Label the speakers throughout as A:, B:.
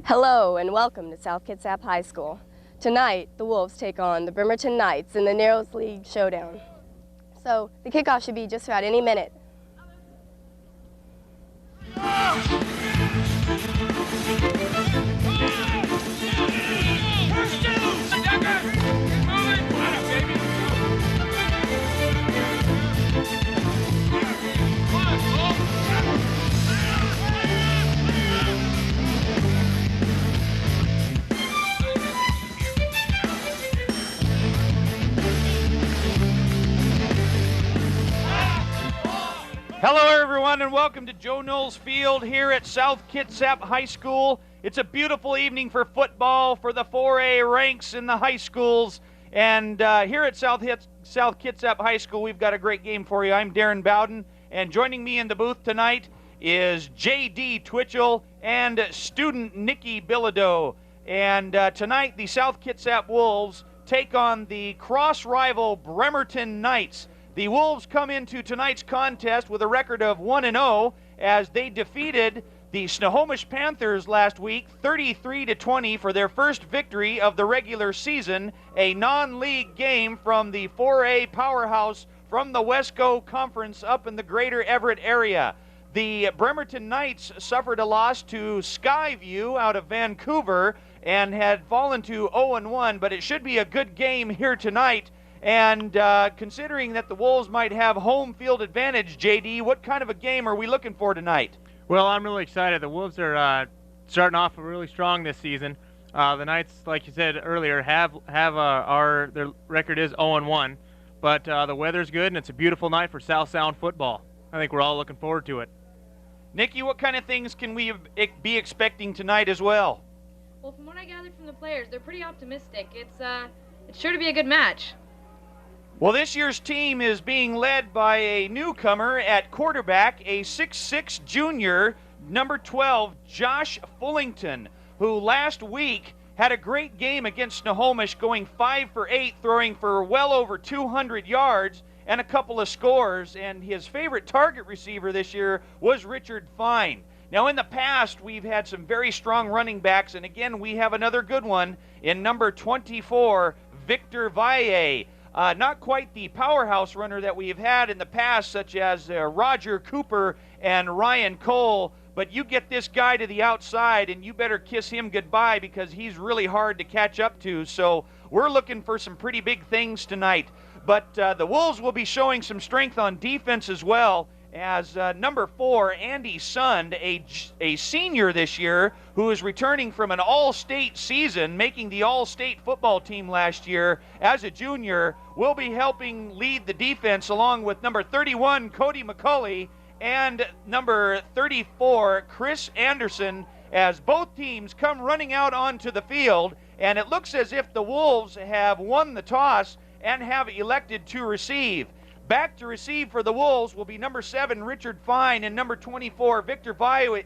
A: Hello and welcome to South Kitsap High School. Tonight, the Wolves take on the Bremerton Knights in the Narrows League Showdown. So, the kickoff should be just about any minute.
B: Hello everyone and welcome to Joe Knowles Field here at South Kitsap High School. It's a beautiful evening for football for the 4A ranks in the high schools. And here at South Kitsap High School, we've got a great game for you. I'm Darren Bowden, and joining me in the booth tonight is J.D. Twitchell and student Nikki Bilodeau. And tonight, the South Kitsap Wolves take on the cross-rival Bremerton Knights. The Wolves come into tonight's contest with a record of 1-0 as they defeated the Snohomish Panthers last week 33-20 for their first victory of the regular season, a non-league game from the 4A powerhouse from the Wesco Conference up in the greater Everett area. The Bremerton Knights suffered a loss to Skyview out of Vancouver and had fallen to 0-1, but it should be a good game here tonight. And considering that the Wolves might have home field advantage, JD, what kind of a game are we looking for tonight?
C: Well, I'm really excited. The Wolves are starting off really strong this season. The Knights, like you said earlier, their record is 0-1, but the weather's good and it's a beautiful night for South Sound football. I think we're all looking forward to it.
B: Nikki, what kind of things can we be expecting tonight as well?
D: Well, from what I gathered from the players, they're pretty optimistic. It's sure to be a good match.
B: Well, this year's team is being led by a newcomer at quarterback, a 6'6 junior, number 12, Josh Fullington, who last week had a great game against Snohomish, going 5 for 8, throwing for well over 200 yards and a couple of scores. And his favorite target receiver this year was Richard Fine. Now, in the past, we've had some very strong running backs, and again, we have another good one in number 24, Victor Valle. Not quite the powerhouse runner that we've had in the past, such as Roger Cooper and Ryan Cole, but you get this guy to the outside and you better kiss him goodbye because he's really hard to catch up to. So we're looking for some pretty big things tonight. But the Wolves will be showing some strength on defense as well, as number 4, Andy Sund, a senior this year, who is returning from an all-state season, making the all-state football team last year as a junior, will be helping lead the defense along with number 31, Cody McCulley, and number 34, Chris Anderson, as both teams come running out onto the field. And it looks as if the Wolves have won the toss and have elected to receive. Back to receive for the Wolves will be number 7, Richard Fine, and number 24, Victor Valle.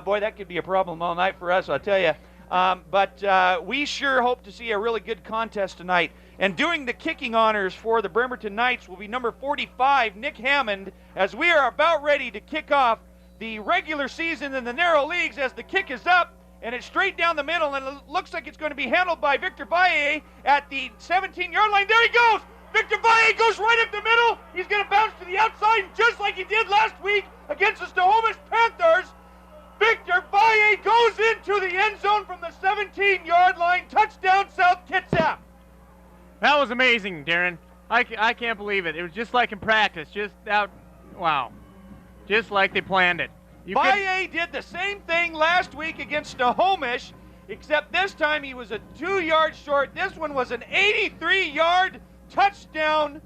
B: Boy, that could be a problem all night for us, I'll tell you. But we sure hope to see a really good contest tonight. And doing the kicking honors for the Bremerton Knights will be number 45, Nick Hammond, as we are about ready to kick off the regular season in the narrow leagues as the kick is up. And it's straight down the middle, and it looks like it's going to be handled by Victor Valle at the 17-yard line. There he goes! Victor Valle goes right up the middle. He's going to bounce to the outside just like he did last week against the Snohomish Panthers. Victor Valle goes into the end zone from the 17-yard line. Touchdown, South Kitsap.
C: That was amazing, Darren. I can't believe it. It was just like in practice. Wow. Just like they planned it.
B: Valle did the same thing last week against Snohomish, except this time he was a 2 yards short. This one was an 83-yard touchdown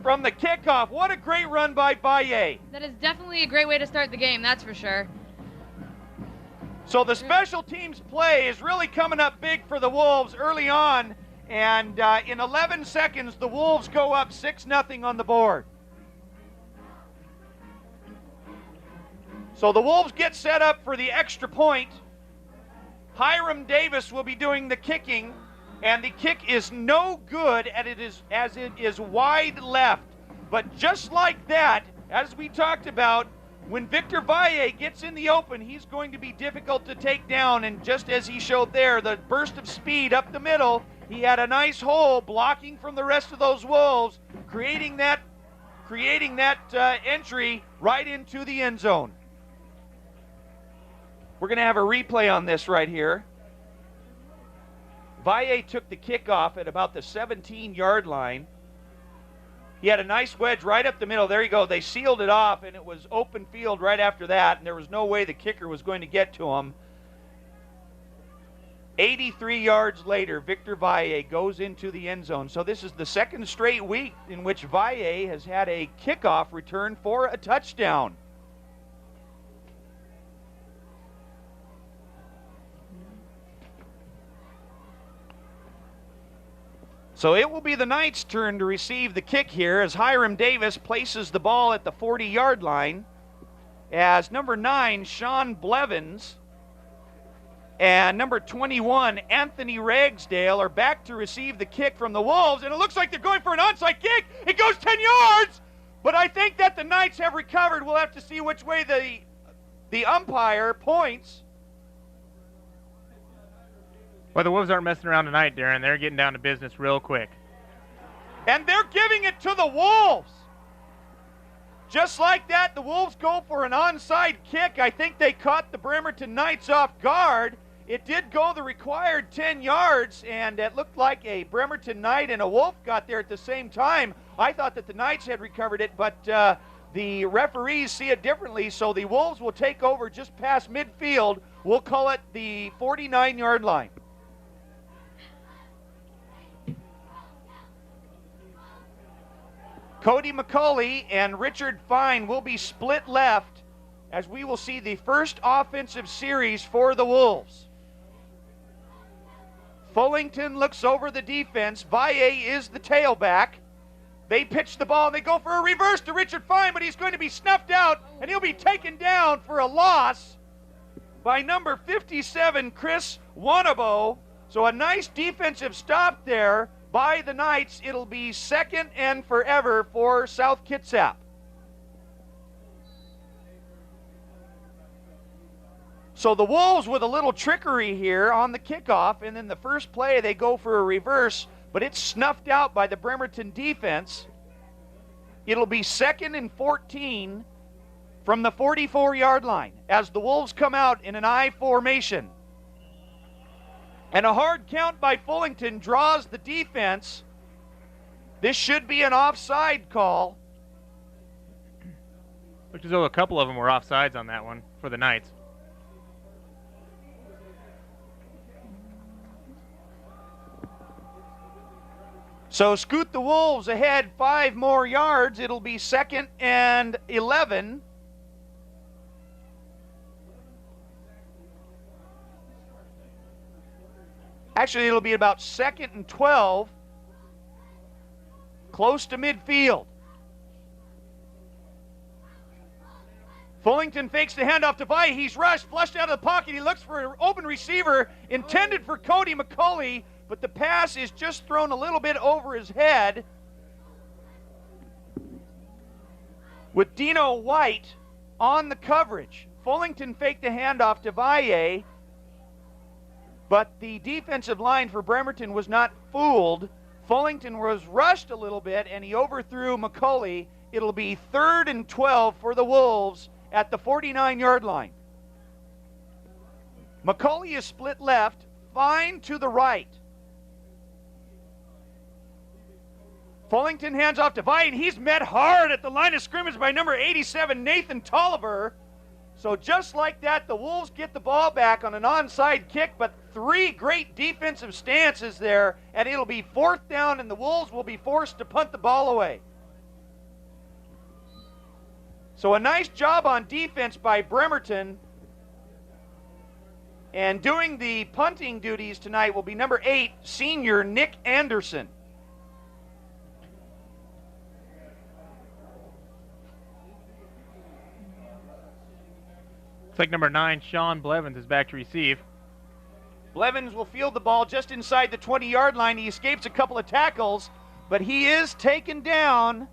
B: from the kickoff. What a great run by Valle.
D: That is definitely a great way to start the game, that's for sure.
B: So the special teams play is really coming up big for the Wolves early on, and in 11 seconds, the Wolves go up 6-0 on the board. So the Wolves get set up for the extra point. Hiram Davis will be doing the kicking. And the kick is no good as it is wide left. But just like that, as we talked about, When Victor Valle gets in the open, he's going to be difficult to take down, and just as he showed there, the burst of speed up the middle, he had a nice hole blocking from the rest of those Wolves, creating that entry right into the end zone. We're going to have a replay on this right here. Valle took the kickoff at about the 17-yard line. He had a nice wedge right up the middle. There you go. They sealed it off, and it was open field right after that, and there was no way the kicker was going to get to him. 83 yards later, Victor Valle goes into the end zone. So this is the second straight week in which Valle has had a kickoff return for a touchdown. So it will be the Knights' turn to receive the kick here as Hiram Davis places the ball at the 40-yard line as number 9, Sean Blevins, and number 21, Anthony Ragsdale, are back to receive the kick from the Wolves, and it looks like they're going for an onside kick. It goes 10 yards, but I think that the Knights have recovered. We'll have to see which way the umpire points.
C: Well, the Wolves aren't messing around tonight, Darren. They're getting down to business real quick.
B: And they're giving it to the Wolves. Just like that, the Wolves go for an onside kick. I think they caught the Bremerton Knights off guard. It did go the required 10 yards, and it looked like a Bremerton Knight and a Wolf got there at the same time. I thought that the Knights had recovered it, but the referees see it differently, so the Wolves will take over just past midfield. We'll call it the 49-yard line. Cody McCauley and Richard Fine will be split left as we will see the first offensive series for the Wolves. Fullington looks over the defense. Valle is the tailback. They pitch the ball and they go for a reverse to Richard Fine, but he's going to be snuffed out and he'll be taken down for a loss by number 57, Chris Wanabo. So a nice defensive stop there by the Knights. It'll be second and forever for South Kitsap. So the Wolves with a little trickery here on the kickoff, and then the first play they go for a reverse, but it's snuffed out by the Bremerton defense. It'll be second and 14 from the 44-yard line as the Wolves come out in an I formation. And a hard count by Fullington draws the defense. This should be an offside call.
C: Looks as though a couple of them were offsides on that one for the Knights.
B: So scoot the Wolves ahead 5 more yards. It'll be second and 11. Actually, it'll be about second and 12, close to midfield. Fullington fakes the handoff to Valle. He's rushed, flushed out of the pocket. He looks for an open receiver intended for Cody McCauley, but the pass is just thrown a little bit over his head. With Dino White on the coverage. Fullington faked the handoff to Valle, but the defensive line for Bremerton was not fooled. Fullington was rushed a little bit, and he overthrew McCauley. It'll be 3rd and 12 for the Wolves at the 49-yard line. McCauley is split left, Fine to the right. Fullington hands off to Valle, and he's met hard at the line of scrimmage by number 87, Nathan Tolliver. So just like that, the Wolves get the ball back on an onside kick, but 3 great defensive stances there, and it'll be 4th down, and the Wolves will be forced to punt the ball away. So a nice job on defense by Bremerton. And doing the punting duties tonight will be number 8, senior Nick Anderson.
C: Looks like number 9, Sean Blevins, is back to receive.
B: Blevins will field the ball just inside the 20-yard line. He escapes a couple of tackles, but he is taken down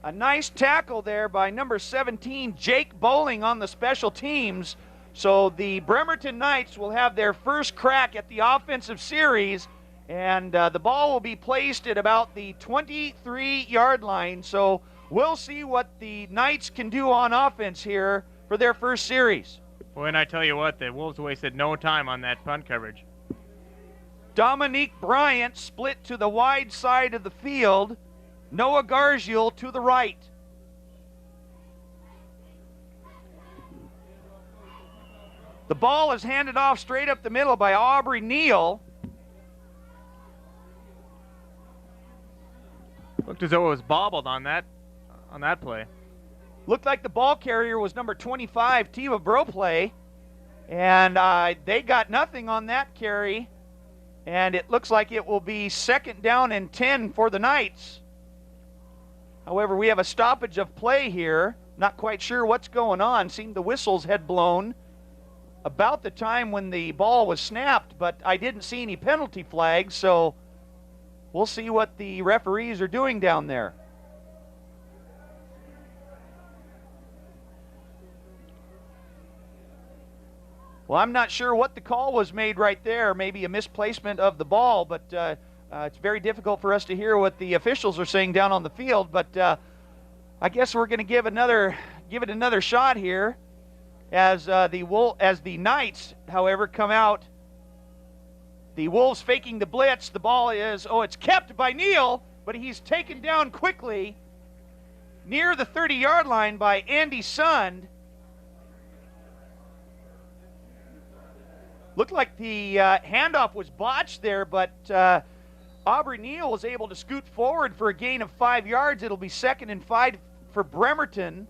B: A nice tackle there by number 17, Jake Bowling, on the special teams. So the Bremerton Knights will have their first crack at the offensive series, and the ball will be placed at about the 23-yard line. So we'll see what the Knights can do on offense here for their first series.
C: Boy, and I tell you what, the Wolves wasted no time on that punt coverage.
B: Dominique Bryant split to the wide side of the field. Noah Gargiel to the right. The ball is handed off straight up the middle by Aubrey Neal.
C: Looked as though it was bobbled on that play.
B: Looked like the ball carrier was number 25, Tiva Broplay. And they got nothing on that carry. And it looks like it will be 2nd down and 10 for the Knights. However, we have a stoppage of play here. Not quite sure what's going on. Seemed the whistles had blown about the time when the ball was snapped, but I didn't see any penalty flags, so we'll see what the referees are doing down there. Well, I'm not sure what the call was made right there. Maybe a misplacement of the ball, but it's very difficult for us to hear what the officials are saying down on the field. But I guess we're going to give it another shot here, as the Knights, however, come out. The Wolves faking the blitz. The ball is it's kept by Neal, but he's taken down quickly near the 30-yard line by Andy Sund. Looked like the handoff was botched there, but Aubrey Neal was able to scoot forward for a gain of 5 yards. It'll be 2nd and 5 for Bremerton.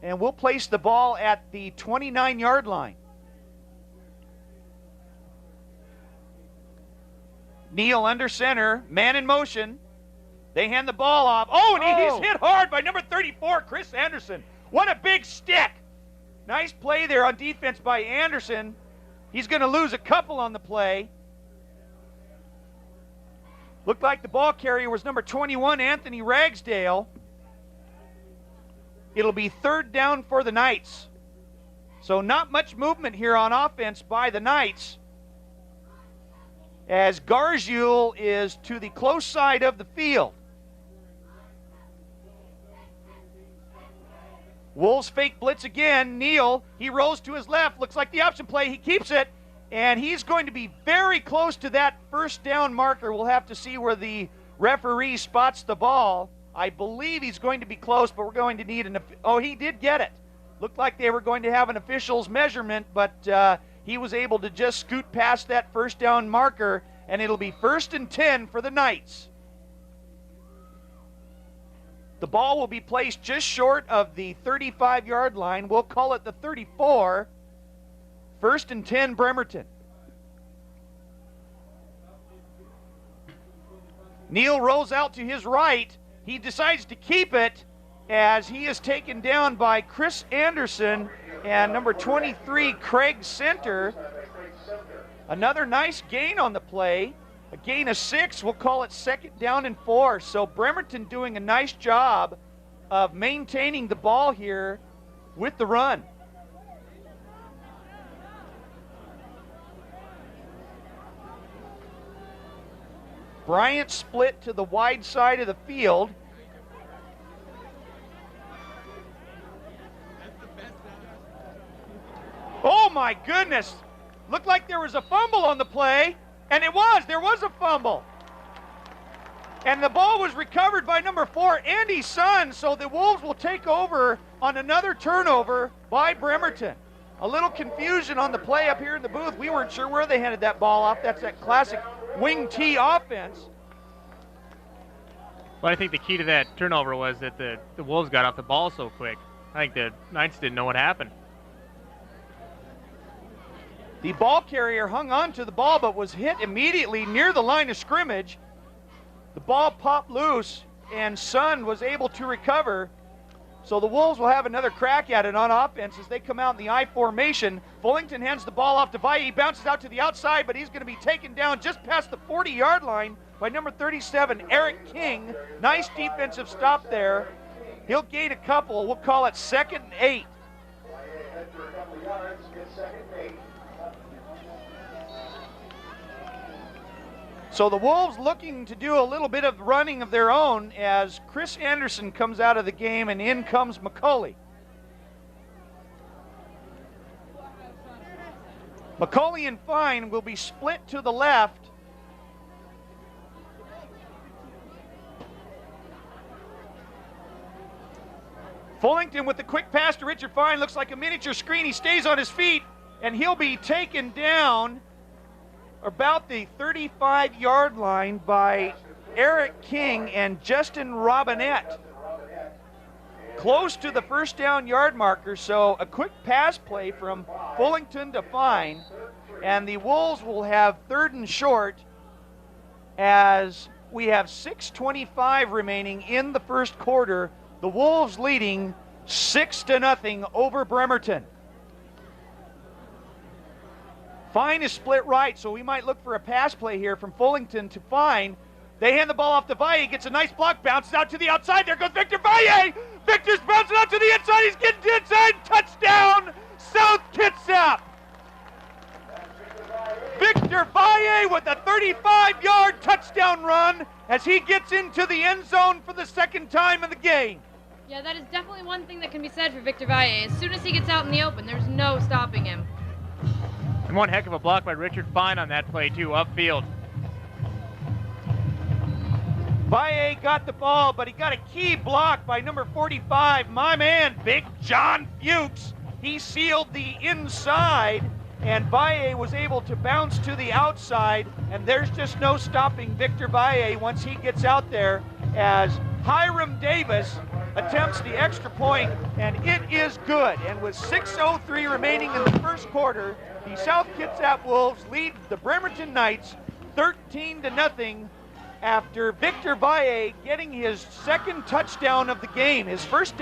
B: And we'll place the ball at the 29-yard line. Neal under center, man in motion. They hand the ball off. And he's hit hard by number 34, Chris Anderson. What a big stick. Nice play there on defense by Anderson. He's going to lose a couple on the play. Looked like the ball carrier was number 21, Anthony Ragsdale. It'll be 3rd down for the Knights. So not much movement here on offense by the Knights, as Gargiel is to the close side of the field. Wolves fake blitz again. Neal, he rolls to his left. Looks like the option play. He keeps it, and he's going to be very close to that 1st down marker. We'll have to see where the referee spots the ball. I believe he's going to be close, but we're going to need he did get it. Looked like they were going to have an official's measurement, but he was able to just scoot past that 1st down marker, and it'll be 1st and 10 for the Knights. The ball will be placed just short of the 35-yard line. We'll call it the 34. 1st and 10, Bremerton. Neal rolls out to his right. He decides to keep it, as he is taken down by Chris Anderson and number 23, Craig Center. Another nice gain on the play. A gain of 6. We'll call it 2nd down and 4. So Bremerton doing a nice job of maintaining the ball here with the run. Bryant split to the wide side of the field. Oh my goodness. Looked like there was a fumble on the play. And there was a fumble. And the ball was recovered by number 4, Andy Sund, so the Wolves will take over on another turnover by Bremerton. A little confusion on the play up here in the booth. We weren't sure where they handed that ball off. That's that classic wing T offense.
C: Well, I think the key to that turnover was that the Wolves got off the ball so quick. I think the Knights didn't know what happened.
B: The ball carrier hung on to the ball but was hit immediately near the line of scrimmage. The ball popped loose, and Sund was able to recover. So the Wolves will have another crack at it on offense as they come out in the I formation. Fullington hands the ball off to Valle. He bounces out to the outside, but he's going to be taken down just past the 40-yard line by number 37, Eric King. Nice defensive stop there. He'll gain a couple. We'll call it 2nd and 8. So the Wolves looking to do a little bit of running of their own as Chris Anderson comes out of the game and in comes McCauley. McCauley and Fine will be split to the left. Fullington with the quick pass to Richard Fine. Looks like a miniature screen. He stays on his feet, and he'll be taken down about the 35-yard line by Eric King and Justin Robinette. Close to the first down yard marker, so a quick pass play from Fullington to Fine, and the Wolves will have 3rd and short as we have 6:25 remaining in the first quarter. The Wolves leading 6-0 over Bremerton. Fine is split right, so we might look for a pass play here from Fullington to Fine. They hand the ball off to Valle, gets a nice block, bounces out to the outside. There goes Victor Valle. Victor's bouncing out to the inside. He's getting to the inside. Touchdown, South Kitsap. Victor Valle with a 35-yard touchdown run as he gets into the end zone for the 2nd time in the game.
D: Yeah, that is definitely one thing that can be said for Victor Valle. As soon as he gets out in the open, there's no stopping him.
C: And one heck of a block by Richard Fine on that play, too, upfield.
B: Valle got the ball, but he got a key block by number 45, my man, Big John Fuchs. He sealed the inside, and Valle was able to bounce to the outside, and there's just no stopping Victor Valle once he gets out there as Hiram Davis attempts the extra point, and it is good. And with 6:03 remaining in the first quarter, the South Kitsap Wolves lead the Bremerton Knights 13-0 after Victor Valle getting his 2nd touchdown of the game. His first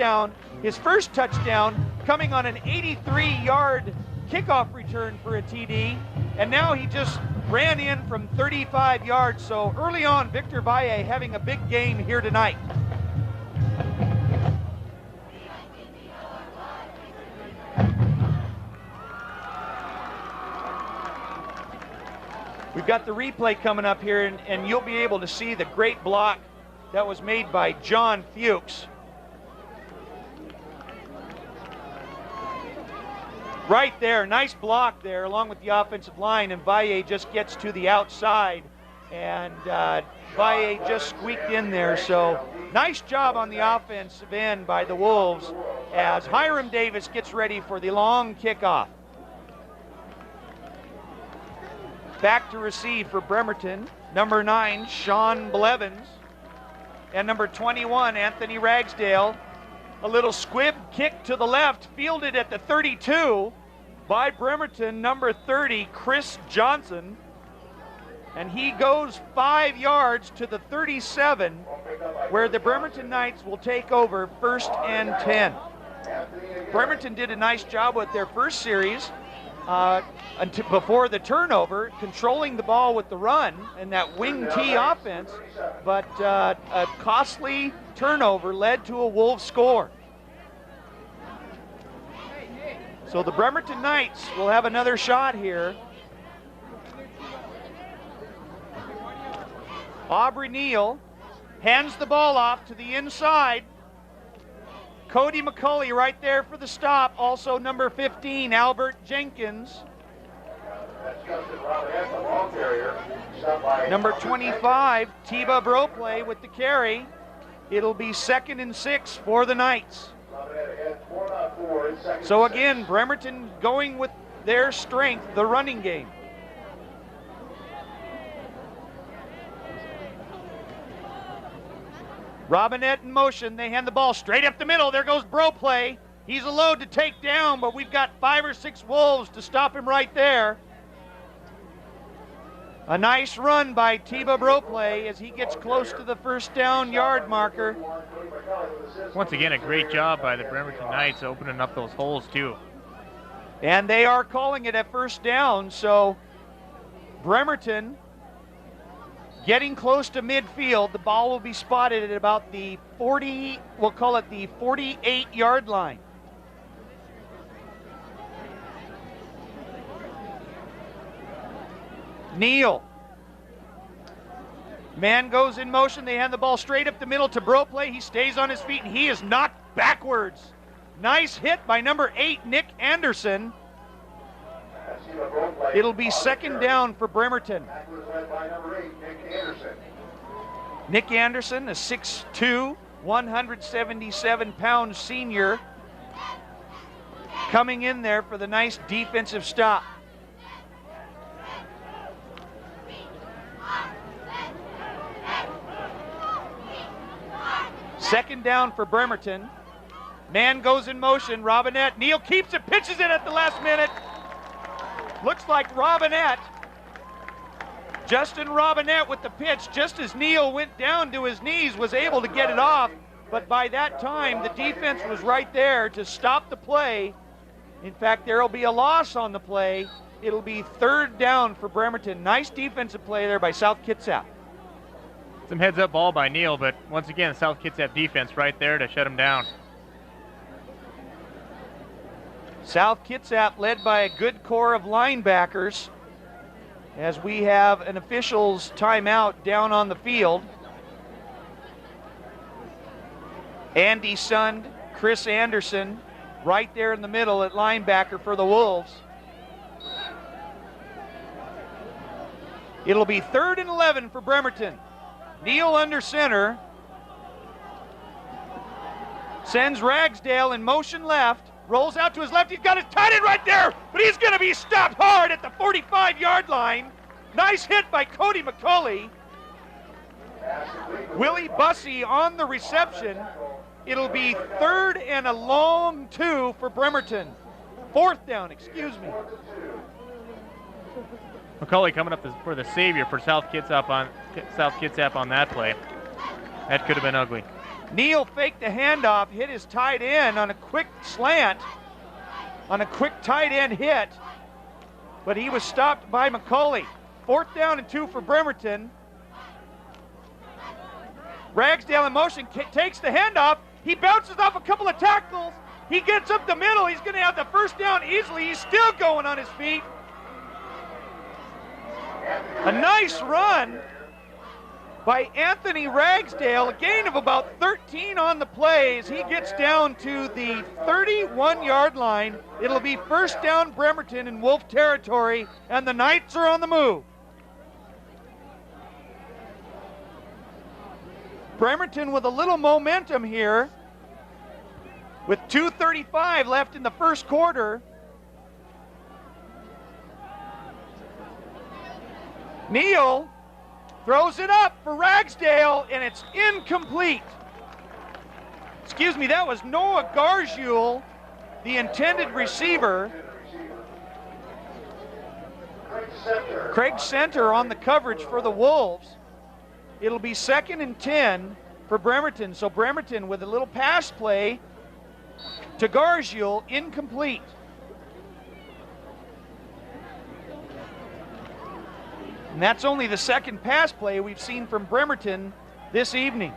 B: touchdown coming on an 83-yard kickoff return for a TD, and now he just ran in from 35 yards. So early on, Victor Valle having a big game here tonight. We've got the replay coming up here, and you'll be able to see the great block that was made by John Fuchs. Right there, nice block there along with the offensive line, and Valle just gets to the outside, and Valle just squeaked in there. So nice job on the offensive end by the Wolves as Hiram Davis gets ready for the long kickoff. Back to receive for Bremerton, number 9, Sean Blevins, and number 21, Anthony Ragsdale. A little squib kick to the left, fielded at the 32 by Bremerton, number 30, Chris Johnson. And he goes 5 yards to the 37, where the Bremerton Knights will take over 1st and 10. Bremerton did a nice job with their first series. Before the turnover, controlling the ball with the run and that wing T offense, but a costly turnover led to a Wolves score. So the Bremerton Knights will have another shot here. Aubrey Neal hands the ball off to the inside. Cody McCauley right there for the stop. Also number 15, Albert Jenkins. Number 25, Tiba Broplay with the carry. It'll be 2nd and 6 for the Knights. So again, Bremerton going with their strength, the running game. Robinette in motion. They hand the ball straight up the middle. There goes Broplay. He's a load to take down, but we've got 5 or 6 Wolves to stop him right there. A nice run by Tiba Broplay as he gets close to the first down yard marker.
C: Once again, a great job by the Bremerton Knights opening up those holes too.
B: And they are calling it a first down, so Bremerton getting close to midfield. The ball will be spotted at about the 40, we'll call it the 48-yard line. Neal. Man goes in motion. They hand the ball straight up the middle to Broplay. He stays on his feet, and he is knocked backwards. Nice hit by number 8, Nick Anderson. It'll be second down for Bremerton. Nick Anderson, a 6'2", 177-pound senior, coming in there for the nice defensive stop. Second down for Bremerton. Man goes in motion. Robinette. Neal keeps it, pitches it at the last minute. Looks like Robinette. Justin Robinette with the pitch, just as Neal went down to his knees, was able to get it off. But by that time, the defense was right there to stop the play. In fact, there will be a loss on the play. It'll be third down for Bremerton. Nice defensive play there by South Kitsap.
C: Some heads-up ball by Neal, but once again, South Kitsap defense right there to shut him down.
B: South Kitsap led by a good core of linebackers, as we have an official's timeout down on the field. Andy Sund, Chris Anderson, right there in the middle at linebacker for the Wolves. It'll be 3rd and 11 for Bremerton. Neal under center. Sends Ragsdale in motion left. Rolls out to his left. He's got his tight end right there, but he's going to be stopped hard at the 45-yard line. Nice hit by Cody McCulley. Willie Bussey on the reception. It'll be 3rd and a long 2 for Bremerton. 4th down, excuse me.
C: McCulley coming up for the savior for South Kitsap on that play. That could have been ugly.
B: Neal faked the handoff, hit his tight end on a quick slant, on a quick tight end hit, but he was stopped by McCulley. 4th down and 2 for Bremerton. Ragsdale in motion, takes the handoff. He bounces off a couple of tackles. He gets up the middle. He's going to have the first down easily. He's still going on his feet. A nice run by Anthony Ragsdale, a gain of about 13 on the play as he gets down to the 31-yard line. It'll be first down Bremerton in Wolf territory, and the Knights are on the move. Bremerton with a little momentum here with 2:35 left in the first quarter. Neal throws it up for Ragsdale, and it's incomplete. Excuse me, that was Noah Gargiul, the intended receiver. Craig Center on the coverage for the Wolves. It'll be 2nd and 10 for Bremerton. So Bremerton with a little pass play to Gargiul, incomplete. And that's only the second pass play we've seen from Bremerton this evening.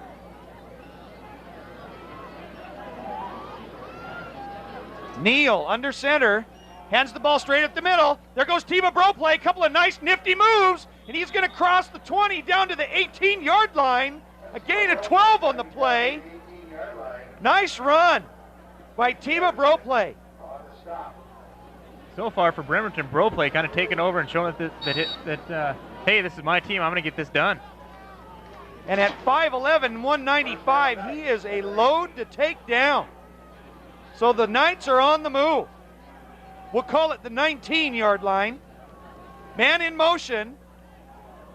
B: Neal under center, hands the ball straight up the middle. There goes Tima Broplay, a couple of nice nifty moves, and he's going to cross the 20 down to the 18-yard line. A gain of 12 on the play. Nice run by Tima Broplay.
C: So far for Bremerton, Broplay kind of taking over and showing that hey, this is my team. I'm going to get this done.
B: And at 5'11", 195, he is a load to take down. So the Knights are on the move. We'll call it the 19-yard line. Man in motion.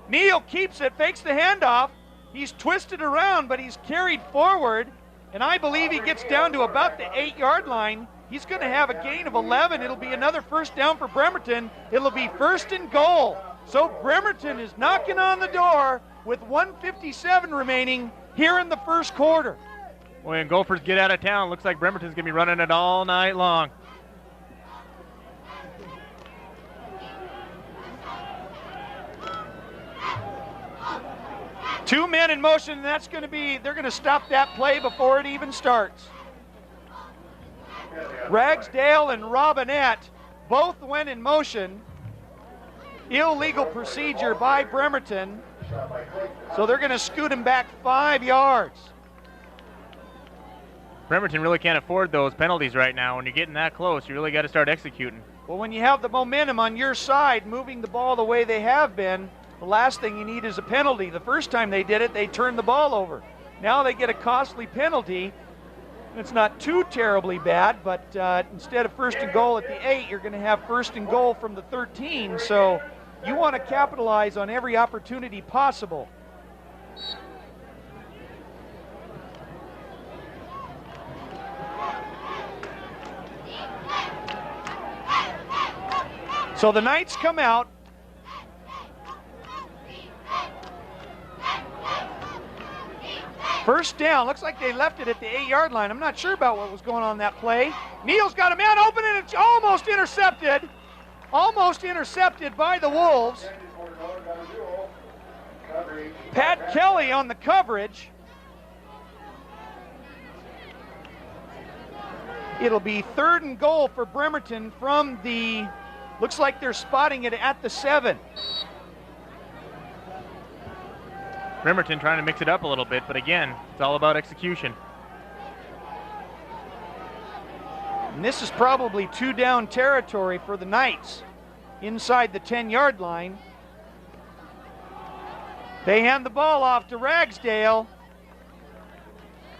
B: Neal keeps it, fakes the handoff. He's twisted around, but he's carried forward. And I believe he gets down to about the 8-yard line. He's going to have a gain of 11. It'll be another first down for Bremerton. It'll be 1st and goal. So Bremerton is knocking on the door with 1:57 remaining here in the first quarter.
C: When Gophers get out of town, looks like Bremerton's going to be running it all night long.
B: 2 men in motion, and that's going to be, they're going to stop that play before it even starts. Ragsdale and Robinette both went in motion. Illegal procedure by Bremerton. So they're going to scoot him back 5 yards.
C: Bremerton really can't afford those penalties right now. When you're getting that close, you really got to start executing.
B: Well, when you have the momentum on your side, moving the ball the way they have been, the last thing you need is a penalty. The first time they did it, they turned the ball over. Now they get a costly penalty. It's not too terribly bad, but instead of 1st and goal at the 8, you're going to have 1st and goal from the 13. So you want to capitalize on every opportunity possible. So the Knights come out. First down. Looks like they left it at the 8-yard line. I'm not sure about what was going on that play. Neal's got a man open, and it's almost intercepted. Almost intercepted by the Wolves. Pat Kelly on the coverage. It'll be 3rd and goal for Bremerton from the, looks like they're spotting it at the 7.
C: Bremerton trying to mix it up a little bit, but again, it's all about execution.
B: And this is probably 2-down territory for the Knights inside the 10-yard line. They hand the ball off to Ragsdale.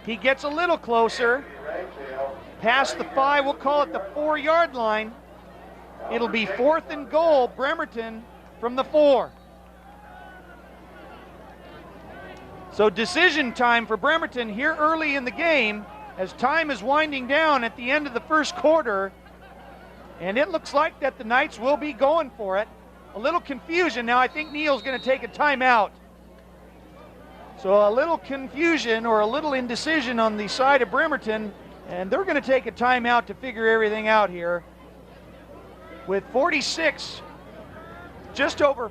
B: He gets a little closer. Past the 5, we'll call it the 4-yard line. It'll be 4th and goal, Bremerton from the 4. So decision time for Bremerton here early in the game as time is winding down at the end of the first quarter. And it looks like that the Knights will be going for it. A little confusion. Now I think Neal's going to take a timeout. So a little confusion or a little indecision on the side of Bremerton, and they're going to take a timeout to figure everything out here. With 46, just over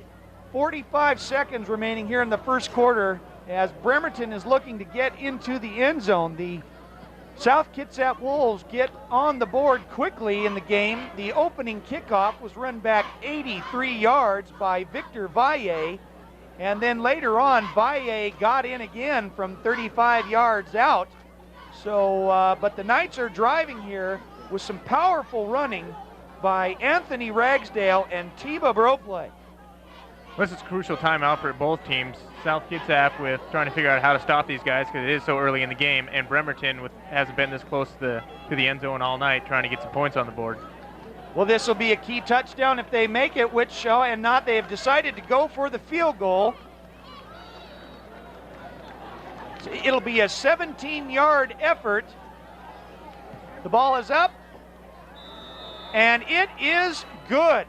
B: 45 seconds remaining here in the first quarter, as Bremerton is looking to get into the end zone. The South Kitsap Wolves get on the board quickly in the game. The opening kickoff was run back 83 yards by Victor Valle, and then later on, Valle got in again from 35 yards out. So, but the Knights are driving here with some powerful running by Anthony Ragsdale and Tiba Broplay.
C: This is a crucial timeout for both teams. South Kitsap with trying to figure out how to stop these guys because it is so early in the game, and Bremerton hasn't been this close to the end zone all night trying to get some points on the board.
B: Well, this will be a key touchdown if they make it, which and not, they have decided to go for the field goal. So it'll be a 17-yard effort. The ball is up, and it is good.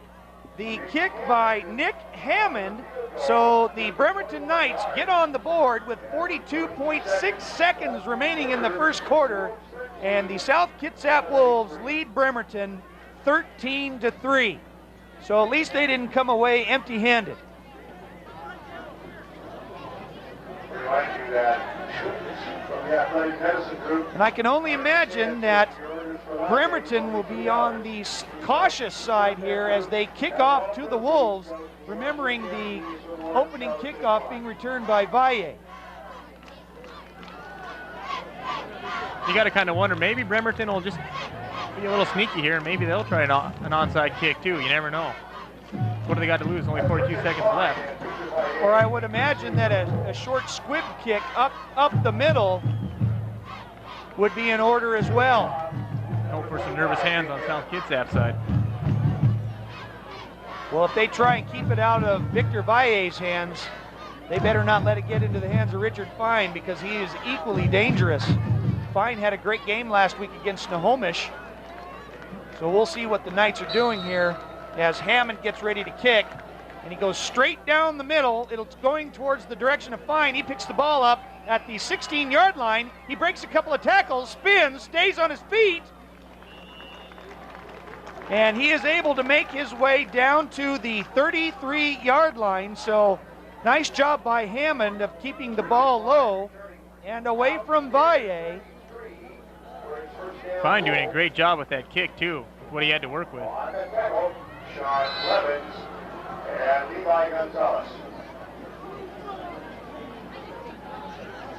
B: The kick by Nick Hammond. So the Bremerton Knights get on the board with 42.6 seconds remaining in the first quarter, and the South Kitsap Wolves lead Bremerton 13-3. So at least they didn't come away empty-handed. And I can only imagine that Bremerton will be on the cautious side here as they kick off to the Wolves, remembering the opening kickoff being returned by Valle.
C: You got to kind of wonder, maybe Bremerton will just be a little sneaky here, and maybe they'll try an onside kick too. You never know. What do they got to lose? Only 42 seconds left.
B: Or I would imagine that a short squib kick up the middle would be in order as well.
C: Hope for some nervous hands on South Kitsap's side.
B: Well, if they try and keep it out of Victor Valle's hands, they better not let it get into the hands of Richard Fine, because he is equally dangerous. Fine had a great game last week against Snohomish. So we'll see what the Knights are doing here as Hammond gets ready to kick. And he goes straight down the middle. It's going towards the direction of Fine. He picks the ball up at the 16-yard line. He breaks a couple of tackles, spins, stays on his feet. And he is able to make his way down to the 33-yard line. So Nice job by Hammond of keeping the ball low and away from Valle.
C: Fine doing a great job with that kick, too, with what he had to work with.
E: Sean Levens and Levi Gonzalez.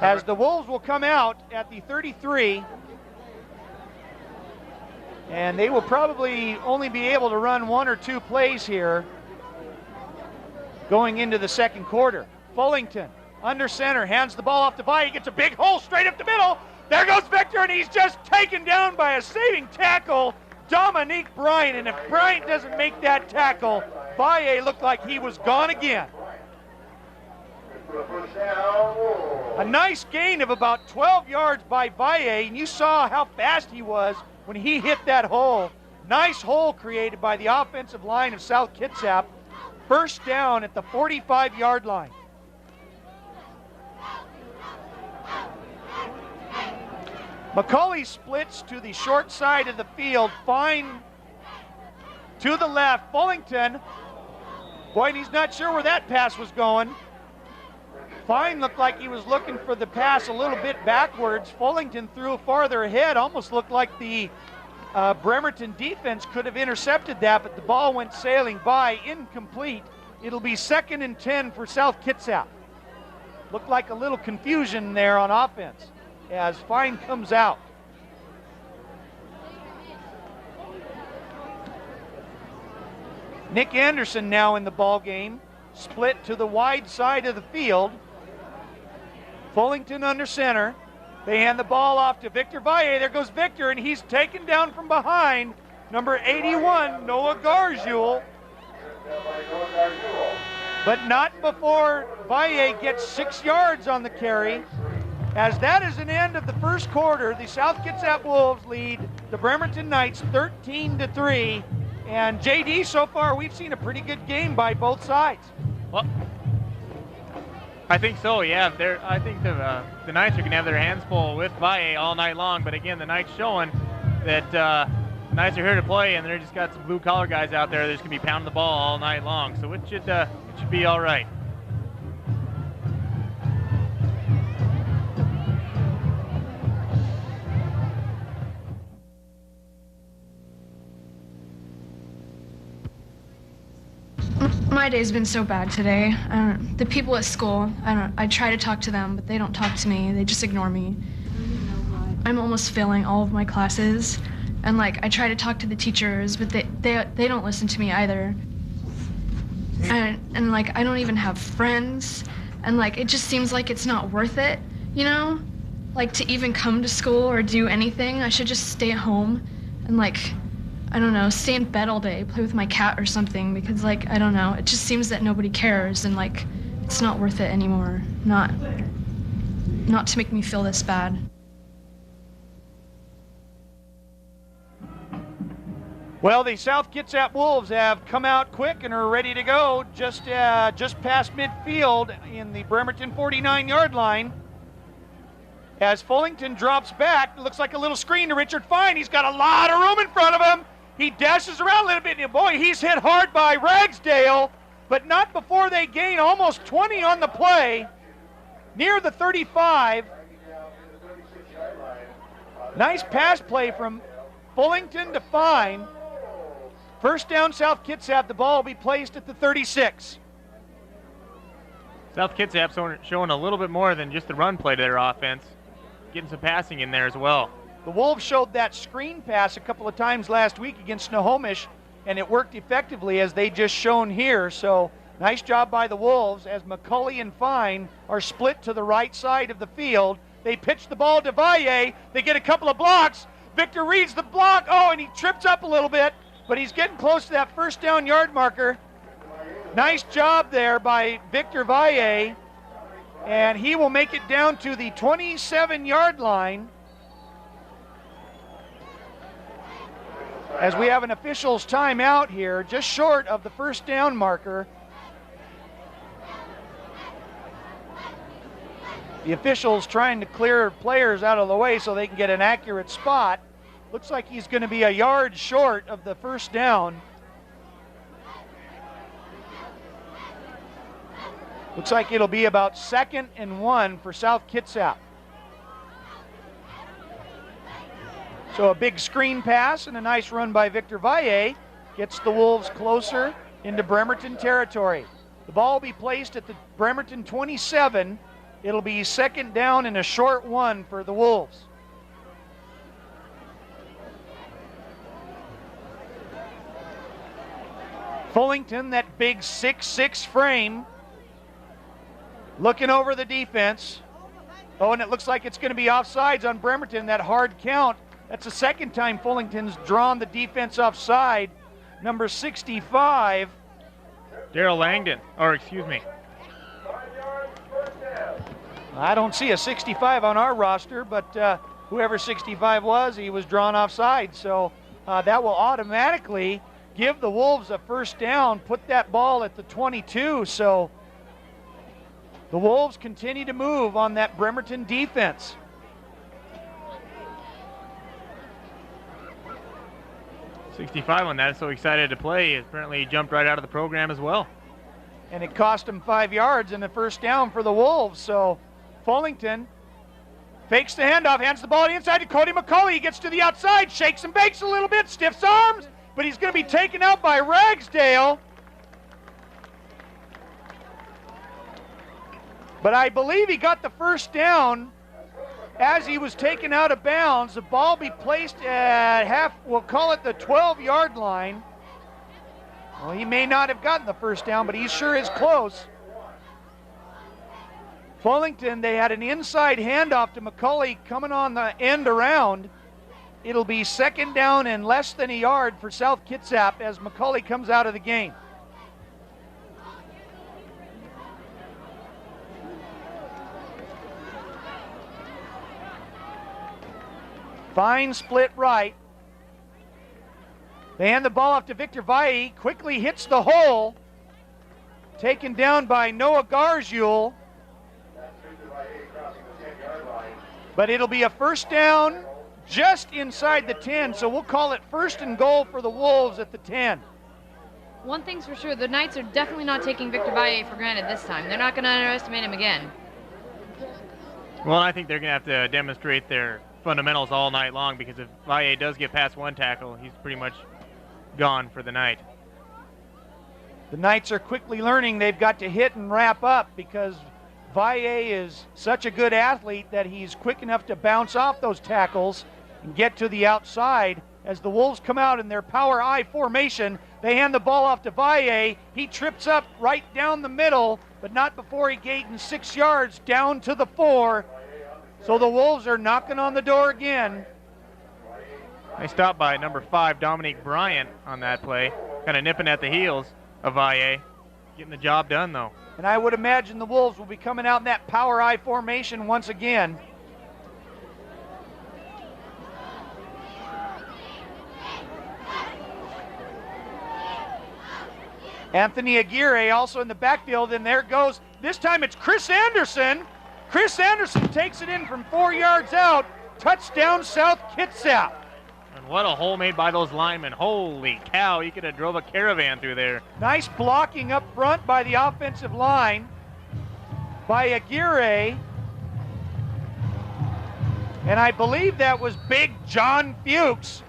B: As the Wolves will come out at the 33, and they will probably only be able to run 1 or 2 plays here going into the second quarter. Fullington under center, hands the ball off to Valle, gets a big hole straight up the middle. There goes Victor, and he's just taken down by a saving tackle, Dominique Bryant. And if Bryant doesn't make that tackle, Valle looked like he was gone again. A nice gain of about 12 yards by Valle, and you saw how fast he was when he hit that hole. Nice hole created by the offensive line of South Kitsap. First down at the 45-yard line. McCauley splits to the short side of the field. Fine to the left. Fullington, boy, and he's not sure where that pass was going. Fine looked like he was looking for the pass a little bit backwards. Fullington threw farther ahead. Almost looked like the Bremerton defense could have intercepted that, but the ball went sailing by, incomplete. It'll be 2nd and 10 for South Kitsap. Looked like a little confusion there on offense as Fine comes out. Nick Anderson now in the ball game, split to the wide side of the field. Fullington under center. They hand the ball off to Victor Valle. There goes Victor, and he's taken down from behind. Number 81, Noah Garjul. But not before Valle gets 6 yards on the carry. As that is an end of the first quarter, the South Kitsap Wolves lead the Bremerton Knights 13-3. And JD, so far we've seen a pretty good game by both sides.
C: Well, I think so, yeah. I think the Knights are going to have their hands full with Valle all night long. But again, the Knights showing that the Knights are here to play, and they're just got some blue-collar guys out there. They're just going to be pounding the ball all night long. So it should be all right.
F: My day's been so bad today. The people at school, I try to talk to them, but they don't talk to me. They just ignore me. I'm almost failing all of my classes, and I try to talk to the teachers, but they don't listen to me either. And I don't even have friends, and it just seems like it's not worth it, you know? To even come to school or do anything. I should just stay at home and I don't know, stay in bed all day, play with my cat or something, because I don't know, it just seems that nobody cares, and it's not worth it anymore. Not to make me feel this bad.
B: Well, the South Kitsap Wolves have come out quick and are ready to go just past midfield in the Bremerton 49-yard line. As Fullington drops back, it looks like a little screen to Richard Fine. He's got a lot of room in front of him. He dashes around a little bit, and boy, he's hit hard by Ragsdale, but not before they gain almost 20 on the play, near the 35. Nice pass play from Fullington to Fine. First down, South Kitsap. The ball will be placed at the 36.
C: South Kitsap showing a little bit more than just the run play to their offense, getting some passing in there as well.
B: The Wolves showed that screen pass a couple of times last week against Snohomish, and it worked effectively as they just shown here. So nice job by the Wolves as McCauley and Fine are split to the right side of the field. They pitch the ball to Valle. They get a couple of blocks. Victor reads the block. Oh, and he trips up a little bit, but he's getting close to that first down yard marker. Nice job there by Victor Valle, and he will make it down to the 27-yard line. As we have an official's timeout here, just short of the first down marker. The officials trying to clear players out of the way so they can get an accurate spot. Looks like he's going to be a yard short of the first down. Looks like it'll be about 2nd and 1 for South Kitsap. So a big screen pass and a nice run by Victor Valle gets the Wolves closer into Bremerton territory. The ball will be placed at the Bremerton 27. It'll be 2nd down and a short 1 for the Wolves. Fullington, that big 6'6" frame, looking over the defense. Oh, and it looks like it's going to be offsides on Bremerton, that hard count. That's the 2nd time Fullington's drawn the defense offside. Number 65.
C: Daryl Langdon, or excuse me.
B: I don't see a 65 on our roster, but whoever 65 was, he was drawn offside. So that will automatically give the Wolves a 1st down, put that ball at the 22. So the Wolves continue to move on that Bremerton defense.
C: .65 on that, so excited to play. Apparently he jumped right out of the program as well.
B: And it cost him 5 yards and a 1st down for the Wolves. So Fullington fakes the handoff, hands the ball inside to Cody McCauley. He gets to the outside, shakes and bakes a little bit, stiffs arms, but he's going to be taken out by Ragsdale. But I believe he got the 1st down as he was taken out of bounds. The ball be placed at we'll call it the 12-yard line. Well, he may not have gotten the 1st down, but he sure is close. Fullington, they had an inside handoff to McCauley coming on the end around. It'll be 2nd down and less than a yard for South Kitsap as McCauley comes out of the game. Fine split right. They hand the ball off to Victor Valle, quickly hits the hole. Taken down by Noah Garzul. But it'll be a 1st down just inside the 10, so we'll call it 1st and goal for the Wolves at the 10.
D: One thing's for sure, the Knights are definitely not taking Victor Valle for granted this time. They're not going to underestimate him again.
C: Well, I think they're going to have to demonstrate their fundamentals all night long, because if Valle does get past 1 tackle, he's pretty much gone for the night.
B: The Knights are quickly learning they've got to hit and wrap up, because Valle is such a good athlete that he's quick enough to bounce off those tackles and get to the outside. As the Wolves come out in their power I formation, they hand the ball off to Valle. He trips up right down the middle, but not before he gains 6 yards down to the 4. So the Wolves are knocking on the door again.
C: They stopped by number 5, Dominique Bryant, on that play. Kind of nipping at the heels of Valle. Getting the job done, though.
B: And I would imagine the Wolves will be coming out in that power I formation once again. Anthony Aguirre also in the backfield, and there goes, this time it's Chris Anderson. Chris Anderson takes it in from 4 yards out. Touchdown, South Kitsap.
C: And what a hole made by those linemen. Holy cow, he could have drove a caravan through there.
B: Nice blocking up front by the offensive line by Aguirre. And I believe that was big John Fuchs,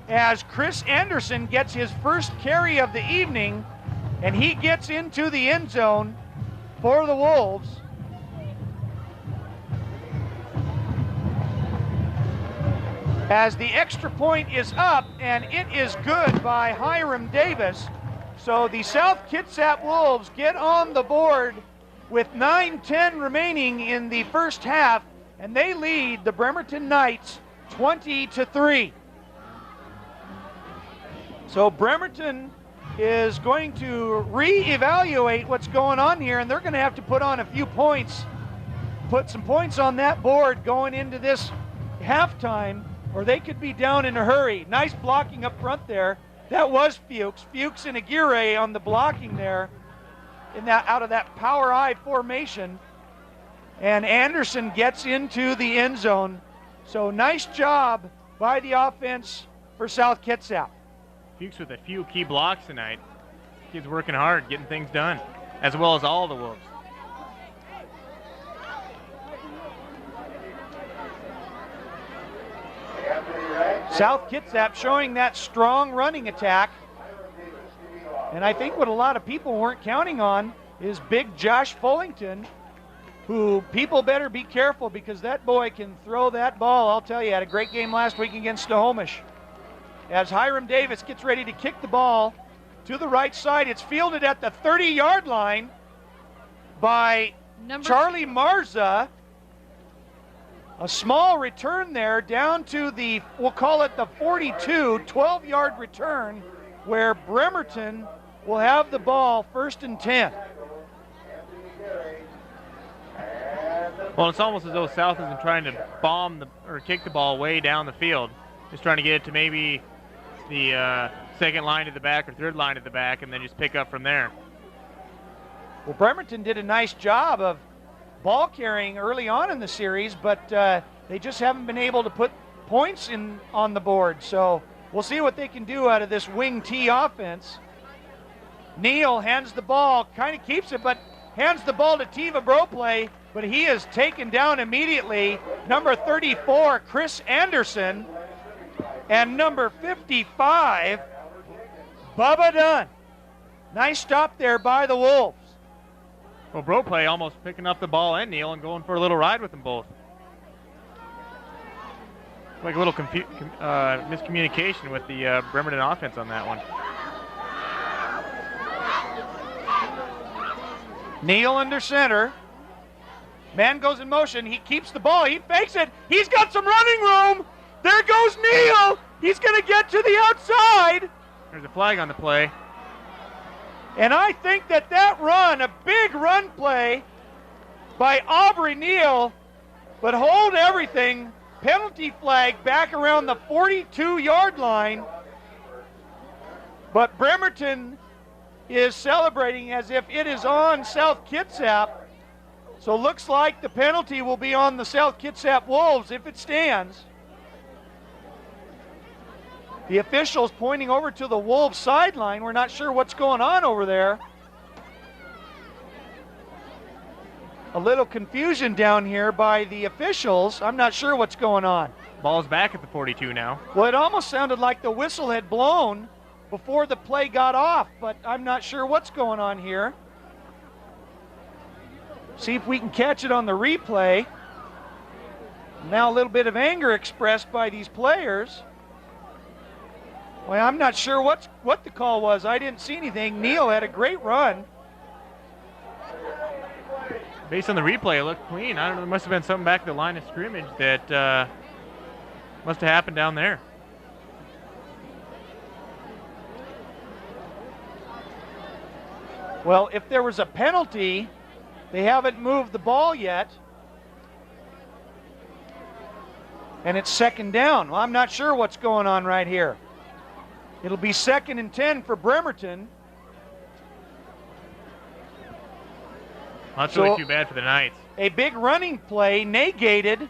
B: as Chris Anderson gets his 1st carry of the evening, and he gets into the end zone for the Wolves. As the extra point is up, and it is good by Hiram Davis. So the South Kitsap Wolves get on the board with 9:10 remaining in the 1st half, and they lead the Bremerton Knights 20-3. So Bremerton is going to reevaluate what's going on here, and they're going to have to put on a few points, put some points on that board going into this halftime, or they could be down in a hurry. Nice blocking up front there. That was Fuchs. Fuchs and Aguirre on the blocking there in that, out of that power I formation. And Anderson gets into the end zone. So nice job by the offense for South Kitsap.
C: Fuchs with a few key blocks tonight. Kid's working hard, getting things done, as well as all the Wolves.
B: South Kitsap showing that strong running attack. And I think what a lot of people weren't counting on is big Josh Fullington, who people better be careful because that boy can throw that ball. I'll tell you, had a great game last week against Snohomish. As Hiram Davis gets ready to kick the ball to the right side, it's fielded at the 30-yard line by Charlie Marza. A small return there down to the, we'll call it the 42, 12-yard return where Bremerton will have the ball 1st and 10.
C: Well, it's almost as though South isn't trying to or kick the ball way down the field. Just trying to get it to maybe the second line to the back or third line to the back and then just pick up from there.
B: Well, Bremerton did a nice job of ball carrying early on in the series, but they just haven't been able to put points on the board. So we'll see what they can do out of this wing T offense. Neal hands the ball, kind of keeps it, but hands the ball to Tiva Broplay, but he is taken down immediately. Number 34, Chris Anderson, and number 55, Bubba Dunn. Nice stop there by the Wolves.
C: Well, Broplay almost picking up the ball and Neal and going for a little ride with them both. Like a little miscommunication with the Bremerton offense on that one.
B: Neal under center. Man goes in motion. He keeps the ball. He fakes it. He's got some running room. There goes Neal. He's going to get to the outside.
C: There's a flag on the play.
B: And I think that run, a big run play by Aubrey Neal, but hold everything. Penalty flag back around the 42-yard line. But Bremerton is celebrating as if it is on South Kitsap. So looks like the penalty will be on the South Kitsap Wolves if it stands. The officials pointing over to the Wolves sideline. We're not sure what's going on over there. A little confusion down here by the officials. I'm not sure what's going on.
C: Ball's back at the 42 now.
B: Well, it almost sounded like the whistle had blown before the play got off, but I'm not sure what's going on here. See if we can catch it on the replay. Now a little bit of anger expressed by these players. Well, I'm not sure what the call was. I didn't see anything. Neal had a great run.
C: Based on the replay, it looked clean. I don't know. There must have been something back at the line of scrimmage that must have happened down there.
B: Well, if there was a penalty, they haven't moved the ball yet. And it's 2nd down. Well, I'm not sure what's going on right here. It'll be 2nd and 10 for Bremerton.
C: That's really too bad for the Knights.
B: A big running play negated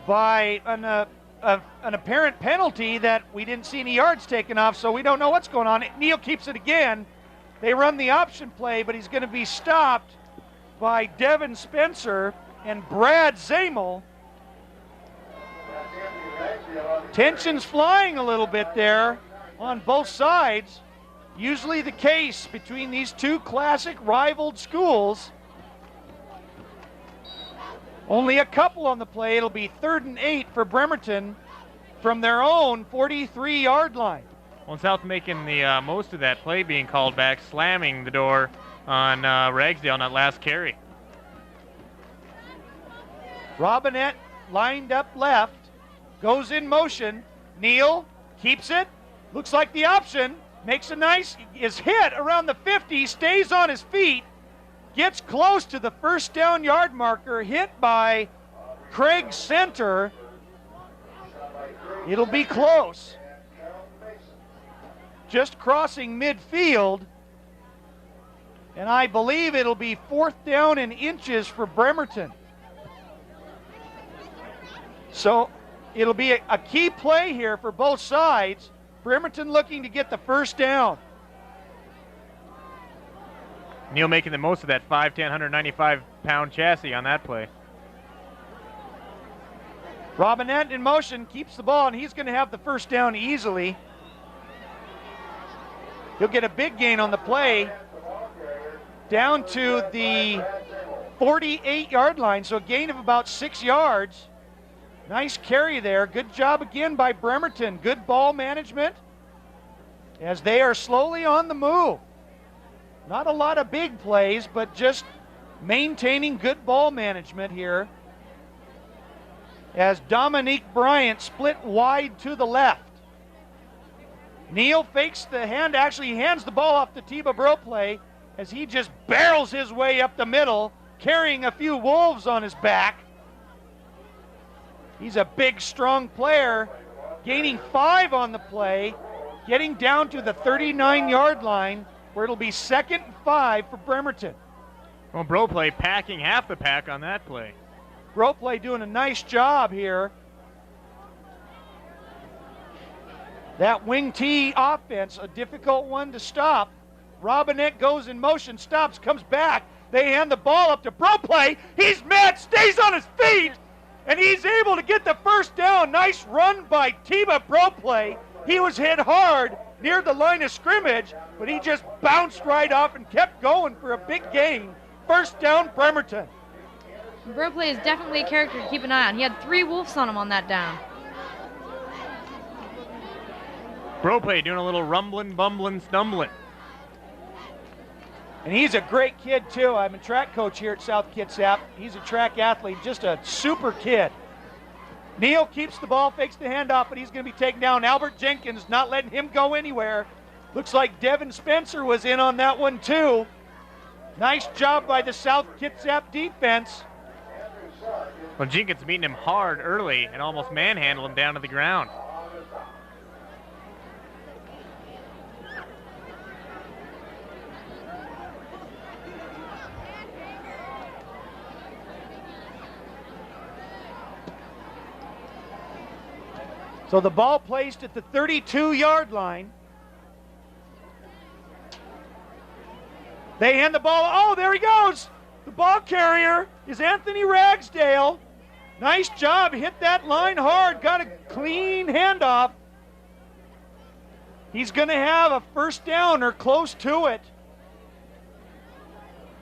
B: by an apparent penalty that we didn't see any yards taken off, so we don't know what's going on. Neal keeps it again. They run the option play, but he's going to be stopped by Devin Spencer and Brad Zamel. Tension's flying a little bit there on both sides. Usually the case between these two classic rivaled schools. Only a couple on the play. It'll be 3rd and 8 for Bremerton from their own 43-yard line.
C: Well, South making the most of that play being called back, slamming the door on Ragsdale on that last carry.
B: Robinette lined up left, goes in motion. Neal keeps it, looks like the option, makes a nice, is hit around the 50, stays on his feet, gets close to the 1st down yard marker, hit by Craig Center. It'll be close. Just crossing midfield. And I believe it'll be 4th down and inches for Bremerton. So it'll be a key play here for both sides. Bremerton looking to get the 1st down.
C: Neal making the most of that 5'10", 195-pound chassis on that play.
B: Robinette in motion, keeps the ball, and he's going to have the first down easily. He'll get a big gain on the play down to the 48-yard line, so a gain of about 6 yards. Nice carry there. Good job again by Bremerton. Good ball management as they are slowly on the move. Not a lot of big plays, but just maintaining good ball management here as Dominique Bryant split wide to the left. Neal fakes the hand, actually hands the ball off to Tiba Broplay as he just barrels his way up the middle, carrying a few Wolves on his back. He's a big, strong player, gaining 5 on the play, getting down to the 39-yard line, where it'll be 2nd and 5 for Bremerton.
C: Well, Broplay packing half the pack on that play.
B: Broplay doing a nice job here. That wing T offense, a difficult one to stop. Robinette goes in motion, stops, comes back. They hand the ball up to Broplay. He's met, stays on his feet, and he's able to get the first down. Nice run by Tiba Broplay. He was hit hard near the line of scrimmage, but he just bounced right off and kept going for a big gain. First down, Bremerton.
D: Broplay is definitely a character to keep an eye on. He had 3 Wolves on him on that down.
C: Broplay doing a little rumbling, bumbling, stumbling.
B: And he's a great kid, too. I'm a track coach here at South Kitsap. He's a track athlete, just a super kid. Neal keeps the ball, fakes the handoff, but he's going to be taken down. Albert Jenkins not letting him go anywhere. Looks like Devin Spencer was in on that one, too. Nice job by the South Kitsap defense.
C: Well, Jenkins meeting him hard early and almost manhandled him down to the ground.
B: So the ball placed at the 32-yard line. They hand the ball. Oh, there he goes. The ball carrier is Anthony Ragsdale. Nice job. Hit that line hard. Got a clean handoff. He's going to have a first down or close to it.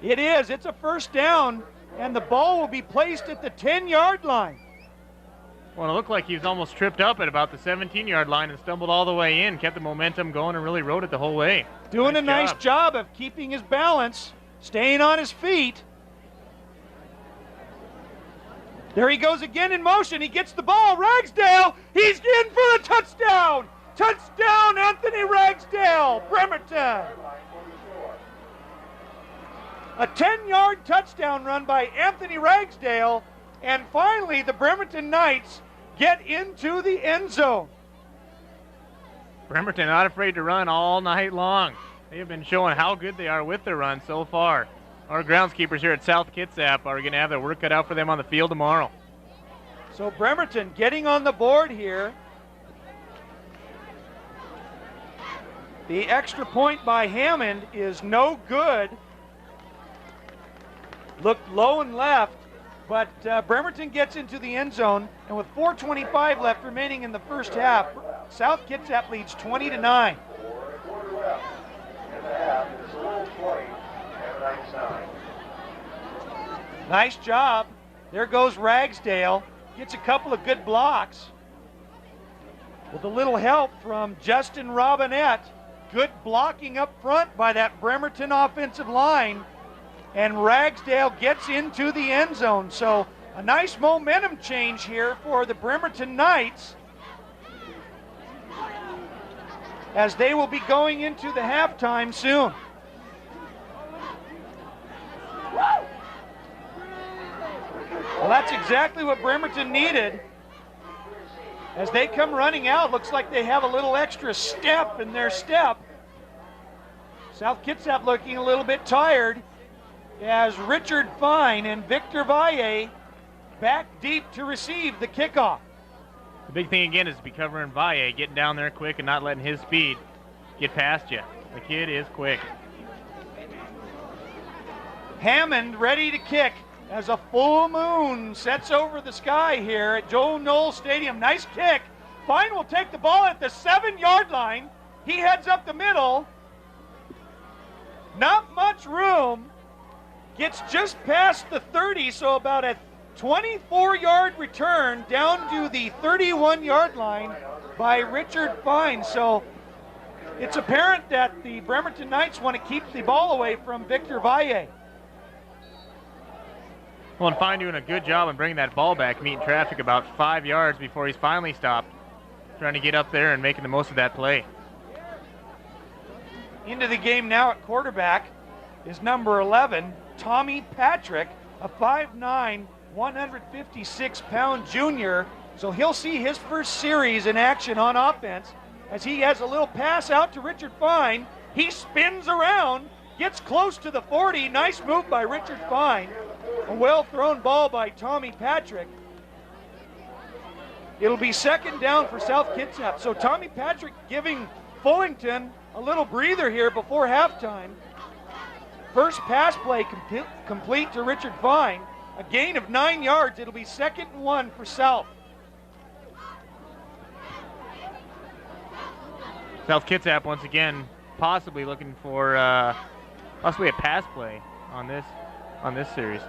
B: It is. It's a first down, and the ball will be placed at the 10-yard line.
C: Well, it looked like he was almost tripped up at about the 17-yard line and stumbled all the way in, kept the momentum going, and really rode it the whole way.
B: Doing a nice job of keeping his balance, staying on his feet. There he goes again in motion. He gets the ball. Ragsdale, he's in for the touchdown. Touchdown, Anthony Ragsdale, Bremerton. A 10-yard touchdown run by Anthony Ragsdale. And finally, the Bremerton Knights get into the end zone.
C: Bremerton not afraid to run all night long. They have been showing how good they are with their run so far. Our groundskeepers here at South Kitsap are going to have their work cut out for them on the field tomorrow.
B: So Bremerton getting on the board here. The extra point by Hammond is no good. Looked low and left. But Bremerton gets into the end zone, and with 4:25 left remaining in the first half, South Kitsap leads 20-9. Nice job. There goes Ragsdale. Gets a couple of good blocks. With a little help from Justin Robinette. Good blocking up front by that Bremerton offensive line. And Ragsdale gets into the end zone. So a nice momentum change here for the Bremerton Knights as they will be going into the halftime soon. Well, that's exactly what Bremerton needed. As they come running out, looks like they have a little extra step in their step. South Kitsap looking a little bit tired, as Richard Fine and Victor Valle back deep to receive the kickoff.
C: The big thing again is to be covering Valle, getting down there quick and not letting his speed get past you. The kid is quick.
B: Hammond ready to kick as a full moon sets over the sky here at Joe Knoll Stadium. Nice kick. Fine will take the ball at the 7-yard line. He heads up the middle. Not much room. Gets just past the 30, so about a 24-yard return down to the 31-yard line by Richard Fine. So it's apparent that the Bremerton Knights want to keep the ball away from Victor Valle.
C: Well, and Fine doing a good job in bringing that ball back, meeting traffic about 5 yards before he's finally stopped, trying to get up there and making the most of that play.
B: Into the game now at quarterback is number 11, Tommy Patrick, a 5'9", 156-pound junior. So he'll see his first series in action on offense as he has a little pass out to Richard Fine. He spins around, gets close to the 40. Nice move by Richard Fine. A well-thrown ball by Tommy Patrick. It'll be second down for South Kitsap. So Tommy Patrick giving Fullington a little breather here before halftime. First pass play complete to Richard Fine. A gain of 9 yards. It'll be 2nd and 1 for South.
C: South Kitsap once again possibly looking for possibly a pass play on this series.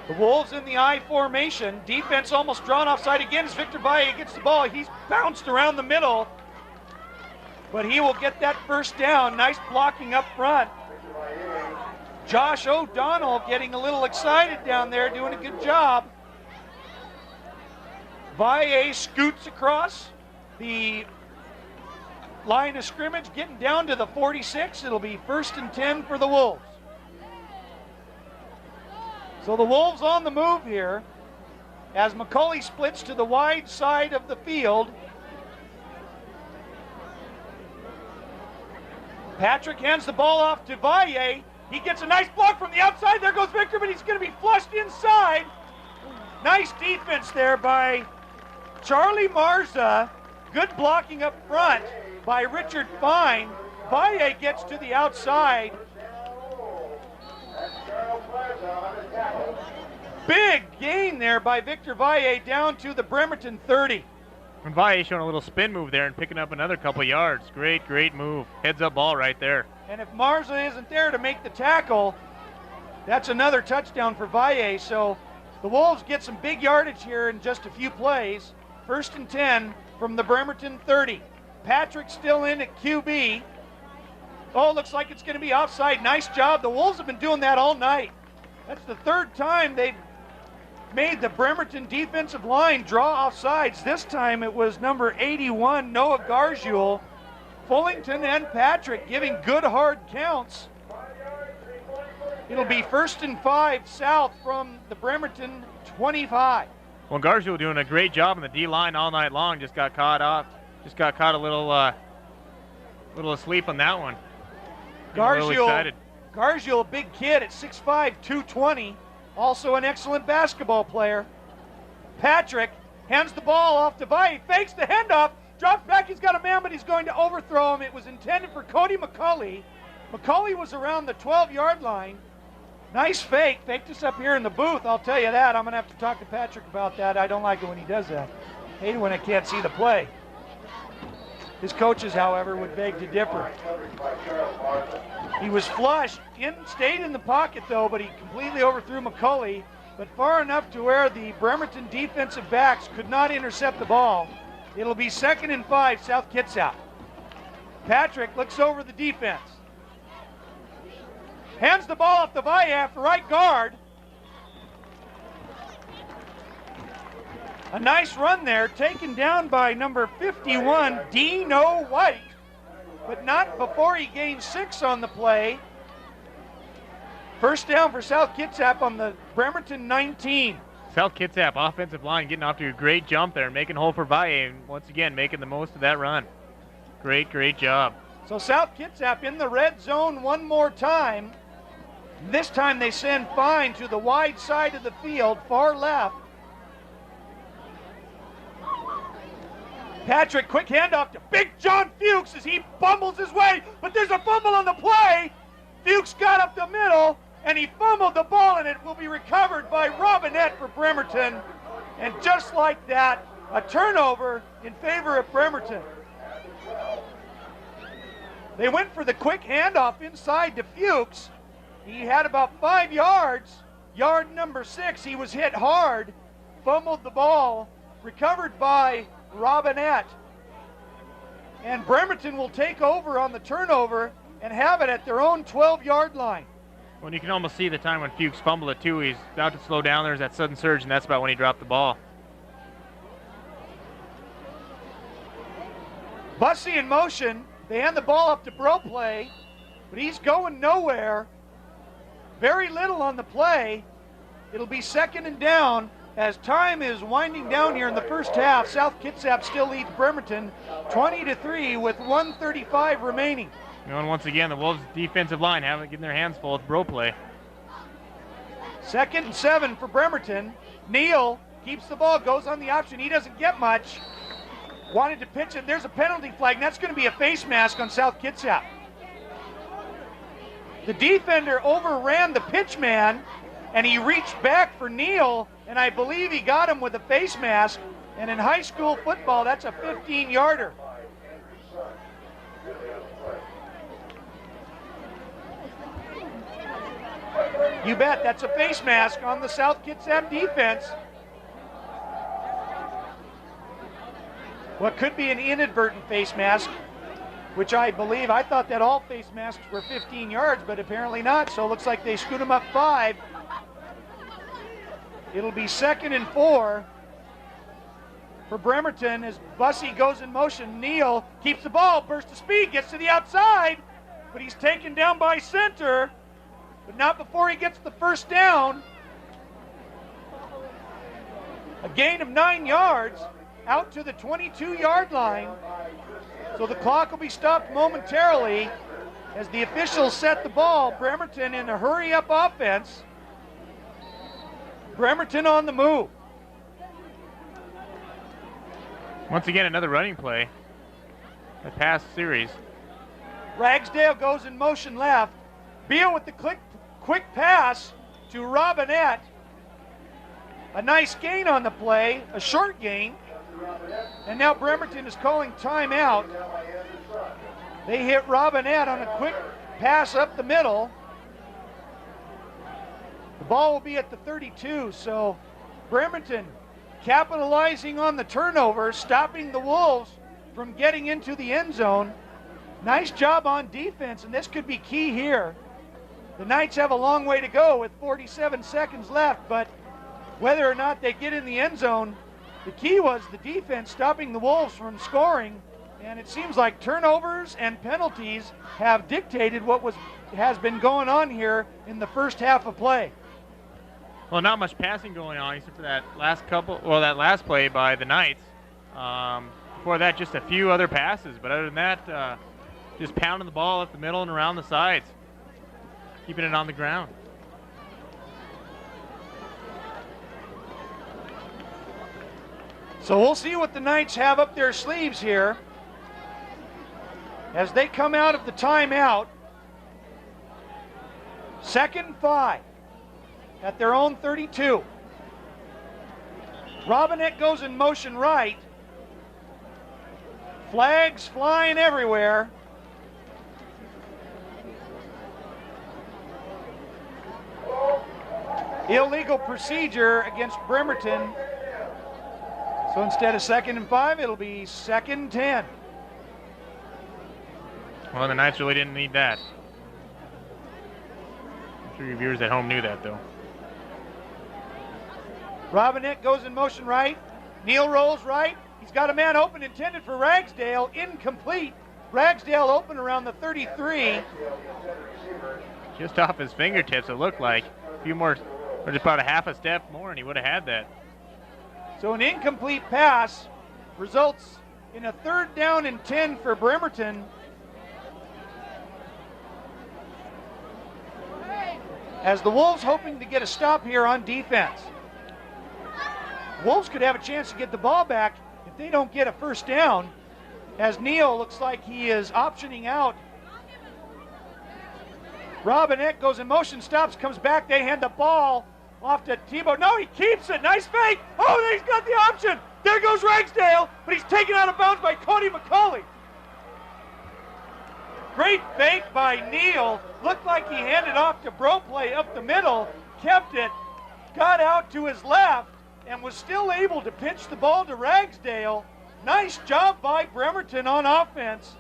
B: The Wolves in the I formation. Defense almost drawn offside again as Victor Valle gets the ball. He's bounced around the middle, but he will get that first down. Nice blocking up front. Josh O'Donnell getting a little excited down there, doing a good job. Valle scoots across the line of scrimmage, getting down to the 46. It'll be 1st and 10 for the Wolves. So the Wolves on the move here as McCauley splits to the wide side of the field. Patrick hands the ball off to Valle. He gets a nice block from the outside. There goes Victor, but he's going to be flushed inside. Nice defense there by Charlie Marza. Good blocking up front by Richard Fine. Valle gets to the outside. Big gain there by Victor Valle down to the Bremerton 30.
C: And Valle showing a little spin move there and picking up another couple yards. Great move. Heads up ball right there.
B: And if Marza isn't there to make the tackle, that's another touchdown for Valle. So the Wolves get some big yardage here in just a few plays. 1st and 10 from the Bremerton 30. Patrick still in at QB. Oh, looks like it's going to be offside. Nice job. The Wolves have been doing that all night. That's the 3rd time they've made the Bremerton defensive line draw offsides. This time it was number 81, Noah Garjul. Fullington and Patrick giving good hard counts. It'll be 1st and 5 South from the Bremerton 25.
C: Well, Garjul doing a great job in the D-line all night long. Just got caught a little asleep on that one.
B: Garjul, a big kid at 6'5", 220. Also an excellent basketball player. Patrick hands the ball off to Valle, fakes the handoff, drops back, he's got a man, but he's going to overthrow him. It was intended for Cody McCauley. McCauley was around the 12-yard line. Nice fake. Faked us up here in the booth, I'll tell you that. I'm going to have to talk to Patrick about that. I don't like it when he does that. Hate it when I can't see the play. His coaches, however, would beg to differ. He was flushed, stayed in the pocket though, but he completely overthrew McCauley, but far enough to where the Bremerton defensive backs could not intercept the ball. It'll be 2nd and 5, South Kitsap. Patrick looks over the defense. Hands the ball off to Valle after right guard. A nice run there, taken down by number 51, Dino White, but not before he gained 6 on the play. First down for South Kitsap on the Bremerton 19.
C: South Kitsap offensive line getting off to a great jump there, making hole for Valle, and once again making the most of that run. Great job.
B: So South Kitsap in the red zone one more time. This time they send Fine to the wide side of the field, far left. Patrick, quick handoff to Big John Fuchs as he bumbles his way, but there's a fumble on the play. Fuchs got up the middle, and he fumbled the ball, and it will be recovered by Robinette for Bremerton. And just like that, a turnover in favor of Bremerton. They went for the quick handoff inside to Fuchs. He had about 5 yards. Yard number 6, he was hit hard, fumbled the ball, recovered by Robinette. And Bremerton will take over on the turnover and have it at their own 12-yard line.
C: Well, you can almost see the time when Fuchs fumbled it too. He's about to slow down. There's that sudden surge, and that's about when he dropped the ball.
B: Bussey in motion. They hand the ball up to Broplay, but he's going nowhere. Very little on the play. It'll be 2nd and down as time is winding down here in the first half. South Kitsap still leads Bremerton 20-3 with 1:35 remaining.
C: And once again, the Wolves' defensive line haven't given their hands full with Broplay.
B: 2nd and 7 for Bremerton. Neal keeps the ball, goes on the option. He doesn't get much. Wanted to pitch it. There's a penalty flag, and that's going to be a face mask on South Kitsap. The defender overran the pitch man, and he reached back for Neal, and I believe he got him with a face mask. And in high school football, that's a 15-yarder. You bet, that's a face mask on the South Kitsap defense. What could be an inadvertent face mask, which I thought that all face masks were 15 yards, but apparently not, so it looks like they scoot him up 5. It'll be 2nd and 4 for Bremerton as Bussey goes in motion. Neal keeps the ball, burst of speed, gets to the outside, but he's taken down by center, but not before he gets the first down. A gain of 9 yards. Out to the 22-yard line. So the clock will be stopped momentarily as the officials set the ball. Bremerton in a hurry-up offense. Bremerton on the move.
C: Once again, another running play. A pass series.
B: Ragsdale goes in motion left. Beal with the quick pass to Robinette. A nice gain on the play, a short gain. And now Bremerton is calling timeout. They hit Robinette on a quick pass up the middle. The ball will be at the 32, so Bremerton capitalizing on the turnover, stopping the Wolves from getting into the end zone. Nice job on defense, and this could be key here. The Knights have a long way to go with 47 seconds left, but whether or not they get in the end zone, the key was the defense stopping the Wolves from scoring, and it seems like turnovers and penalties have dictated what has been going on here in the first half of play.
C: Well, not much passing going on except for that last play by the Knights. Before that, just a few other passes, but other than that, just pounding the ball up the middle and around the sides, keeping it on the ground.
B: So we'll see what the Knights have up their sleeves here as they come out of the timeout. 2nd and 5 at their own 32. Robinette goes in motion right. Flags flying everywhere. Illegal procedure against Bremerton. So instead of 2nd and 5, it'll be 2nd and 10.
C: Well, the Knights really didn't need that. I'm sure your viewers at home knew that, though.
B: Robinette goes in motion right. Neal rolls right. He's got a man open intended for Ragsdale. Incomplete. Ragsdale open around the 33.
C: Just off his fingertips, it looked like. A few more, or just about a half a step more, and he would have had that.
B: So an incomplete pass results in a 3rd down and 10 for Bremerton. As the Wolves hoping to get a stop here on defense. Wolves could have a chance to get the ball back if they don't get a first down, as Neal looks like he is optioning out Robinette goes in motion, stops, comes back. They hand the ball off to Tebow. No, he keeps it. Nice fake. Oh, he's got the option. There goes Ragsdale, but he's taken out of bounds by Cody McCauley. Great fake by Neal. Looked like he handed off to Broplay up the middle, kept it, got out to his left, and was still able to pitch the ball to Ragsdale. Nice job by Bremerton on offense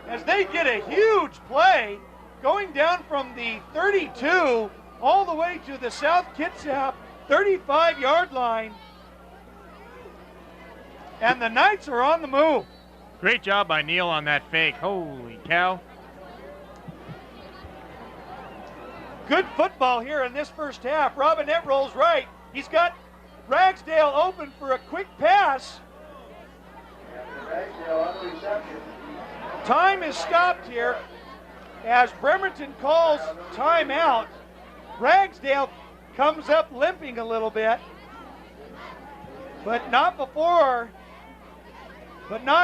B: as they get a huge play going down from the 32 all the way to the South Kitsap 35-yard line. And the Knights are on the move.
C: Great job by Neal on that fake. Holy cow.
B: Good football here in this first half. Robinette rolls right. He's got Ragsdale open for a quick pass. Time is stopped here as Bremerton calls timeout. Ragsdale comes up limping a little bit, but not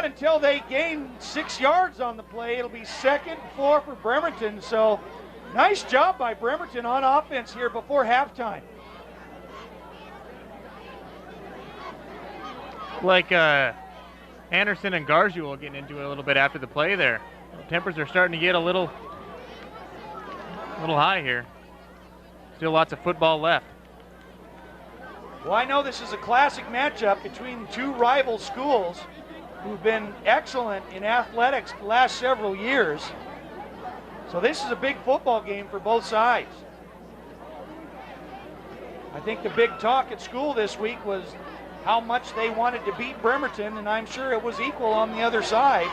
B: until they gain 6 yards on the play. It'll be 2nd and 4 for Bremerton. So nice job by Bremerton on offense here before halftime.
C: Like Anderson and Gargiul getting into it a little bit after the play there. Tempers are starting to get a little high here. Still lots of football left.
B: Well, I know this is a classic matchup between two rival schools who've been excellent in athletics the last several years. So this is a big football game for both sides. I think the big talk at school this week was how much they wanted to beat Bremerton, and I'm sure it was equal on the other side.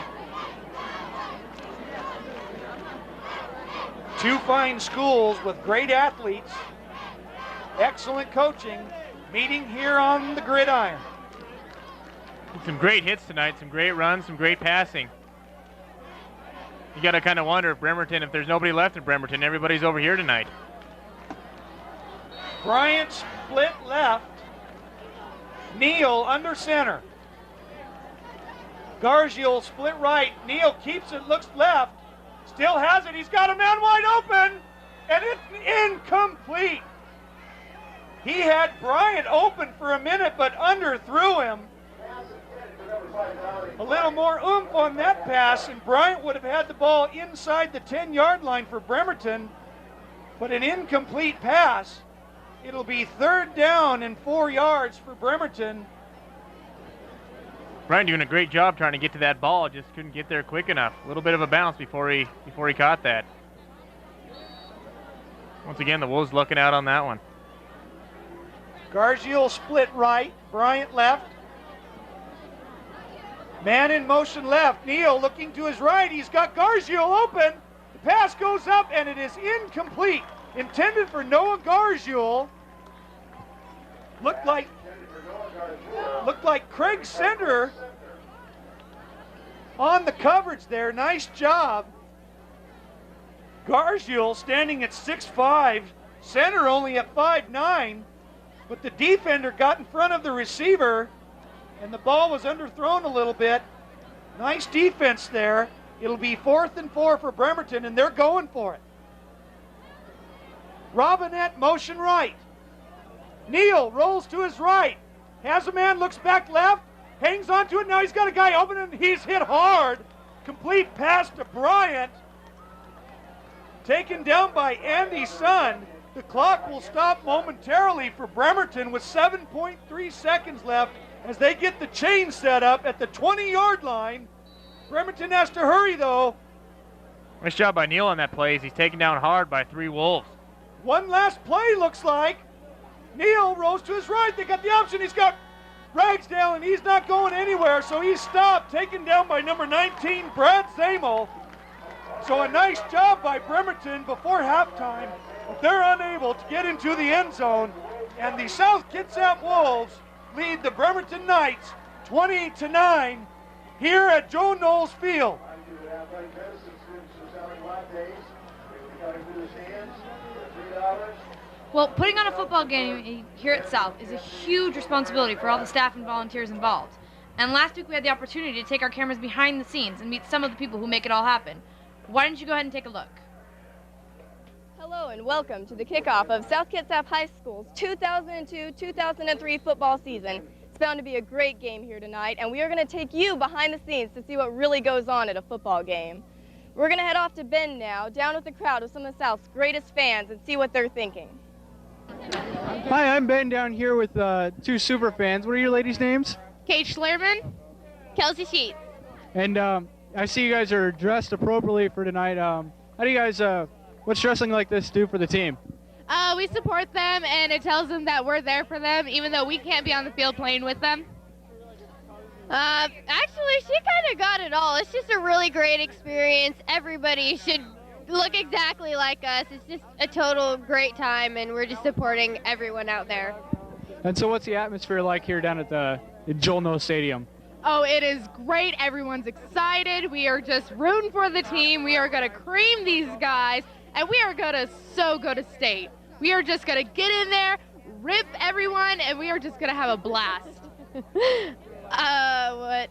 B: Two fine schools with great athletes, excellent coaching, meeting here on the gridiron.
C: Some great hits tonight, some great runs, some great passing. You got to kind of wonder if Bremerton, if there's nobody left in Bremerton, everybody's over here tonight.
B: Bryant split left. Neal under center. Gargiul split right. Neal keeps it, looks left. Still has it. He's got a man wide open. And it's incomplete. He had Bryant open for a minute, but underthrew him. A little more oomph on that pass, and Bryant would have had the ball inside the 10-yard line for Bremerton, but an incomplete pass. It'll be 3rd down and 4 yards for Bremerton.
C: Bryant doing a great job trying to get to that ball, just couldn't get there quick enough. A little bit of a bounce before he caught that. Once again, the Wolves looking out on that one.
B: Gargiul split right, Bryant left. Man in motion left. Neal looking to his right. He's got Gargiul open. The pass goes up and it is incomplete. Intended for Noah Gargiul. Looked like Craig Center on the coverage there. Nice job. Gargiul standing at 6'5", Center only at 5'9", but the defender got in front of the receiver and the ball was underthrown a little bit. Nice defense there. It'll be 4th and 4 for Bremerton, and they're going for it. Robinette motion right. Neal rolls to his right. Has a man, looks back left, hangs on to it. Now he's got a guy open and he's hit hard. Complete pass to Bryant. Taken down by Andy Sun. The clock will stop momentarily for Bremerton with 7.3 seconds left as they get the chain set up at the 20-yard line. Bremerton has to hurry though.
C: Nice job by Neal on that play as he's taken down hard by 3 Wolves.
B: One last play looks like. Neal rolls to his right. They got the option. He's got Ragsdale and he's not going anywhere, so he's stopped, taken down by number 19, Brad Zamel. So a nice job by Bremerton before halftime, but they're unable to get into the end zone, and the South Kitsap Wolves lead the Bremerton Knights 20-9 here at Joe Knowles Field.
D: Well, putting on a football game here at South is a huge responsibility for all the staff and volunteers involved. And last week we had the opportunity to take our cameras behind the scenes and meet some of the people who make it all happen. Why don't you go ahead and take a look?
A: Hello and welcome to the kickoff of South Kitsap High School's 2002-2003 football season. It's bound to be a great game here tonight, and we are going to take you behind the scenes to see what really goes on at a football game. We're going to head off to Bend now, down with the crowd of some of the South's greatest fans, and see what they're thinking.
G: Hi, I'm Ben down here with two super fans. What are your ladies' names?
H: Kate Schlerman. Kelsey Sheets.
G: And I see you guys are dressed appropriately for tonight. How do you guys, what's dressing like this do for the team?
H: We support them, and it tells them that we're there for them, even though we can't be on the field playing with them.
I: Actually, she kind of got it all. It's just a really great experience. Everybody should look exactly like us. It's just a total great time, and we're just supporting everyone out there.
G: And so what's the atmosphere like here down at the Joel Noe Stadium?
H: Oh, it is great. Everyone's excited. We are just rooting for the team. We are going to cream these guys, and we are going to so go to state. We are just going to get in there, rip everyone, and we are just going to have a blast.
I: What?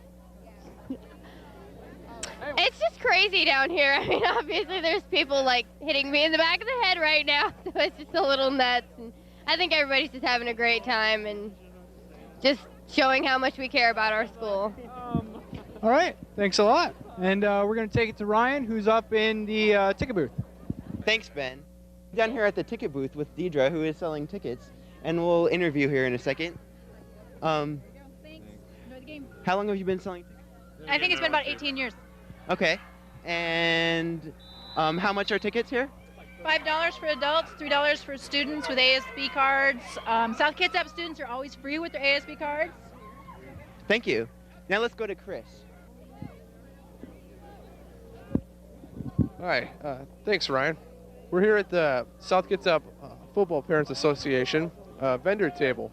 I: It's just crazy down here. I mean, obviously there's people like hitting me in the back of the head right now, so it's just a little nuts. And I think everybody's just having a great time and just showing how much we care about our school.
G: All right, thanks a lot. And we're going to take it to Ryan, who's up in the ticket booth.
J: Thanks, Ben. Down here at the ticket booth with Deidre, who is selling tickets, and we'll interview her in a second.
D: Thanks. Enjoy the game.
J: How long have you been selling tickets?
D: I think it's been about 18 years.
J: Okay. And how much are tickets here?
K: $5 for adults, $3 for students with ASB cards. South Kitsap students are always free with their ASB cards.
J: Thank you. Now let's go to Chris.
L: Hi, thanks, Ryan. We're here at the South Kitsap Football Parents Association vendor table,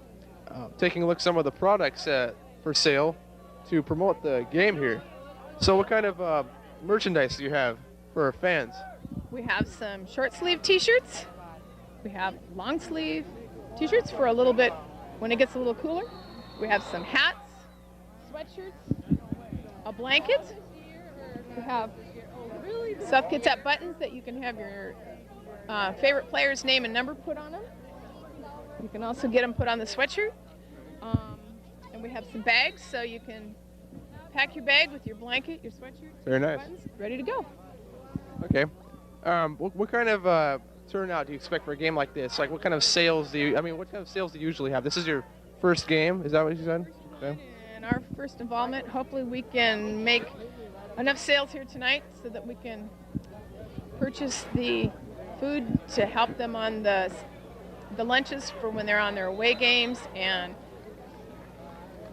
L: taking a look at some of the products for sale to promote the game here. So what kind of merchandise do you have for our fans?
M: We have some short sleeve t-shirts. We have long sleeve t-shirts for a little bit when it gets a little cooler. We have some hats, sweatshirts, a blanket. We have South Kitsap buttons that you can have your favorite player's name and number put on them. You can also get them put on the sweatshirt. And we have some bags, so you can pack your bag with your blanket, your sweatshirt,
L: Very nice.
M: buttons, ready to go.
L: Okay. What kind of turnout do you expect for a game like this? Like, what kind of sales do you usually have? This is your first game, is that what you said? Okay.
M: And our first involvement, hopefully we can make enough sales here tonight so that we can purchase the food to help them on the lunches for when they're on their away games and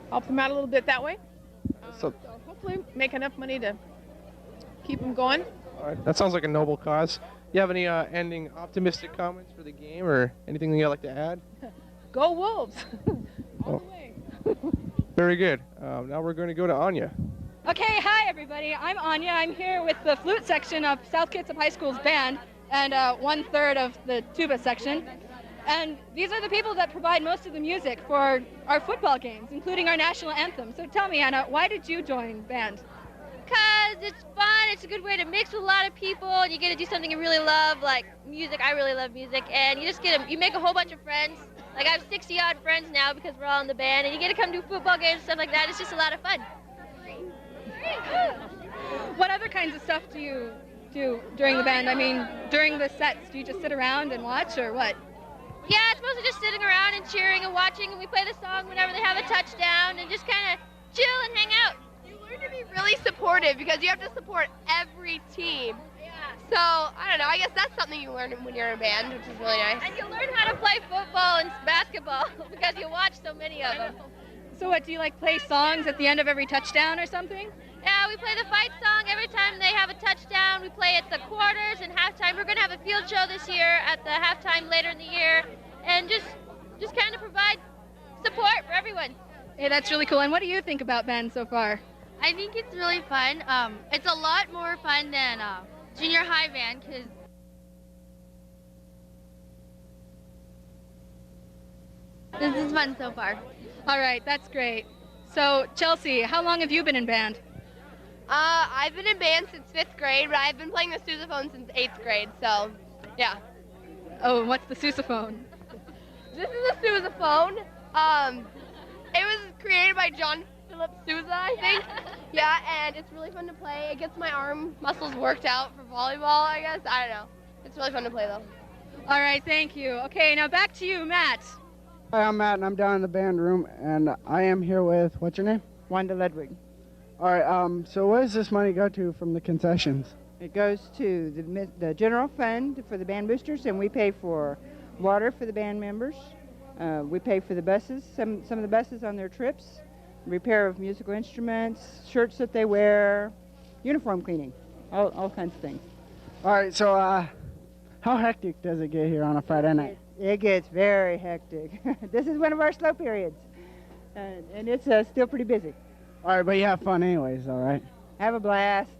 M: help them out a little bit that way. So hopefully make enough money to keep them going.
L: All right. That sounds like a noble cause. You have any ending optimistic comments for the game or anything that you'd like to add?
M: Go Wolves!
L: All the way. Very good. Now we're going to go to Anya.
N: Okay, hi everybody. I'm Anya. I'm here with the flute section of South Kitsap High School's band and 1/3 of the tuba section. And these are the people that provide most of the music for our football games, including our national anthem. So tell me, Anna, why did you join band?
I: Because it's fun, it's a good way to mix with a lot of people, and you get to do something you really love, like music. I really love music, and you make a whole bunch of friends. Like I have 60 odd friends now because we're all in the band, and you get to come do football games and stuff like that. It's just a lot of fun.
N: What other kinds of stuff do you do during the band? I mean, during the sets, do you just sit around and watch, or what?
I: Yeah, it's mostly just sitting around and cheering and watching, and we play the song whenever they have a touchdown and just kind of chill and hang out.
H: You learn to be really supportive because you have to support every team. Yeah. So, I don't know, I guess that's something you learn when you're in a band, which is really nice.
I: And you learn how to play football and basketball because you watch so many of them.
N: So what, do you like play songs at the end of every touchdown or something?
I: Yeah, we play the fight song every time they have a touchdown. We play at the quarters and halftime. We're going to have a field show this year at the halftime later in the year, and just kind of provide support for everyone.
N: Hey, that's really cool. And what do you think about band so far?
H: I think it's really fun. It's a lot more fun than junior high band because this is fun so far.
N: All right, that's great. So, Chelsea, how long have you been in band?
H: I've been in band since 5th grade, but I've been playing the sousaphone since 8th grade, so yeah.
N: Oh, and what's the sousaphone?
A: This is a sousaphone. It was created by John Philip Sousa, I think. Yeah, and it's really fun to play. It gets my arm muscles worked out for volleyball, I guess. I don't know. It's really fun to play, though.
N: All right, thank you. Okay, now back to you, Matt.
O: Hi, I'm Matt, and I'm down in the band room, and I am here with, what's your name?
P: Wanda Ludwig.
O: All right, so what does this money go to from the concessions?
P: It goes to the general fund for the band boosters, and we pay for water for the band members. We pay for the buses, some of the buses on their trips, repair of musical instruments, shirts that they wear, uniform cleaning, all kinds of things.
O: All right, so how hectic does it get here on a Friday night?
P: It gets very hectic. This is one of our slow periods, and it's still pretty busy.
O: All right, but you have fun anyways, all right?
P: Have a blast.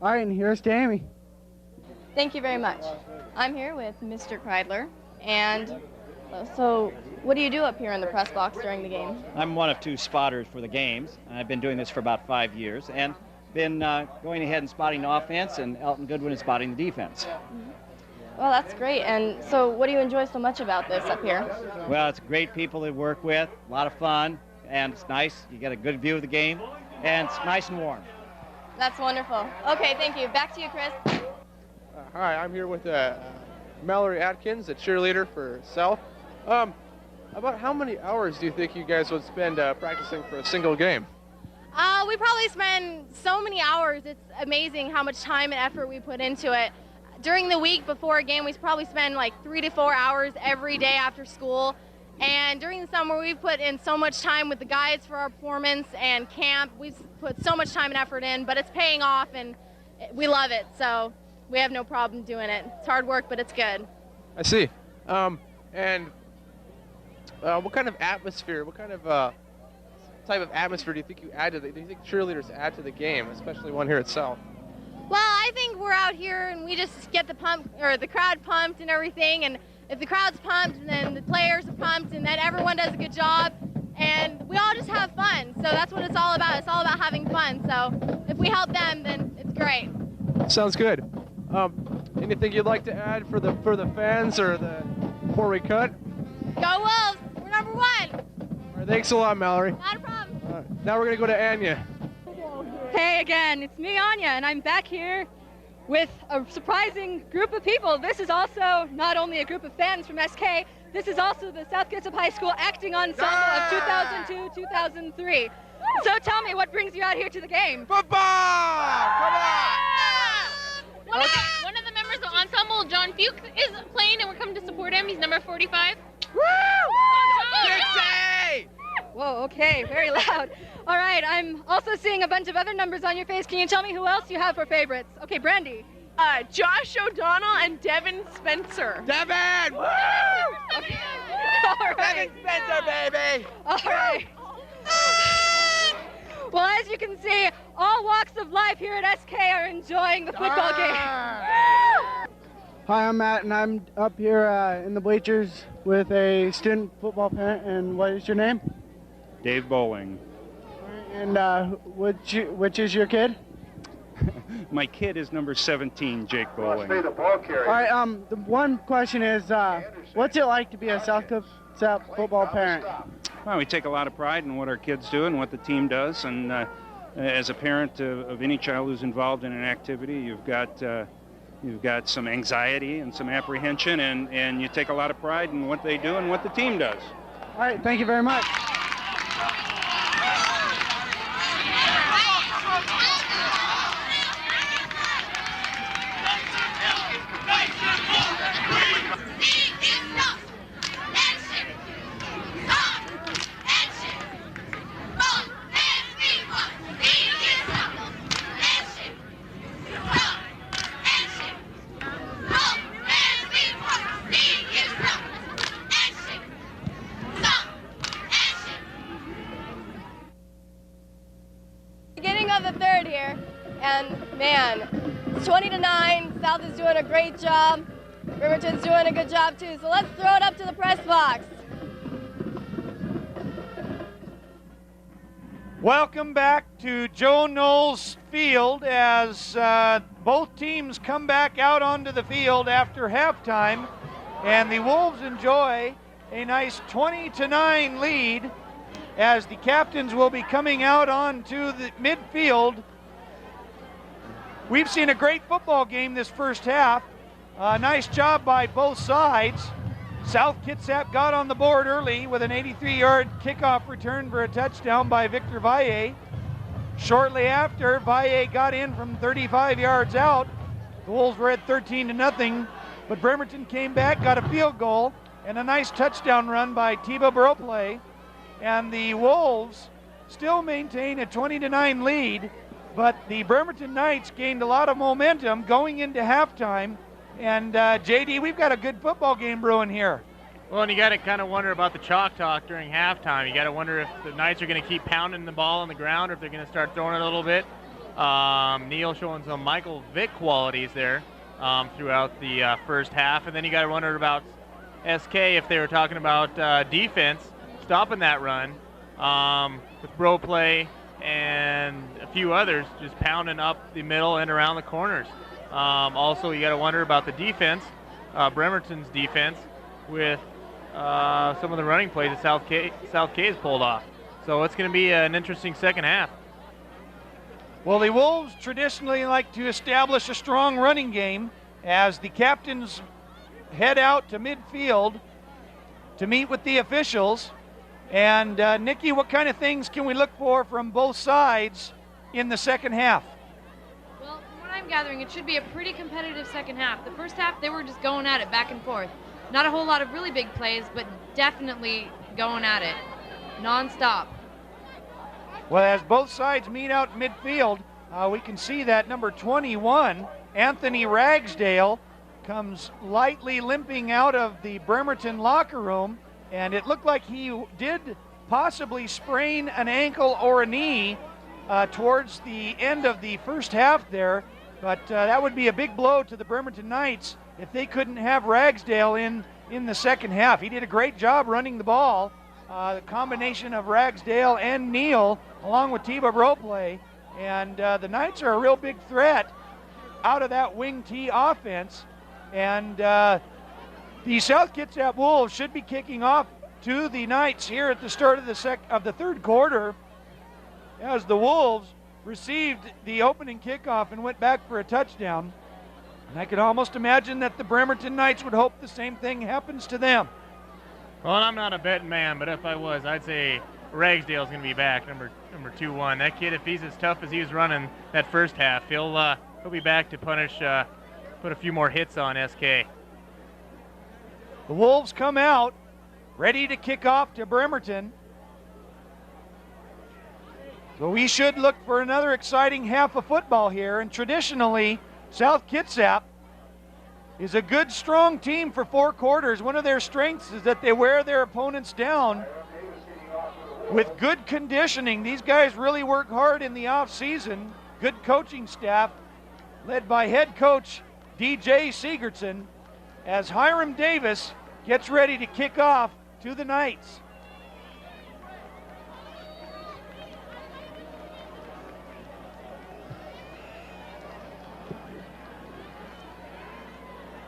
O: All right, and here's Tammy.
A: Thank you very much. I'm here with Mr. Kreidler, and so what do you do up here in the press box during the game?
Q: I'm one of 2 spotters for the games. I've been doing this for about 5 years and been going ahead and spotting the offense, and Elton Goodwin is spotting the defense.
A: Well, that's great. And so what do you enjoy so much about this up here?
Q: Well, it's great people to work with, a lot of fun, and it's nice. You get a good view of the game, and it's nice and warm.
A: That's wonderful. Okay, thank you. Back to you, Chris.
L: Hi, I'm here with Mallory Atkins, a cheerleader for South. About how many hours do you think you guys would spend practicing for a single game?
R: We probably spend so many hours. It's amazing how much time and effort we put into it. During the week before a game, we probably spend like 3 to 4 hours every day after school. And during the summer, we've put in so much time with the guides for our performance and camp. We've put so much time and effort in, but it's paying off, and we love it. So we have no problem doing it. It's hard work, but it's good.
L: I see. And what kind of atmosphere, what kind of type of atmosphere do you think you add to do you think cheerleaders add to the game, especially one here at South?
R: Well, I think we're out here and we just get the crowd pumped and everything. And if the crowd's pumped, then the players are pumped, and then everyone does a good job, and we all just have fun. So that's what it's all about. It's all about having fun. So if we help them, then it's great.
L: Sounds good. Anything you'd like to add for the fans or before we cut?
R: Go Wolves! We're number 1.
L: All right, thanks a lot, Mallory.
R: Not a problem.
L: All right, now we're gonna go to Anya.
N: Hey again, it's me, Anya, and I'm back here with a surprising group of people. This is also not only a group of fans from SK, this is also the South Kitsap High School acting ensemble of 2002-2003. So tell me, what brings you out here to the game?
L: Football! Come on!
D: One of the members of the ensemble, John Fuchs, is playing, and we're coming to support him. He's number 45.
L: Woo! Dixie!
N: Whoa, okay, very loud. All right, I'm also seeing a bunch of other numbers on your face. Can you tell me who else you have for favorites? Okay, Brandy.
S: Josh O'Donnell and Devin Spencer.
L: Devin! Woo!
N: Okay. All right.
L: Devin Spencer, baby!
N: All right. Well, as you can see, all walks of life here at SK are enjoying the football game.
O: Hi, I'm Matt, and I'm up here in the bleachers with a student football parent. And what is your name?
T: Dave Bowling.
O: And which is your kid?
T: My kid is number 17, Jake Bowling.
O: All right. The one question is, what's it like to be a South Kitsap football parent?
T: Well, we take a lot of pride in what our kids do and what the team does. And as a parent of any child who's involved in an activity, you've got some anxiety and some apprehension, and you take a lot of pride in what they do and what the team does.
O: All right. Thank you very much.
A: Beginning of the third here, and man, it's 20-9. South is doing a great job. Bremerton's doing a good job too. So let's throw it up to the press box.
B: Welcome back to Joe Knowles Field as both teams come back out onto the field after halftime. And the Wolves enjoy a nice 20-9 lead as the captains will be coming out onto the midfield. We've seen a great football game this first half. Nice job by both sides. South Kitsap got on the board early with an 83-yard kickoff return for a touchdown by Victor Valle. Shortly after, Valle got in from 35 yards out. The Wolves were at 13-0, but Bremerton came back, got a field goal, and a nice touchdown run by Tiba Broplay. And the Wolves still maintain a 20-9 lead, but the Bremerton Knights gained a lot of momentum going into halftime. And JD, we've got a good football game brewing here.
C: Well, and you got to kind of wonder about the chalk talk during halftime. You got to wonder if the Knights are going to keep pounding the ball on the ground or if they're going to start throwing it a little bit. Neil showing some Michael Vick qualities there throughout the first half. And then you got to wonder about SK if they were talking about defense, stopping that run with Bro Play and a few others just pounding up the middle and around the corners. Also, you got to wonder about the defense, Bremerton's defense, with some of the running plays that South K has pulled off. So it's going to be an interesting second half.
B: Well, the Wolves traditionally like to establish a strong running game as the captains head out to midfield to meet with the officials. And Nikki, what kind of things can we look for from both sides in the second half?
D: Well, from what I'm gathering, it should be a pretty competitive second half. The first half, they were just going at it back and forth. Not a whole lot of really big plays, but definitely going at it non-stop.
B: Well, as both sides meet out in midfield, we can see that number 21, Anthony Ragsdale, comes lightly limping out of the Bremerton locker room, and it looked like he did possibly sprain an ankle or a knee towards the end of the first half there, but that would be a big blow to the Bremerton Knights if they couldn't have Ragsdale in the second half. He did a great job running the ball. The combination of Ragsdale and Neal, along with Tiba Broplay, and the Knights are a real big threat out of that wing T offense. And the South Kitsap Wolves should be kicking off to the Knights here at the start of the third quarter, as the Wolves received the opening kickoff and went back for a touchdown. And I could almost imagine that the Bremerton Knights would hope the same thing happens to them.
C: Well, I'm not a betting man, but if I was, I'd say Ragsdale's going to be back, number 2-1. That kid, if he's as tough as he was running that first half, he'll be back to punish, put a few more hits on SK.
B: The Wolves come out, ready to kick off to Bremerton. So we should look for another exciting half of football here, and traditionally, South Kitsap is a good, strong team for 4 quarters. One of their strengths is that they wear their opponents down with good conditioning. These guys really work hard in the off-season. Good coaching staff led by head coach DJ Sigurdsson as Hiram Davis gets ready to kick off to the Knights.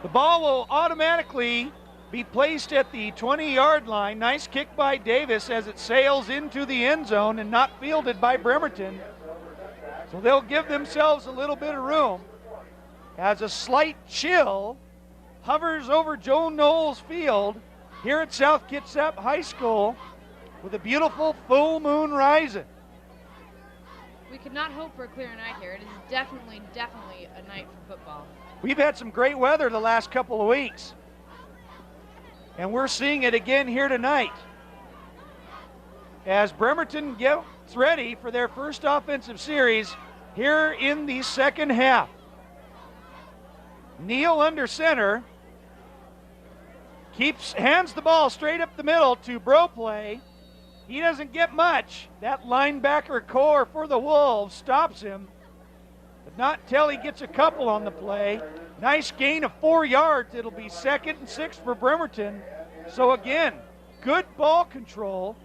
B: The ball will automatically be placed at the 20-yard line. Nice kick by Davis as it sails into the end zone and not fielded by Bremerton. So they'll give themselves a little bit of room as a slight chill hovers over Joe Knowles Field here at South Kitsap High School with a beautiful full moon rising.
D: We could not hope for a clear night here. It is definitely a night for football.
B: We've had some great weather the last couple of weeks, and we're seeing it again here tonight as Bremerton gets ready for their first offensive series here in the second half. Neal under center hands the ball straight up the middle to Broplay. He doesn't get much. That linebacker core for the Wolves stops him, but not till he gets a couple on the play. Nice gain of 4 yards. It'll be 2nd and 6 for Bremerton. So again, good ball control.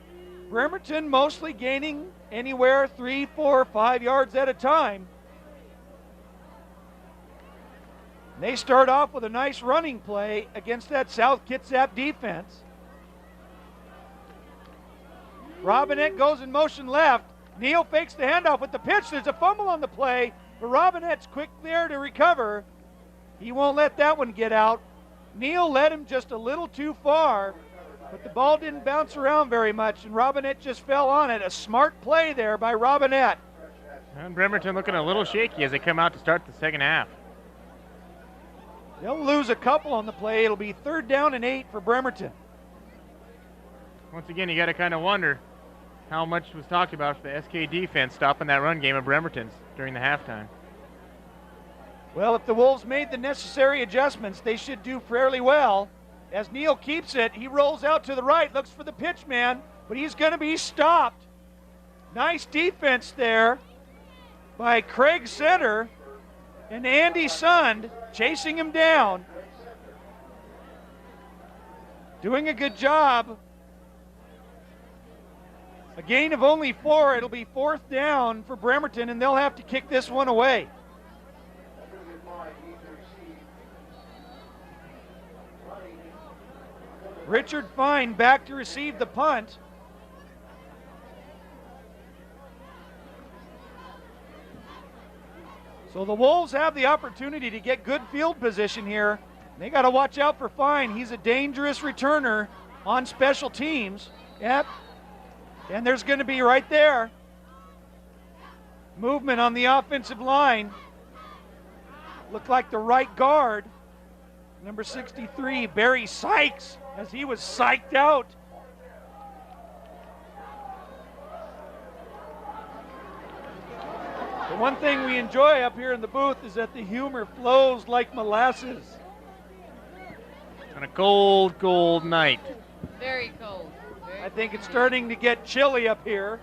B: Bremerton mostly gaining anywhere 3, 4, 5 yards at a time.
U: They start off with a nice running play against that South Kitsap defense. Robinette goes in motion left. Neal fakes the handoff with the pitch. There's a fumble on the play, but Robinette's quick there to recover. He won't let that one get out. Neal led him just a little too far, but the ball didn't bounce around very much, and Robinette just fell on it. A smart play there by Robinette.
C: And Bremerton looking a little shaky as they come out to start the second half.
U: They'll lose a couple on the play. It'll be 3rd down and 8 for Bremerton.
C: Once again, you got to kind of wonder how much was talked about for the SK defense stopping that run game of Bremerton's during the halftime.
U: Well, if the Wolves made the necessary adjustments, they should do fairly well. As Neal keeps it, he rolls out to the right, looks for the pitch man, but he's going to be stopped. Nice defense there by Craig Center and Andy Sund chasing him down. Doing a good job. A gain of only 4. It'll be 4th down for Bremerton, and they'll have to kick this one away. Richard Fine back to receive the punt. So the Wolves have the opportunity to get good field position here. They got to watch out for Fine. He's a dangerous returner on special teams. Yep. And there's going to be right there movement on the offensive line. Looked like the right guard, number 63, Barry Sykes, as he was psyched out. The one thing we enjoy up here in the booth is that the humor flows like molasses.
C: On a cold, cold night.
D: Very cold.
U: I think it's starting to get chilly up here.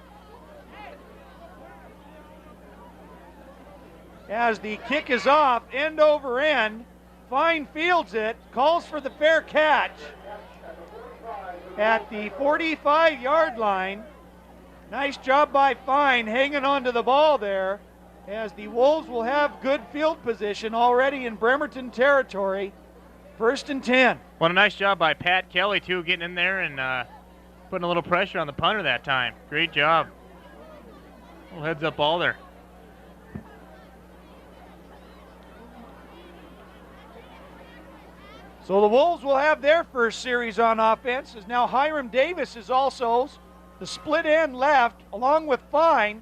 U: As the kick is off, end over end, Fine fields it, calls for the fair catch at the 45-yard line. Nice job by Fine hanging on to the ball there, as the Wolves will have good field position already in Bremerton territory. 1st and 10.
C: Well, a nice job by Pat Kelly, too, getting in there and putting a little pressure on the punter that time. Great job. A little heads up ball there.
U: So the Wolves will have their first series on offense, as now Hiram Davis is also the split end left, along with Fine.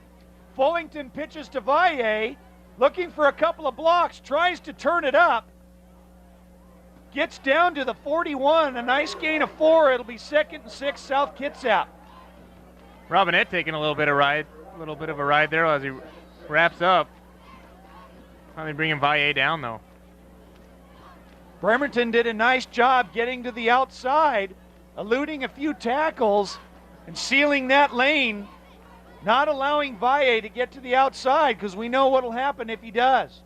U: Fullington pitches to Valle, looking for a couple of blocks, tries to turn it up. Gets down to the 41, a nice gain of 4. It'll be 2nd and 6, South Kitsap.
C: Robinette taking a little bit of a ride there as he wraps up. Finally bringing Valle down, though.
U: Bremerton did a nice job getting to the outside, eluding a few tackles and sealing that lane, not allowing Valle to get to the outside, because we know what will happen if he does.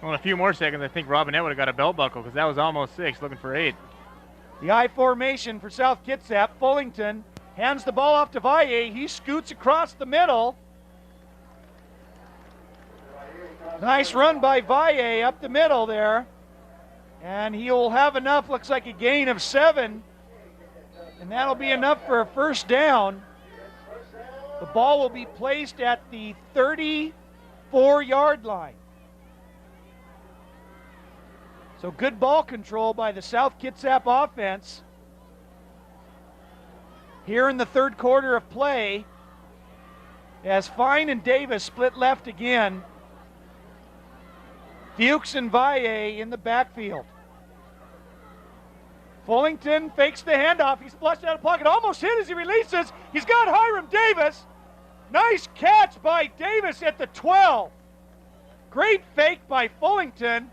C: Well, in a few more seconds, I think Robinette would have got a belt buckle, because that was almost 6, looking for 8.
U: The I formation for South Kitsap. Fullington hands the ball off to Valle. He scoots across the middle. Nice run by Valle up the middle there. And he'll have enough, looks like a gain of 7. And that'll be enough for a 1st down. The ball will be placed at the 34-yard line. So good ball control by the South Kitsap offense. Here in the 3rd quarter of play, as Fine and Davis split left again. Fuchs and Valle in the backfield. Fullington fakes the handoff. He's flushed out of pocket. Almost hit as he releases. He's got Hiram Davis. Nice catch by Davis at the 12. Great fake by Fullington.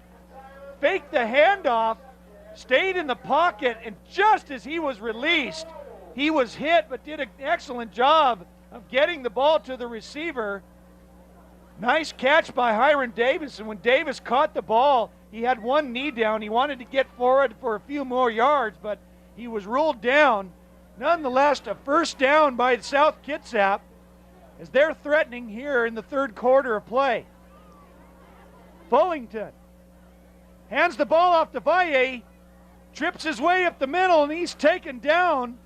U: Faked the handoff. Stayed in the pocket. And just as he was released, he was hit, but did an excellent job of getting the ball to the receiver. Nice catch by Hiram Davis. And when Davis caught the ball, he had one knee down. He wanted to get forward for a few more yards, but he was ruled down. Nonetheless, a 1st down by South Kitsap, as they're threatening here in the 3rd quarter of play. Fullington Hands the ball off to Valle. Trips his way up the middle, and he's taken down.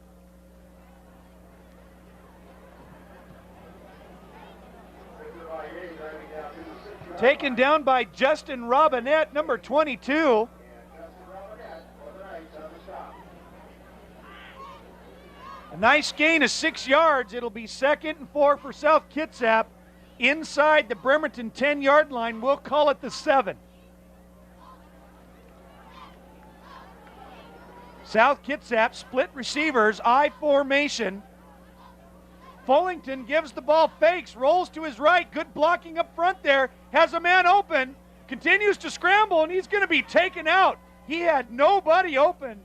U: Taken down by Justin Robinette, number 22. A nice gain of 6 yards. It'll be 2nd and 4 for South Kitsap. Inside the Bremerton 10-yard line, we'll call it the 7. South Kitsap split receivers, I formation. Fullington gives the ball, fakes, rolls to his right. Good blocking up front there. Has a man open, continues to scramble, and he's going to be taken out. He had nobody open.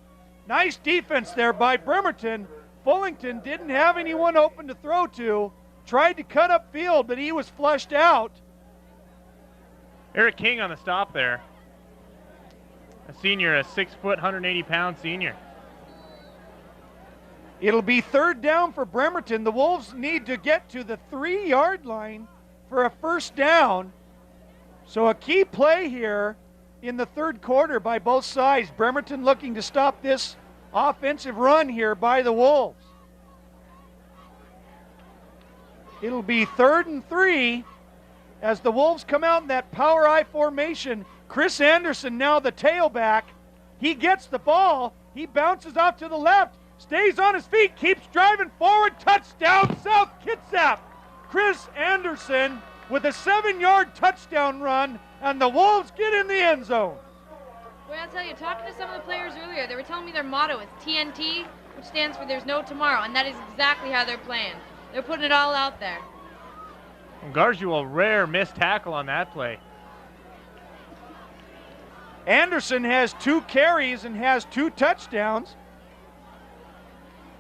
U: Nice defense there by Bremerton. Fullington didn't have anyone open to throw to. Tried to cut up field, but he was flushed out.
C: Eric King on the stop there. A senior, a 6 foot, 180-pound senior.
U: It'll be 3rd down for Bremerton. The Wolves need to get to the 3-yard line for a 1st down. So a key play here in the 3rd quarter by both sides. Bremerton looking to stop this offensive run here by the Wolves. It'll be 3rd and 3 as the Wolves come out in that power I formation. Chris Anderson now the tailback. He gets the ball. He bounces off to the left. Stays on his feet. Keeps driving forward. Touchdown, South Kitsap. Chris Anderson with a 7-yard touchdown run, and the Wolves get in the end zone.
D: Boy, I'll tell you, talking to some of the players earlier, they were telling me their motto is TNT, which stands for There's No Tomorrow, and that is exactly how they're playing. They're putting it all out there.
C: Garju, a rare missed tackle on that play.
U: Anderson has 2 carries and has 2 touchdowns.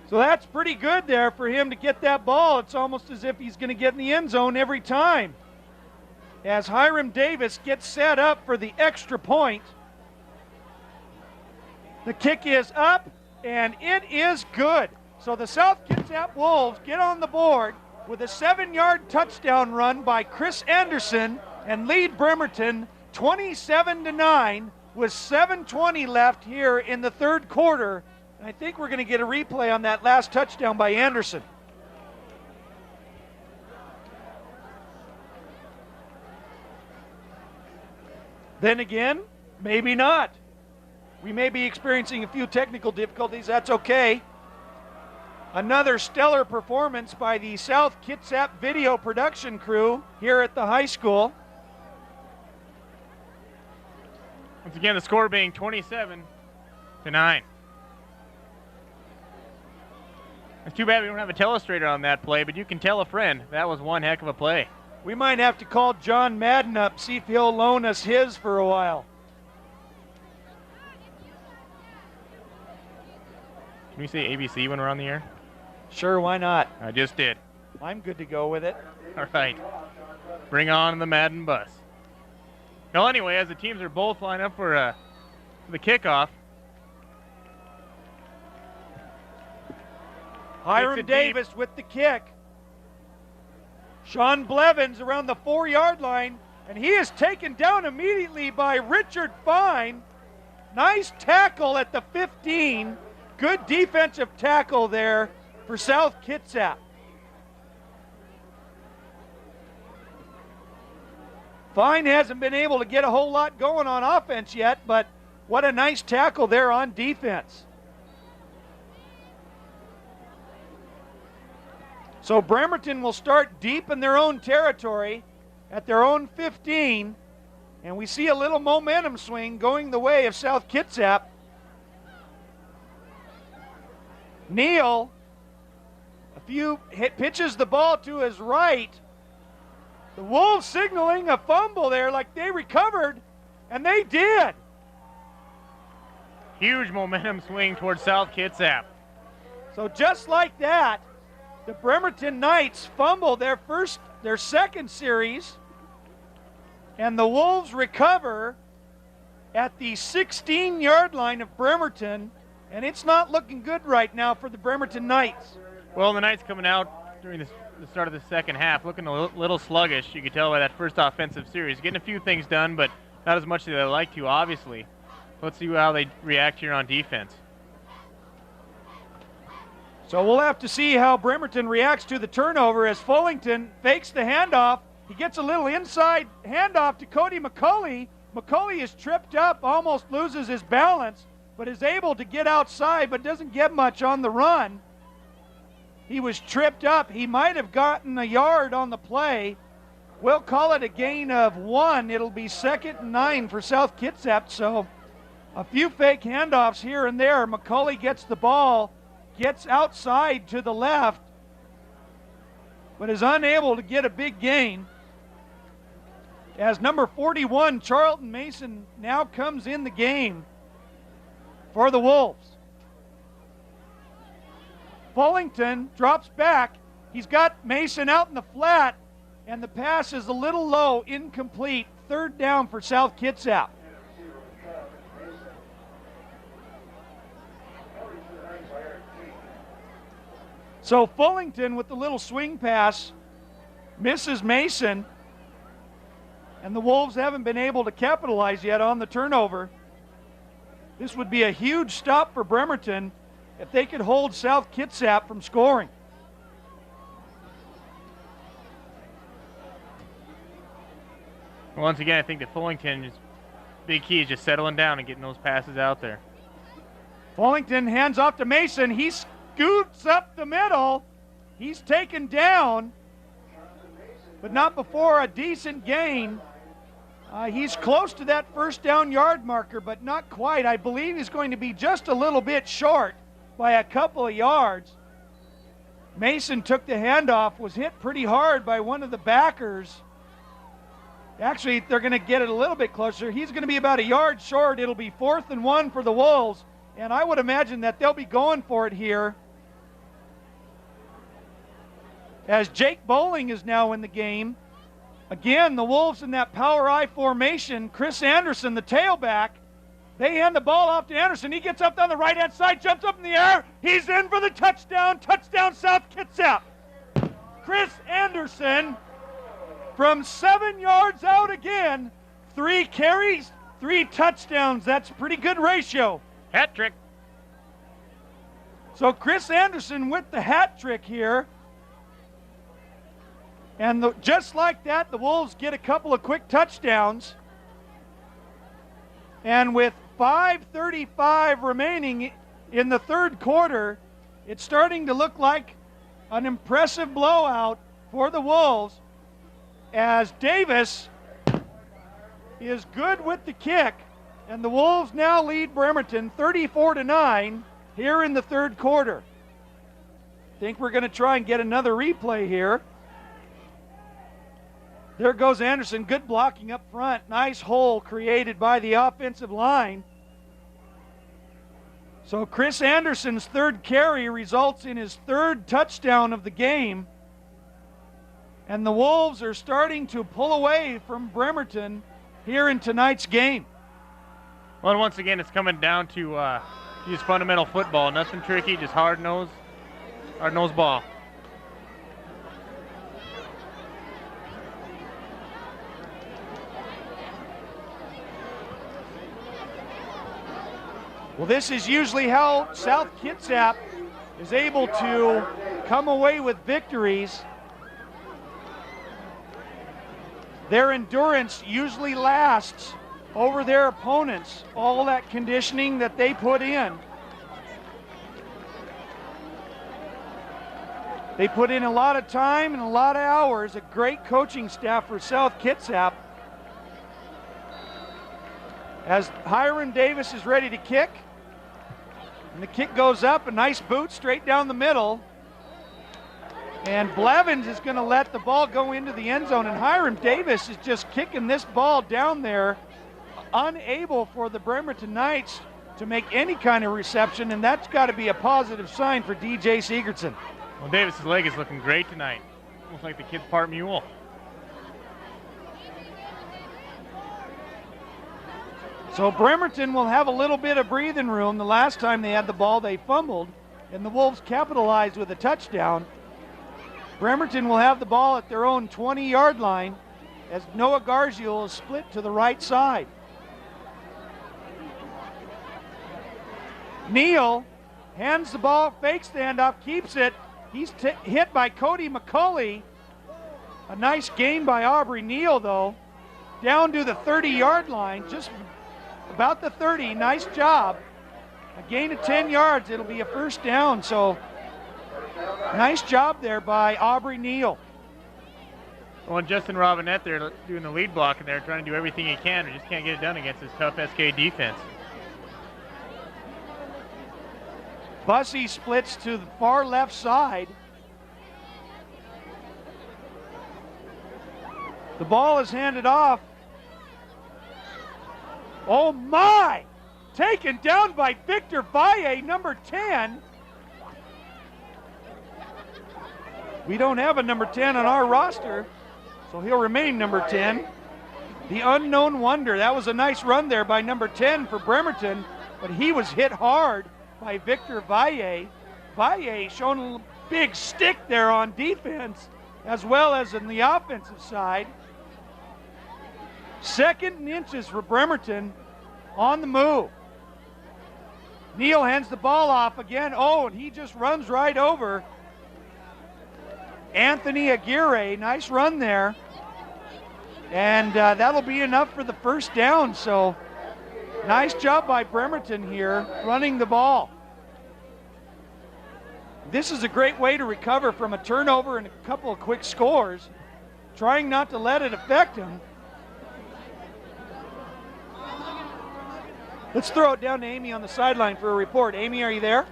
U: So that's pretty good there for him to get that ball. It's almost as if he's going to get in the end zone every time. As Hiram Davis gets set up for the extra point. The kick is up, and it is good. So the South Kitsap Wolves get on the board with a 7-yard touchdown run by Chris Anderson and lead Bremerton 27-9 with 7:20 left here in the 3rd quarter. And I think we're going to get a replay on that last touchdown by Anderson. Then again, maybe not. We may be experiencing a few technical difficulties. That's okay. Another stellar performance by the South Kitsap Video Production crew here at the high school.
C: Once again, the score being 27-9. It's too bad we don't have a telestrator on that play, but you can tell a friend. That was one heck of a play.
U: We might have to call John Madden up, see if he'll loan us his for a while.
C: Can we say ABC when we're on the air?
U: Sure, why not?
C: I just did.
U: I'm good to go with it.
C: All right. Bring on the Madden bus. Well, anyway, as the teams are both lined up for the kickoff.
U: Hiram Davis with the kick. Sean Blevins around the 4-yard line, and he is taken down immediately by Richard Fine. Nice tackle at the 15. Good defensive tackle there for South Kitsap. Fine hasn't been able to get a whole lot going on offense yet, but what a nice tackle there on defense. So Bremerton will start deep in their own territory at their own 15, and we see a little momentum swing going the way of South Kitsap. Neal pitches the ball to his right. The Wolves signaling a fumble there like they recovered, and they did.
C: Huge momentum swing towards South Kitsap.
U: So just like that, the Bremerton Knights fumble their second series, and the Wolves recover at the 16-yard line of Bremerton, and it's not looking good right now for the Bremerton Knights.
C: Well, the Knights coming out during the start of the second half, looking a little sluggish. You could tell by that first offensive series. Getting a few things done, but not as much as they like to, obviously. Let's see how they react here on defense.
U: So we'll have to see how Bremerton reacts to the turnover as Fullington fakes the handoff. He gets a little inside handoff to Cody McCulley. McCulley is tripped up, almost loses his balance, but is able to get outside, but doesn't get much on the run. He was tripped up. He might have gotten a yard on the play. We'll call it a gain of 1. It'll be 2nd and 9 for South Kitsap. So a few fake handoffs here and there. McCulley gets the ball, gets outside to the left, but is unable to get a big gain. As number 41, Charlton Mason, now comes in the game for the Wolves. Fullington drops back. He's got Mason out in the flat, and the pass is a little low, incomplete. 3rd down for South Kitsap. So Fullington with the little swing pass misses Mason, and the Wolves haven't been able to capitalize yet on the turnover. This would be a huge stop for Bremerton if they could hold South Kitsap from scoring.
C: Once again, I think that Fullington's big key is just settling down and getting those passes out there.
U: Fullington hands off to Mason. He scoots up the middle. He's taken down, but not before a decent gain. He's close to that 1st down yard marker, but not quite. I believe he's going to be just a little bit short by a couple of yards. Mason took the handoff, was hit pretty hard by one of the backers. Actually, they're going to get it a little bit closer. He's going to be about a yard short. It'll be 4th and 1 for the Wolves, and I would imagine that they'll be going for it here, as Jake Bowling is now in the game. Again, the Wolves in that power I formation. Chris Anderson, the tailback. They hand the ball off to Anderson. He gets up on the right-hand side, jumps up in the air. He's in for the touchdown. Touchdown, South Kitsap. Chris Anderson from 7 yards out again. 3 carries, 3 touchdowns. That's a pretty good ratio.
C: Hat trick.
U: So Chris Anderson with the hat trick here. And just like that, the Wolves get a couple of quick touchdowns. And with 5:35 remaining in the 3rd quarter, it's starting to look like an impressive blowout for the Wolves, as Davis is good with the kick, and the Wolves now lead Bremerton 34-9 here in the 3rd quarter. I think we're going to try and get another replay here. There goes Anderson, good blocking up front. Nice hole created by the offensive line. So Chris Anderson's 3rd carry results in his 3rd touchdown of the game. And the Wolves are starting to pull away from Bremerton here in tonight's game.
C: Well, once again, it's coming down to just fundamental football. Nothing tricky, just hard-nosed ball.
U: Well, this is usually how South Kitsap is able to come away with victories. Their endurance usually lasts over their opponents, all that conditioning that they put in. They put in a lot of time and a lot of hours, a great coaching staff for South Kitsap. As Hiram Davis is ready to kick, and the kick goes up, a nice boot straight down the middle. And Blevins is going to let the ball go into the end zone, and Hiram Davis is just kicking this ball down there, unable for the Bremerton Knights to make any kind of reception, and that's got to be a positive sign for DJ Sigurdsson.
C: Well, Davis's leg is looking great tonight. Almost like the kid's part mule.
U: So Bremerton will have a little bit of breathing room. The last time they had the ball, they fumbled, and the Wolves capitalized with a touchdown. Bremerton will have the ball at their own 20-yard line. as Noah Garziel is split to the right side. Neal hands the ball, fakes the handoff, keeps it. He's hit by Cody McCulley. A nice gain by Aubrey Neal, though. Down to the 30-yard line, just about the 30. Nice job. A gain of 10 yards. It'll be a first down, so nice job there by Aubrey Neal.
C: Well, and Justin Robinette there doing the lead block, and they're trying to do everything he can, and just can't get it done against this tough SK defense.
U: Bussey splits to the far left side. The ball is handed off. Oh my! Taken down by Victor Valle, number 10. We don't have a number 10 on our roster, so he'll remain number 10. The unknown wonder. That was a nice run there by number 10 for Bremerton, but he was hit hard by Victor Valle. Valle showing a big stick there on defense as well as in the offensive side. 2nd and inches for Bremerton on the move. Neal hands the ball off again. Oh, and he just runs right over Anthony Aguirre. Nice run there. And that'll be enough for the first down. So nice job by Bremerton here running the ball. This is a great way to recover from a turnover and a couple of quick scores, trying not to let it affect them. Let's throw it down to Amy on the sideline for a report. Amy, are you there?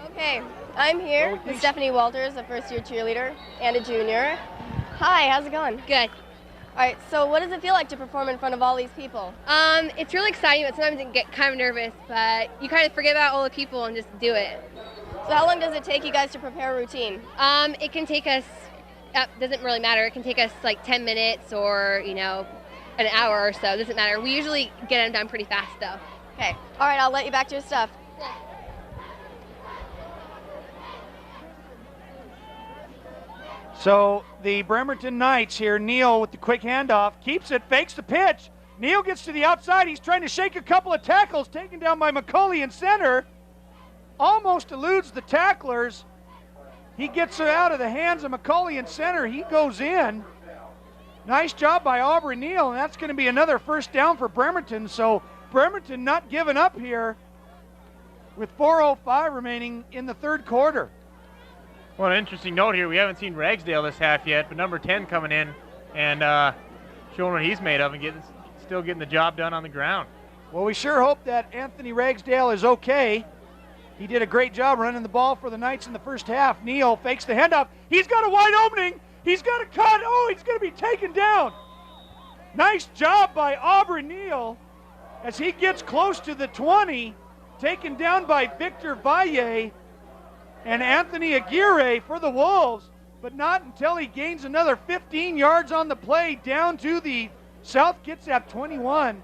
A: Okay, I'm here with Stephanie Walters, a first-year cheerleader and a junior. Hi, how's it going?
E: Good.
A: All right, so what does it feel like to perform in front of all these people?
E: It's really exciting, but sometimes you get kind of nervous, but you kind of forget about all the people and just do it.
A: So how long does it take you guys to prepare a routine?
E: It can take us, doesn't really matter, it can take us like 10 minutes or, you know, an hour or so, doesn't matter. We usually get them done pretty fast though.
A: Okay, all right, I'll let you back to your stuff.
U: So the Bremerton Knights here, Neal with the quick handoff, keeps it, fakes the pitch. Neal gets to the outside. He's trying to shake a couple of tackles, taken down by McCulley in center. Almost eludes the tacklers. He gets it out of the hands of McCulley in center. He goes in. Nice job by Aubrey Neal, and that's going to be another first down for Bremerton. So Bremerton not giving up here with 4:05 remaining in the third quarter.
C: Well, an interesting note here, we haven't seen Ragsdale this half yet, but number 10 coming in and showing what he's made of and still getting the job done on the ground.
U: Well, we sure hope that Anthony Ragsdale is okay. He did a great job running the ball for the Knights in the first half. Neal fakes the handoff. He's got a wide opening. He's got a cut. Oh, he's going to be taken down. Nice job by Aubrey Neal as he gets close to the 20, taken down by Victor Valle and Anthony Aguirre for the Wolves, but not until he gains another 15 yards on the play down to the South Kitsap 21.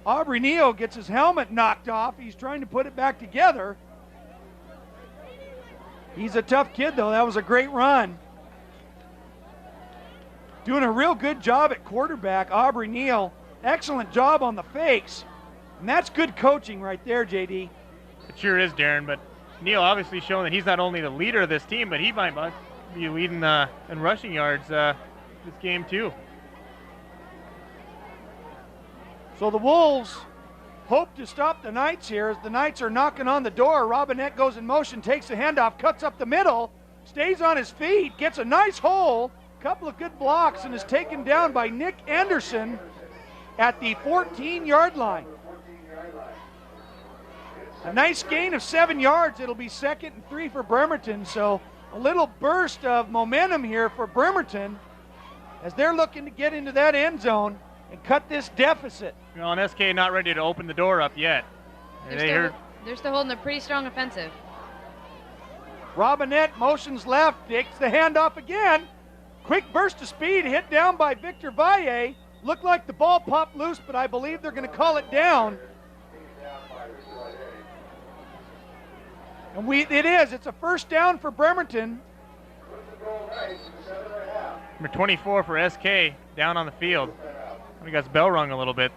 U: Aubrey Neal gets his helmet knocked off. He's trying to put it back together. He's a tough kid, though. That was a great run. Doing a real good job at quarterback, Aubrey Neal. Excellent job on the fakes. And that's good coaching right there, JD.
C: It sure is, Darren, but Neal obviously showing that he's not only the leader of this team, but he might be leading in rushing yards this game too.
U: So the Wolves hope to stop the Knights here as the Knights are knocking on the door. Robinette goes in motion, takes the handoff, cuts up the middle, stays on his feet, gets a nice hole, couple of good blocks, and is taken down by Nick Anderson at the 14-yard line. A nice gain of 7 yards. It'll be 2nd and 3 for Bremerton. So a little burst of momentum here for Bremerton as they're looking to get into that end zone and cut this deficit.
C: You know, and SK not ready to open the door up yet.
D: They're still holding a pretty strong offensive.
U: Robinette motions left, takes the handoff again. Quick burst of speed, hit down by Victor Valle. Looked like the ball popped loose, but I believe they're going to call it down. And it's a first down for Bremerton.
C: Number 24 for SK down on the field. We got his bell rung a little bit.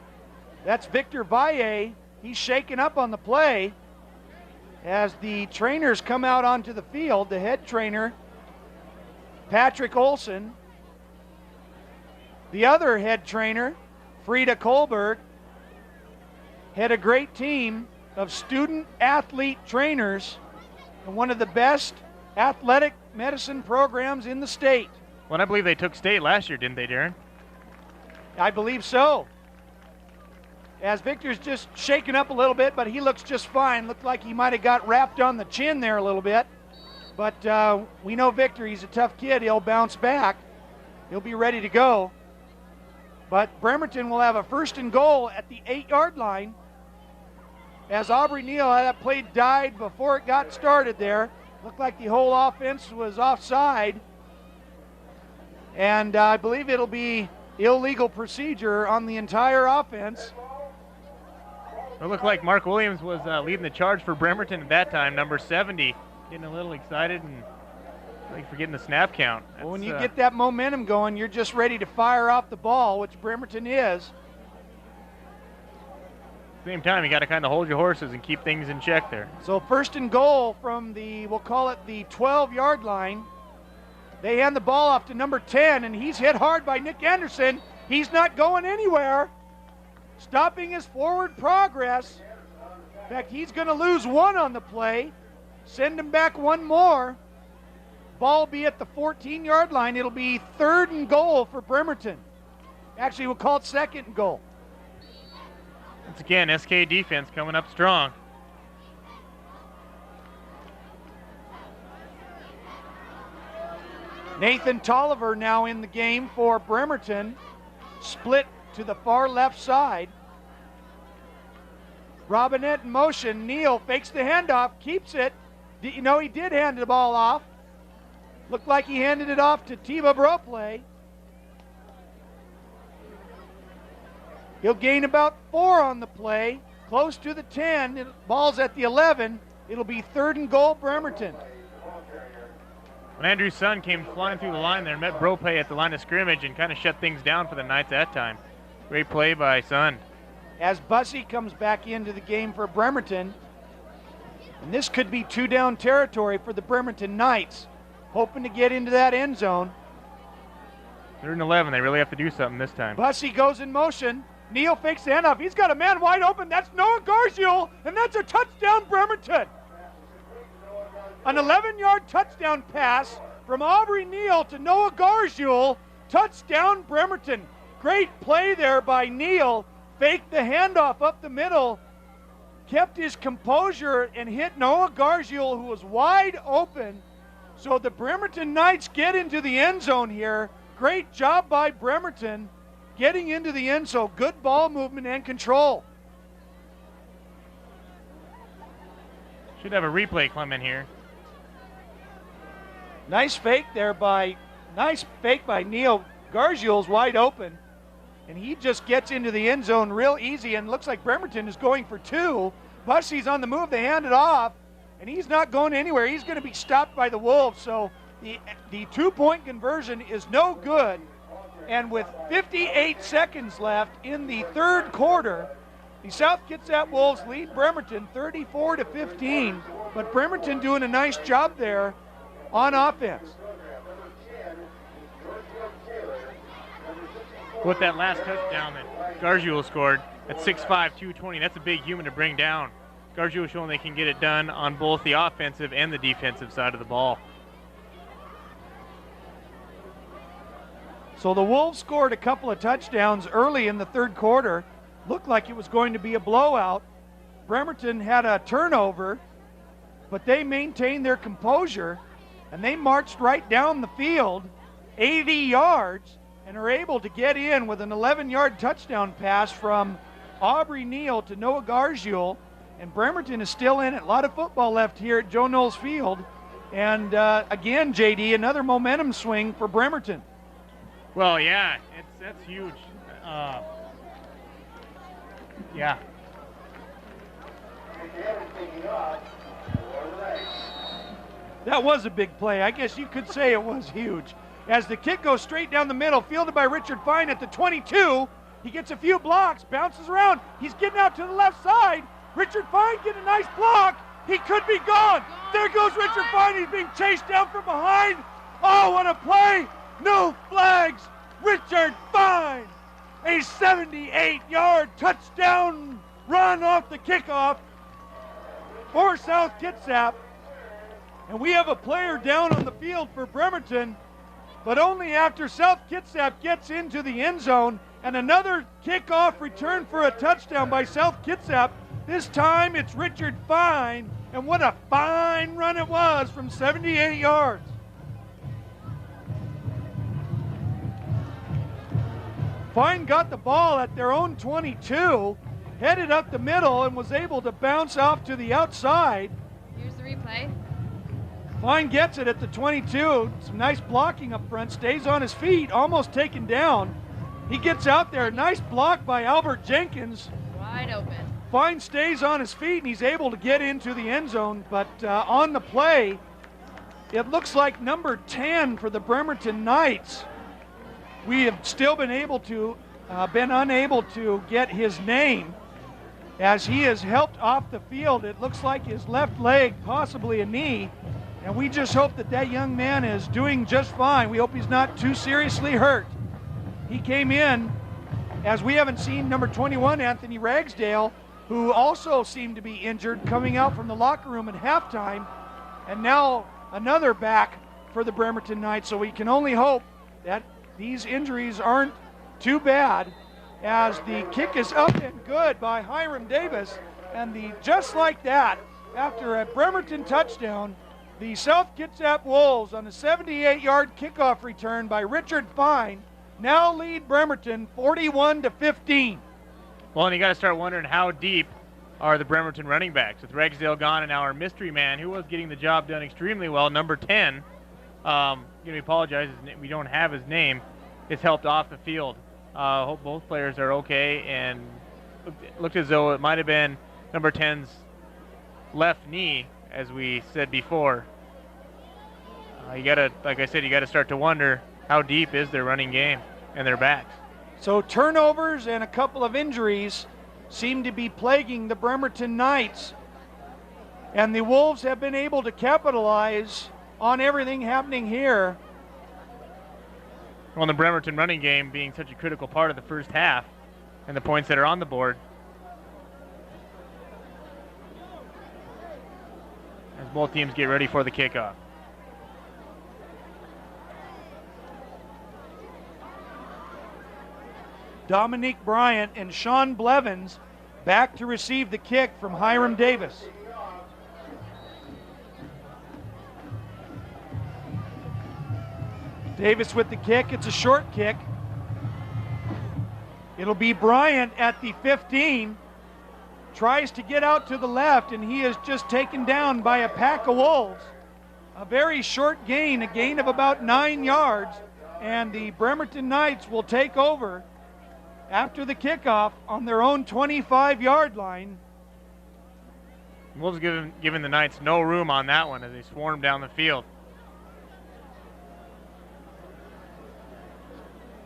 U: That's Victor Valle. He's shaken up on the play as the trainers come out onto the field. The head trainer, Patrick Olson. The other head trainer, Frida Kohlberg, had a great team of student athlete trainers and one of the best athletic medicine programs in the state.
C: Well, I believe they took state last year, didn't they, Darren?
U: I believe so. As Victor's just shaken up a little bit, but he looks just fine. Looked like he might have got wrapped on the chin there a little bit. But we know Victor, he's a tough kid. He'll bounce back. He'll be ready to go. But Bremerton will have a 1st and goal at the 8-yard line. As Aubrey Neal had that play died before it got started there. Looked like the whole offense was offside. And I believe it'll be illegal procedure on the entire offense.
C: It looked like Mark Williams was leading the charge for Bremerton at that time, number 70, getting a little excited and like forgetting the snap count.
U: Well, when you get that momentum going, you're just ready to fire off the ball, which Bremerton is.
C: Same time, you got to kind of hold your horses and keep things in check there.
U: So 1st and goal from the, we'll call it the 12-yard line. They hand the ball off to number 10, and he's hit hard by Nick Anderson. He's not going anywhere, stopping his forward progress. In fact, he's going to lose 1 on the play, send him back 1 more. Ball will be at the 14-yard line. It'll be 3rd and goal for Bremerton. Actually, we'll call it 2nd and goal.
C: Once again, SK defense coming up strong.
U: Nathan Tolliver now in the game for Bremerton. Split to the far left side. Robinette in motion. Neal fakes the handoff, keeps it. You know, he did hand the ball off. Looked like he handed it off to Tiva Broplay. He'll gain about 4 on the play, close to the 10. Ball's at the 11. It'll be 3rd and goal, Bremerton.
C: When Andrew's son came flying through the line there, met Broplay at the line of scrimmage and kind of shut things down for the Knights that time. Great play by Son.
U: As Bussey comes back into the game for Bremerton, and this could be 2-down territory for the Bremerton Knights, hoping to get into that end zone.
C: 3rd and 11. They really have to do something this time.
U: Bussey goes in motion. Neal fakes the handoff. He's got a man wide open. That's Noah Gargiel, and that's a touchdown, Bremerton. An 11-yard touchdown pass from Aubrey Neal to Noah Gargiel. Touchdown, Bremerton. Great play there by Neal. Faked the handoff up the middle. Kept his composure and hit Noah Gargiel, who was wide open. So the Bremerton Knights get into the end zone here. Great job by Bremerton getting into the end zone. Good ball movement and control.
C: Should have a replay come in here.
U: Nice fake by Neal. Gargiel's wide open, and he just gets into the end zone real easy, and looks like Bremerton is going for 2. Bussey's on the move. They hand it off, and he's not going anywhere. He's going to be stopped by the Wolves, so the 2-point conversion is no good. And with 58 seconds left in the 3rd quarter, the South Kitsap Wolves lead Bremerton 34-15, but Bremerton doing a nice job there on offense.
C: With that last touchdown that Gargiel scored at 6'5", 220, that's a big human to bring down. Gargiel showing they can get it done on both the offensive and the defensive side of the ball.
U: So the Wolves scored a couple of touchdowns early in the 3rd quarter. Looked like it was going to be a blowout. Bremerton had a turnover, but they maintained their composure, and they marched right down the field, 80 yards, and are able to get in with an 11-yard touchdown pass from Aubrey Neal to Noah Gargiel. And Bremerton is still in it. A lot of football left here at Joe Knowles Field. And again, JD, another momentum swing for Bremerton.
C: Well, yeah, that's huge. Yeah.
U: That was a big play. I guess you could say it was huge. as the kick goes straight down the middle, fielded by Richard Fine at the 22. He gets a few blocks, bounces around. He's getting out to the left side. Richard Fine getting a nice block. He could be gone. There goes Richard Fine. He's being chased down from behind. Oh, what a play. No flags. Richard Fine. A 78-yard touchdown run off the kickoff for South Kitsap. And we have a player down on the field for Bremerton, but only after South Kitsap gets into the end zone. And another kickoff return for a touchdown by South Kitsap. This time it's Richard Fine, and what a fine run it was from 78 yards. Fine got the ball at their own 22, headed up the middle, and was able to bounce off to the outside.
D: Here's the replay.
U: Fine gets it at the 22. Some nice blocking up front, stays on his feet, almost taken down. He gets out there, nice block by Albert Jenkins.
D: Wide open.
U: Fine stays on his feet, and he's able to get into the end zone, but on the play, it looks like number 10 for the Bremerton Knights. We have still been unable to get his name as he is helped off the field. It looks like his left leg, possibly a knee, and we just hope that that young man is doing just fine. We hope he's not too seriously hurt. He came in, as we haven't seen number 21, Anthony Ragsdale, who also seemed to be injured, coming out from the locker room at halftime, and now another back for the Bremerton Knights. So we can only hope that these injuries aren't too bad, as the kick is up and good by Hiram Davis. And just like that, after a Bremerton touchdown, the South Kitsap Wolves on a 78-yard kickoff return by Richard Fine now lead Bremerton 41-15.
C: Well, and you got to start wondering how deep are the Bremerton running backs. With Ragsdale gone and now our mystery man, who was getting the job done extremely well, number 10, we apologize, we don't have his name, is helped off the field. Hope both players are okay, and looked as though it might have been number 10's left knee, as we said before. You got to, like I said, you got to start to wonder how deep is their running game and their backs.
U: So turnovers and a couple of injuries seem to be plaguing the Bremerton Knights, and the Wolves have been able to capitalize on everything happening here.
C: Well, the Bremerton running game being such a critical part of the first half and the points that are on the board. As both teams get ready for the kickoff.
U: Dominique Bryant and Sean Blevins back to receive the kick from Hiram Davis. Davis with the kick. It's a short kick. It'll be Bryant at the 15. Tries to get out to the left, and he is just taken down by a pack of Wolves. A very short gain, a gain of about 9 yards, and the Bremerton Knights will take over after the kickoff on their own 25-yard line.
C: Wolves giving the Knights no room on that one as they swarm down the field.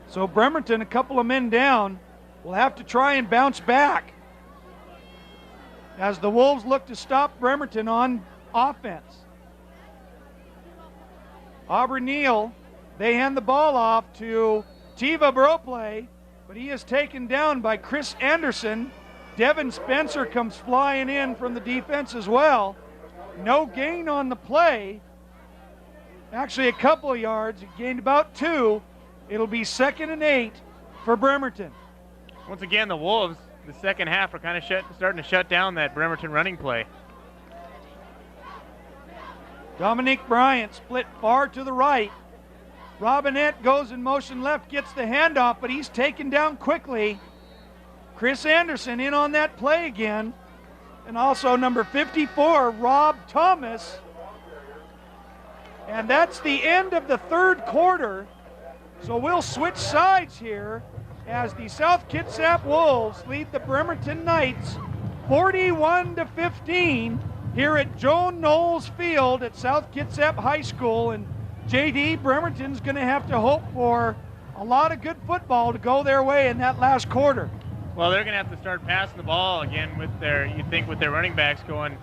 U: So Bremerton, a couple of men down, will have to try and bounce back as the Wolves look to stop Bremerton on offense. Aubrey Neal, they hand the ball off to Tiva Broplay, but he is taken down by Chris Anderson. Devin Spencer comes flying in from the defense as well. No gain on the play. Actually, a couple of yards. He gained about 2. It'll be 2nd and 8 for Bremerton.
C: Once again, the Wolves, the second half, are kind of starting to shut down that Bremerton running play.
U: Dominique Bryant split far to the right. Robinette goes in motion left, gets the handoff, but he's taken down quickly. Chris Anderson in on that play again. And also number 54, Rob Thomas. And that's the end of the third quarter. So we'll switch sides here as the South Kitsap Wolves lead the Bremerton Knights 41-15 here at Joan Knowles Field at South Kitsap High School. And JD, Bremerton's going to have to hope for a lot of good football to go their way in that last quarter.
C: Well, they're going to have to start passing the ball again with their, you'd think with their running backs going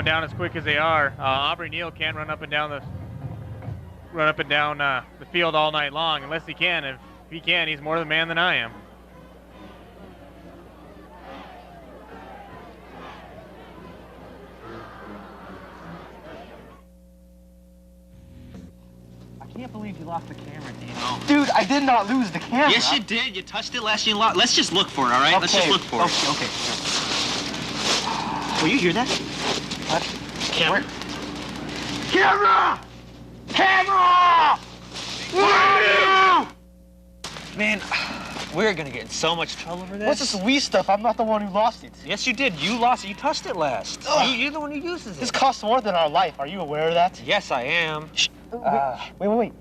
C: down as quick as they are. Aubrey Neal can't run up and down the field all night long unless he can. If he can, he's more the man than I am.
F: I can't believe you lost the camera, Dino. Dude, I did not lose the camera.
V: Yes, you did. You touched it last year. Let's just look for it, all right?
F: Okay.
V: Let's just look for it.
F: Okay.
V: Will you hear that?
F: What?
V: Camera?
F: Camera! Camera! Where are you?
V: Man, we're going to get in so much trouble for this.
F: What's this we stuff? I'm not the one who lost it.
V: Yes, you did. You lost it. You touched it last. You're the one who uses it.
F: This costs more than our life. Are you aware of that?
V: Yes, I am. Shh.
F: Wait.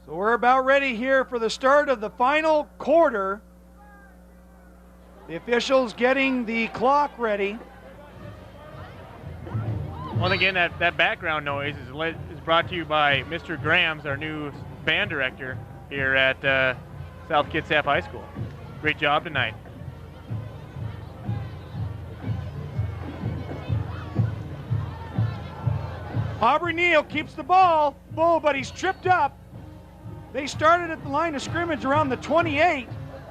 U: So we're about ready here for the start of the final quarter. The officials getting the clock ready.
C: Once again, that background noise is brought to you by Mr. Grams, our new band director here at South Kitsap High School. Great job tonight.
U: Aubrey Neal keeps the ball full, but he's tripped up. They started at the line of scrimmage around the 28.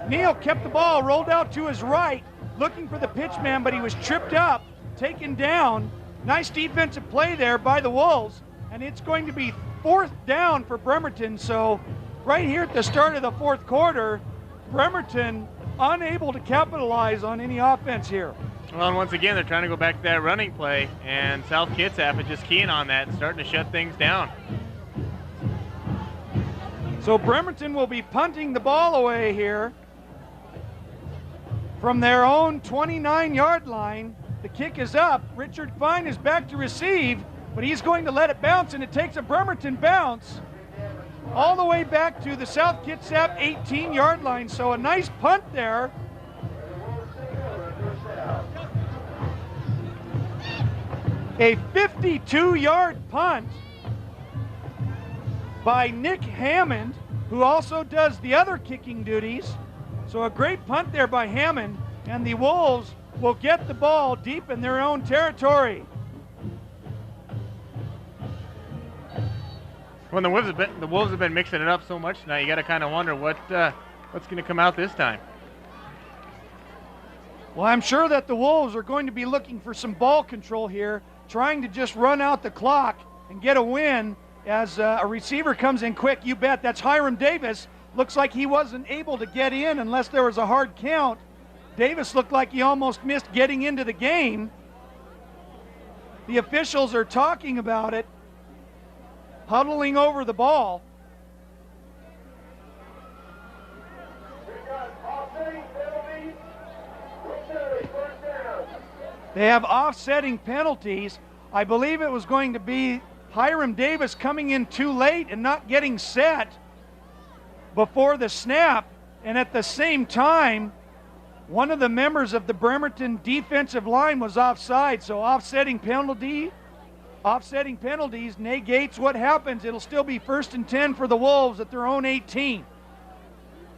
U: Neal kept the ball, rolled out to his right, looking for the pitch man, but he was tripped up, taken down. Nice defensive play there by the Wolves, and it's going to be 4th down for Bremerton. So right here at the start of the 4th quarter, Bremerton unable to capitalize on any offense here.
C: Well, and once again, they're trying to go back to that running play, and South Kitsap is just keying on that and starting to shut things down.
U: So Bremerton will be punting the ball away here from their own 29-yard line. The kick is up. Richard Fine is back to receive, but he's going to let it bounce, and it takes a Bremerton bounce all the way back to the South Kitsap 18-yard line. So a nice punt there. A 52-yard punt by Nick Hammond, who also does the other kicking duties. So a great punt there by Hammond, and the Wolves will get the ball deep in their own territory.
C: Well, the Wolves have been mixing it up so much tonight, you got to kind of wonder what's going to come out this time.
U: Well, I'm sure that the Wolves are going to be looking for some ball control here, trying to just run out the clock and get a win as a receiver comes in quick. You bet. That's Hiram Davis. Looks like he wasn't able to get in unless there was a hard count. Davis looked like he almost missed getting into the game. The officials are talking about it, huddling over the ball. They have offsetting penalties. I believe it was going to be Hiram Davis coming in too late and not getting set before the snap. And at the same time, one of the members of the Bremerton defensive line was offside. So offsetting penalties negates what happens. It'll still be 1st and 10 for the Wolves at their own 18.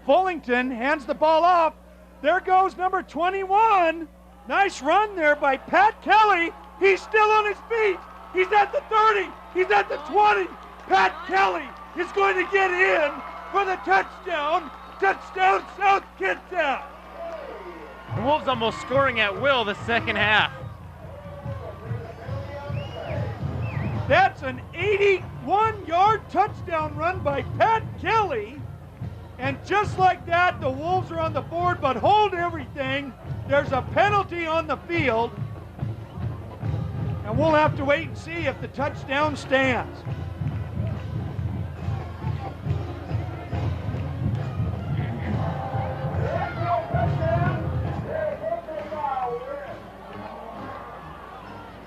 U: Fullington hands the ball off. There goes number 21. Nice run there by Pat Kelly. He's still on his feet. He's at the 30. He's at the 20. Pat Kelly is going to get in for the touchdown. Touchdown, South Kitsap.
C: The Wolves almost scoring at will the second half.
U: That's an 81-yard touchdown run by Pat Kelly. And just like that, the Wolves are on the board, but hold everything. There's a penalty on the field. And we'll have to wait and see if the touchdown stands.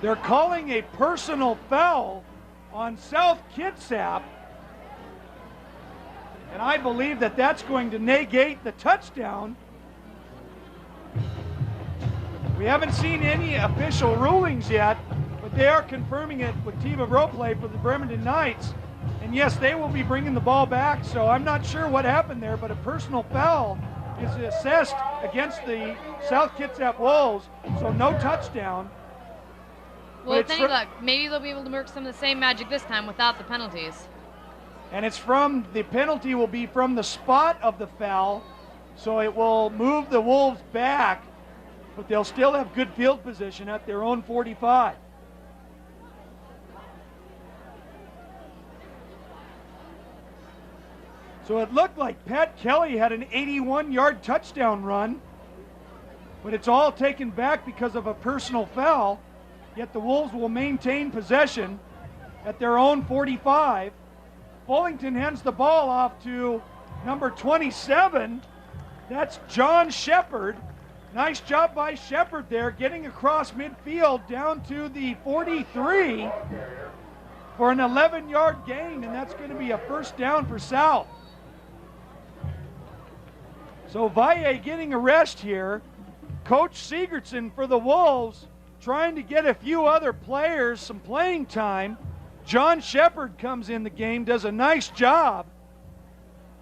U: They're calling a personal foul on South Kitsap. And I believe that that's going to negate the touchdown. We haven't seen any official rulings yet, but they are confirming it with Tiva row play for the Bremerton Knights. And yes, they will be bringing the ball back, so I'm not sure what happened there, but a personal foul is assessed against the South Kitsap Wolves, so no touchdown.
D: Well, with any luck, maybe they'll be able to work some of the same magic this time without the penalties.
U: And the penalty will be from the spot of the foul, so it will move the Wolves back, but they'll still have good field position at their own 45. So it looked like Pat Kelly had an 81-yard touchdown run, but it's all taken back because of a personal foul, yet the Wolves will maintain possession at their own 45. Fullington hands the ball off to number 27. That's John Shepard. Nice job by Shepard there, getting across midfield down to the 43 for an 11-yard gain, and that's going to be a first down for South. So Valle getting a rest here. Coach Sigurdsson for the Wolves trying to get a few other players some playing time. John Shepard comes in the game, does a nice job,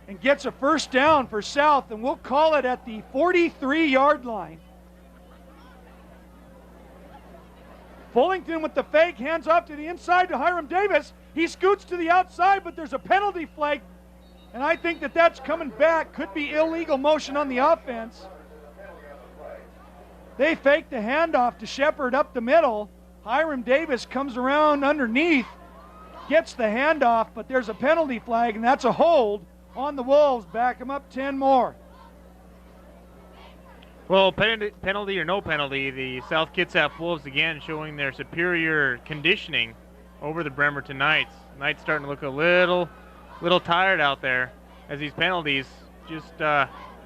U: and gets a first down for South, and we'll call it at the 43-yard line. Fullington with the fake, hands off to the inside to Hiram Davis. He scoots to the outside, but there's a penalty flag, and I think that that's coming back. Could be illegal motion on the offense. They fake the handoff to Shepard up the middle. Hiram Davis comes around underneath, gets the handoff, but there's a penalty flag, and that's a hold on the Wolves. Back them up 10 more.
C: Well, penalty or no penalty, the South Kitsap Wolves again showing their superior conditioning over the Bremerton Knights. Knights starting to look a little tired out there as these penalties just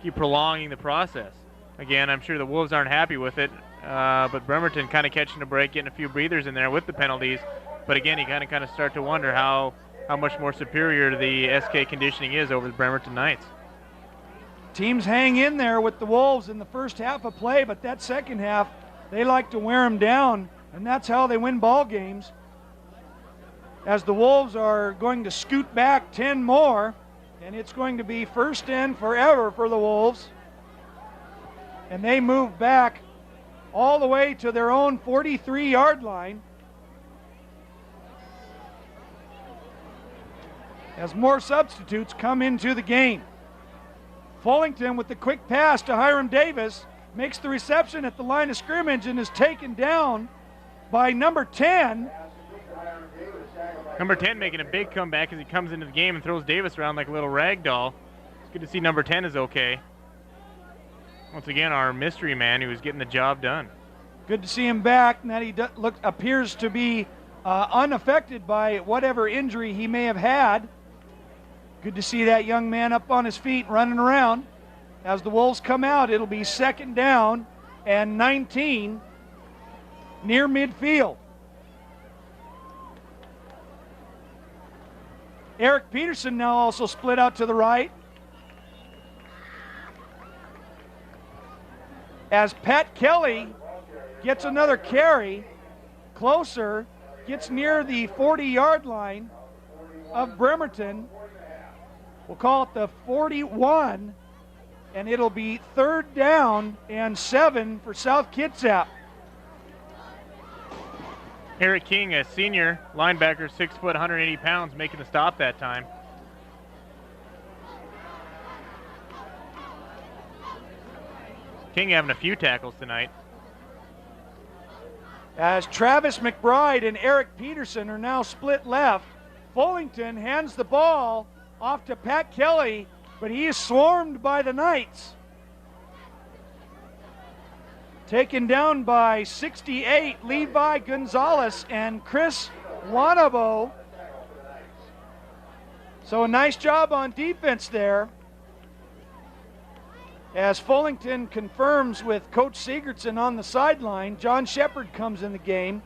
C: keep prolonging the process. Again, I'm sure the Wolves aren't happy with it, but Bremerton kind of catching a break, getting a few breathers in there with the penalties. But again, you kind of start to wonder how much more superior the SK conditioning is over the Bremerton Knights.
U: Teams hang in there with the Wolves in the first half of play, but that second half, they like to wear them down, and that's how they win ball games. As the Wolves are going to scoot back 10 more, and it's going to be first and forever for the Wolves. And they move back all the way to their own 43-yard line. As more substitutes come into the game. Fullington with the quick pass to Hiram Davis makes the reception at the line of scrimmage and is taken down by number 10.
C: Number 10 making a big comeback as he comes into the game and throws Davis around like a little rag doll. It's good to see number 10 is okay. Once again, our mystery man who is getting the job done.
U: Good to see him back, and that he appears to be unaffected by whatever injury he may have had. Good to see that young man up on his feet running around. As the Wolves come out, it'll be second down and 19 near midfield. Eric Peterson now also split out to the right. As Pat Kelly gets another carry, closer, gets near the 40-yard line of Bremerton. We'll call it the 41, and it'll be third down and 7 for South Kitsap.
C: Eric King, a senior linebacker, 6 foot, 180 pounds, making the stop that time. King having a few tackles tonight.
U: As Travis McBride and Eric Peterson are now split left, Fullington hands the ball off to Pat Kelly, but he is swarmed by the Knights. Taken down by 68, Levi Gonzalez and Chris Wanabo. So a nice job on defense there. As Fullington confirms with Coach Sigurdsson on the sideline, John Shepard comes in the game.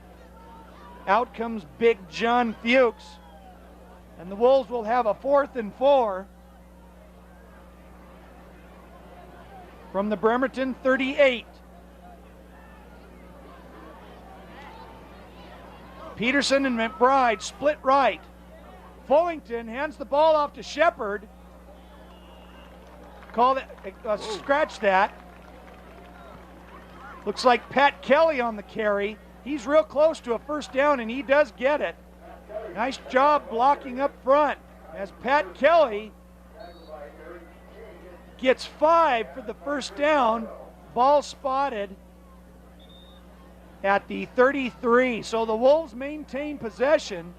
U: Out comes Big John Fuchs. And the Wolves will have a 4th and 4 from the Bremerton 38. Peterson and McBride split right. Fullington hands the ball off to Shepard. Call that, scratch that. Looks like Pat Kelly on the carry. He's real close to a first down, and he does get it. Nice job blocking up front as Pat Kelly gets 5 for the first down. Ball spotted at the 33. So the Wolves maintain possession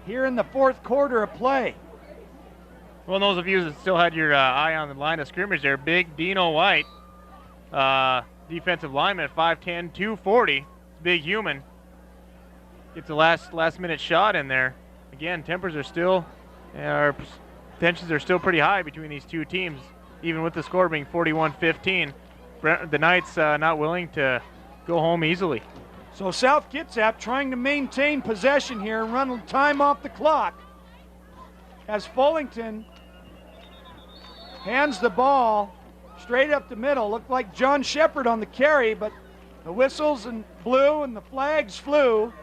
U: here in the fourth quarter of play.
C: Well, those of you that still had your eye on the line of scrimmage there, big Dino White, defensive lineman at 5'10", 240, big human. Gets a last minute shot in there. Again, tempers are still, tensions are still pretty high between these two teams, even with the score being 41-15. The Knights not willing to go home easily.
U: So South Kitsap trying to maintain possession here and run time off the clock as Fullington hands the ball straight up the middle. Looked like John Shepard on the carry, but the whistles and blew and the flags flew.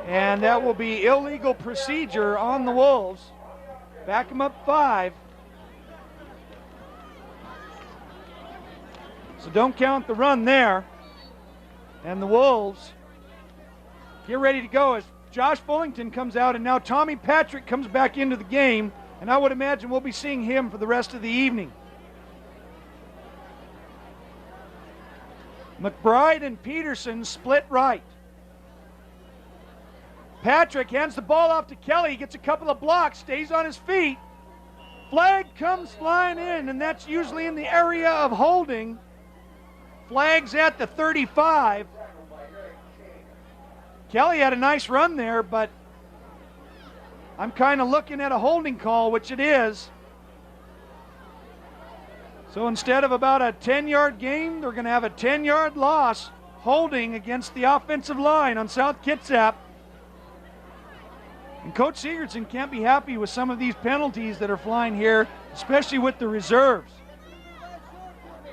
U: And that will be illegal procedure on the Wolves. Back them up 5. So don't count the run there. And the Wolves get ready to go as Josh Fullington comes out, and now Tommy Patrick comes back into the game, and I would imagine we'll be seeing him for the rest of the evening. McBride and Peterson split right. Patrick hands the ball off to Kelly. He gets a couple of blocks, stays on his feet. Flag comes flying in, and that's usually in the area of holding. Flags at the 35. Kelly had a nice run there, but I'm kind of looking at a holding call, which it is. So instead of about a 10-yard gain, they're going to have a 10-yard loss, holding against the offensive line on South Kitsap. And Coach Sigurdsson can't be happy with some of these penalties that are flying here, especially with the reserves.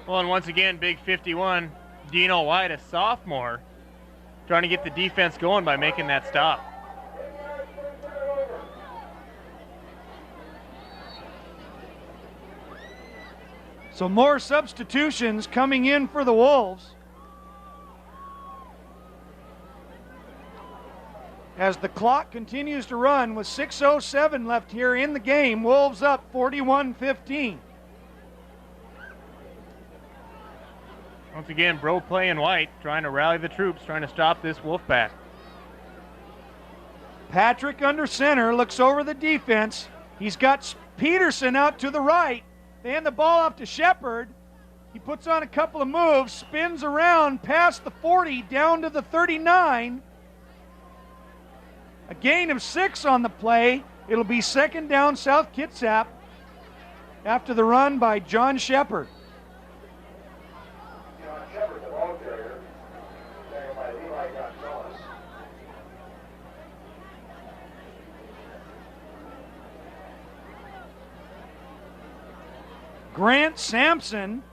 C: Well, and once again, big 51, Dino White, a sophomore, trying to get the defense going by making that stop.
U: So more substitutions coming in for the Wolves. As the clock continues to run with 6:07 left here in the game, Wolves up 41-15.
C: Once again, Bro playing White, trying to rally the troops, trying to stop this Wolfpack.
U: Patrick under center, looks over the defense. He's got Peterson out to the right. They hand the ball off to Shepard. He puts on a couple of moves, spins around past the 40, down to the 39. A gain of 6 on the play. It'll be second down South Kitsap after the run by John Shepard. Grant Sampson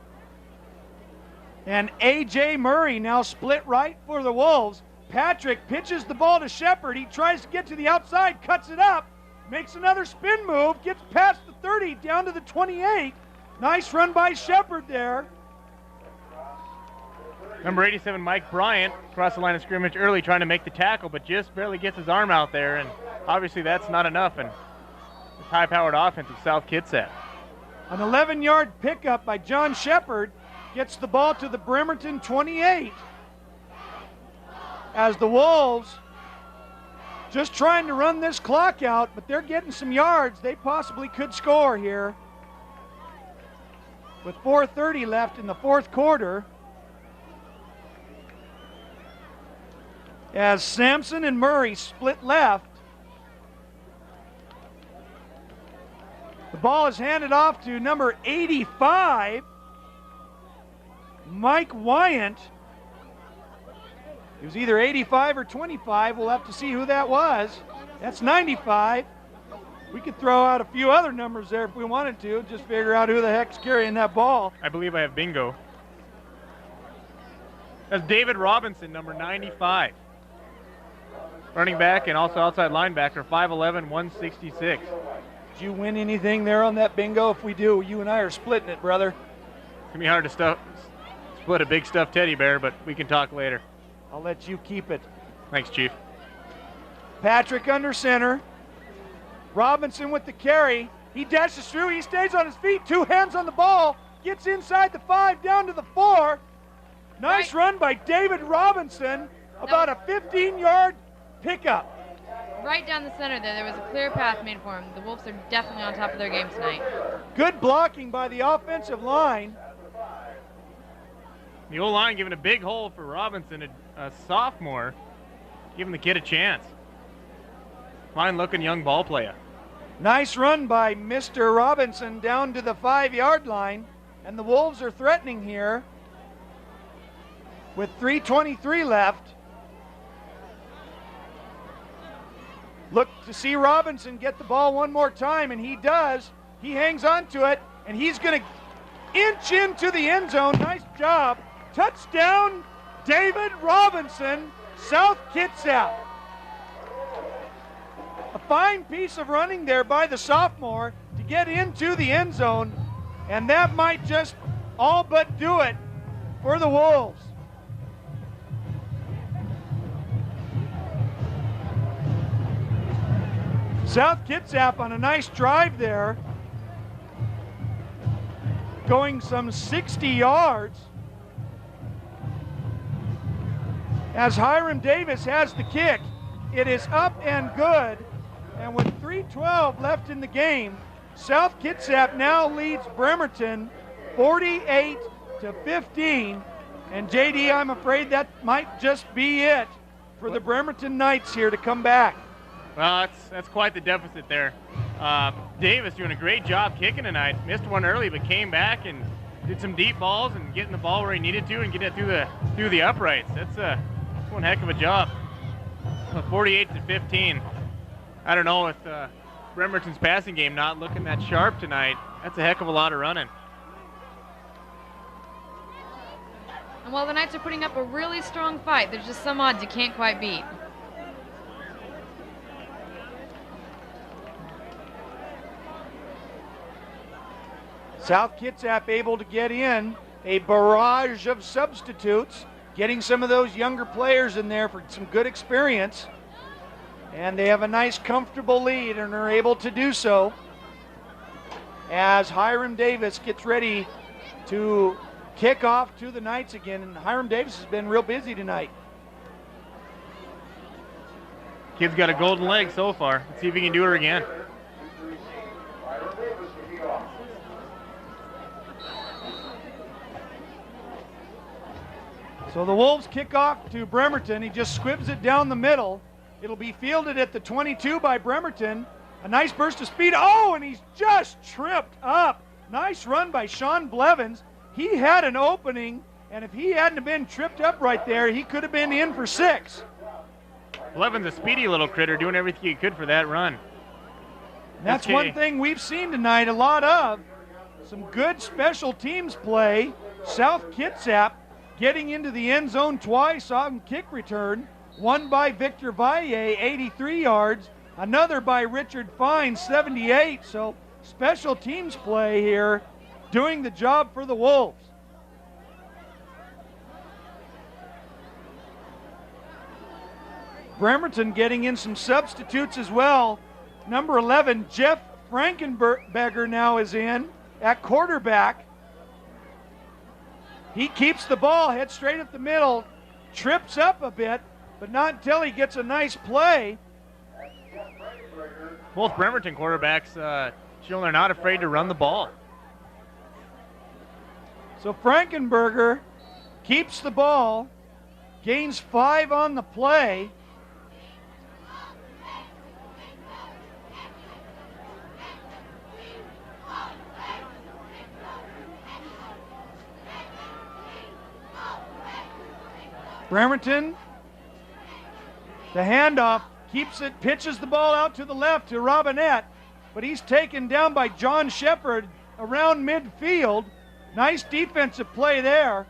U: and A.J. Murray now split right for the Wolves. Patrick pitches the ball to Shepard. He tries to get to the outside, cuts it up, makes another spin move, gets past the 30, down to the 28. Nice run by Shepard there.
C: Number 87, Mike Bryant, across the line of scrimmage early, trying to make the tackle, but just barely gets his arm out there, and obviously that's not enough in this high-powered offense of South Kitsap.
U: An 11-yard pickup by John Shepard gets the ball to the Bremerton 28. As the Wolves just trying to run this clock out, but they're getting some yards. They possibly could score here with 4:30 left in the fourth quarter. As Sampson and Murray split left. The ball is handed off to number 85, Mike Wyant. It was either 85 or 25. We'll have to see who that was. That's 95. We could throw out a few other numbers there if we wanted to, just figure out who the heck's carrying that ball.
C: I believe I have bingo. That's David Robinson, number 95. Running back and also outside linebacker, 5'11", 166.
U: Did you win anything there on that bingo? If we do, you and I are splitting it, brother.
C: It's going to be hard to split a big stuffed teddy bear, but we can talk later.
U: I'll let you keep it.
C: Thanks, Chief.
U: Patrick under center. Robinson with the carry. He dashes through. He stays on his feet. 2 hands on the ball. Gets inside the 5, down to the 4. Nice run by David Robinson. About a 15-yard pickup.
D: Right down the center there was a clear path made for him. The Wolves are definitely on top of their game tonight.
U: Good blocking by the offensive line.
C: The O-line giving a big hole for Robinson, a sophomore, giving the kid a chance. Fine-looking young ball player.
U: Nice run by Mr. Robinson down to the 5-yard line. And the Wolves are threatening here with 3:23 left. Look to see Robinson get the ball one more time, and he does. He hangs on to it, and he's going to inch into the end zone. Nice job. Touchdown, David Robinson, South Kitsap. A fine piece of running there by the sophomore to get into the end zone, and that might just all but do it for the Wolves. South Kitsap on a nice drive there, going some 60 yards, as Hiram Davis has the kick. It is up and good, and with 3:12 left in the game, South Kitsap now leads Bremerton 48-15, and JD, I'm afraid that might just be it for the Bremerton Knights here to come back.
C: Well, that's quite the deficit there. Davis doing a great job kicking tonight. Missed one early, but came back and did some deep balls and getting the ball where he needed to and getting it through the uprights. That's one heck of a job. 48-15. I don't know, with Bremerton's passing game not looking that sharp tonight, that's a heck of a lot of running.
D: And while the Knights are putting up a really strong fight, there's just some odds you can't quite beat.
U: South Kitsap able to get in a barrage of substitutes, getting some of those younger players in there for some good experience. And they have a nice, comfortable lead and are able to do so as Hiram Davis gets ready to kick off to the Knights again. And Hiram Davis has been real busy tonight.
C: Kid's got a golden leg so far. Let's see if he can do it again.
U: So the Wolves kick off to Bremerton. He just squibs it down the middle. It'll be fielded at the 22 by Bremerton. A nice burst of speed. Oh, and he's just tripped up. Nice run by Sean Blevins. He had an opening, and if he hadn't been tripped up right there, he could have been in for 6.
C: Blevins, a speedy little critter, doing everything he could for that run.
U: And that's one thing we've seen tonight a lot of. Some good special teams play. South Kitsap getting into the end zone twice on kick return. One by Victor Valle, 83 yards. Another by Richard Fine, 78. So special teams play here, doing the job for the Wolves. Bremerton getting in some substitutes as well. Number 11, Jeff Frankenberger now is in at quarterback. He keeps the ball, heads straight at the middle, trips up a bit, but not until he gets a nice play.
C: Both Bremerton quarterbacks showing they're not afraid to run the ball.
U: So Frankenberger keeps the ball, gains 5 on the play. Bremerton, the handoff, keeps it, pitches the ball out to the left to Robinette, but he's taken down by John Shepard around midfield. Nice defensive play there.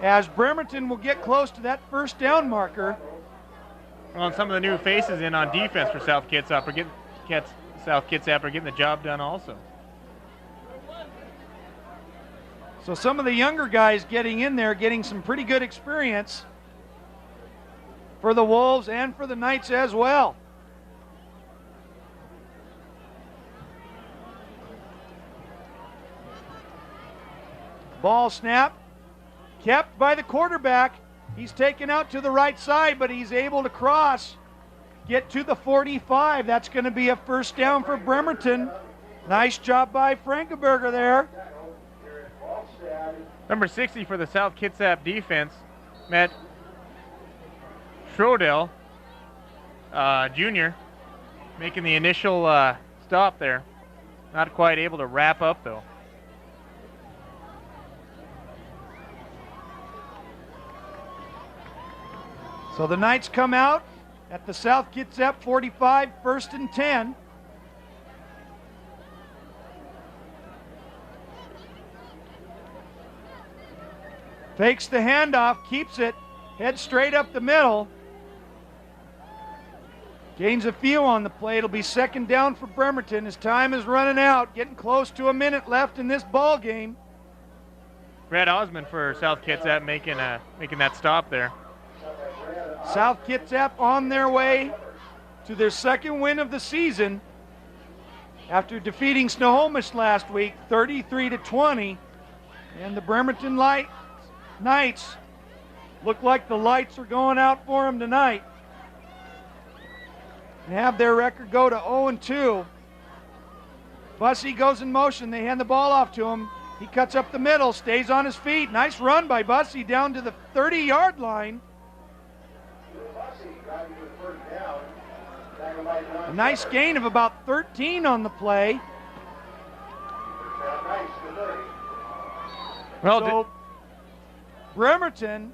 U: as Bremerton will get close to that first down marker.
C: Well, some of the new faces in on defense for South Kitsap are getting the job done also.
U: So some of the younger guys getting in there, getting some pretty good experience for the Wolves and for the Knights as well. Ball snap, kept by the quarterback. He's taken out to the right side, but he's able to cross, get to the 45. That's going to be a first down for Bremerton. Nice job by Frankenberger there.
C: Number 60 for the South Kitsap defense, Matt Schrodel, Jr., making the initial stop there. Not quite able to wrap up, though.
U: So the Knights come out at the South Kitsap 45, 1st and 10. Fakes the handoff, keeps it, heads straight up the middle. Gains a few on the play. It'll be second down for Bremerton. His time is running out, getting close to a minute left in this ball game.
C: Brad Osmond for South Kitsap making that stop there.
U: South Kitsap on their way to their second win of the season after defeating Snohomish last week 33-20. And the Bremerton Knights look like the lights are going out for them tonight and have their record go to 0-2. Bussey goes in motion. They hand the ball off to him. He cuts up the middle, stays on his feet. Nice run by Bussey down to the 30-yard line. A nice gain of about 13 on the play.
C: Well,
U: so Bremerton,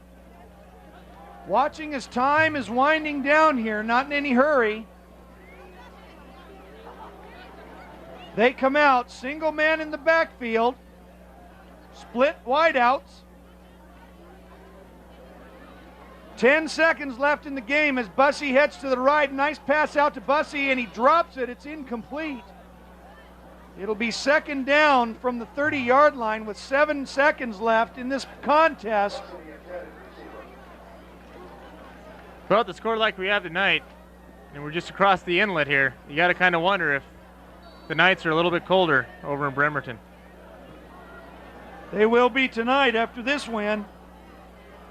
U: watching as time is winding down here, not in any hurry. They come out, single man in the backfield, split wideouts. 10 seconds left in the game as Bussey heads to the right. Nice pass out to Bussey, and he drops it. It's incomplete. It'll be second down from the 30-yard line with 7 seconds left in this contest.
C: Well, the score like we have tonight, and we're just across the inlet here, you got to kind of wonder if the Knights are a little bit colder over in Bremerton.
U: They will be tonight after this win.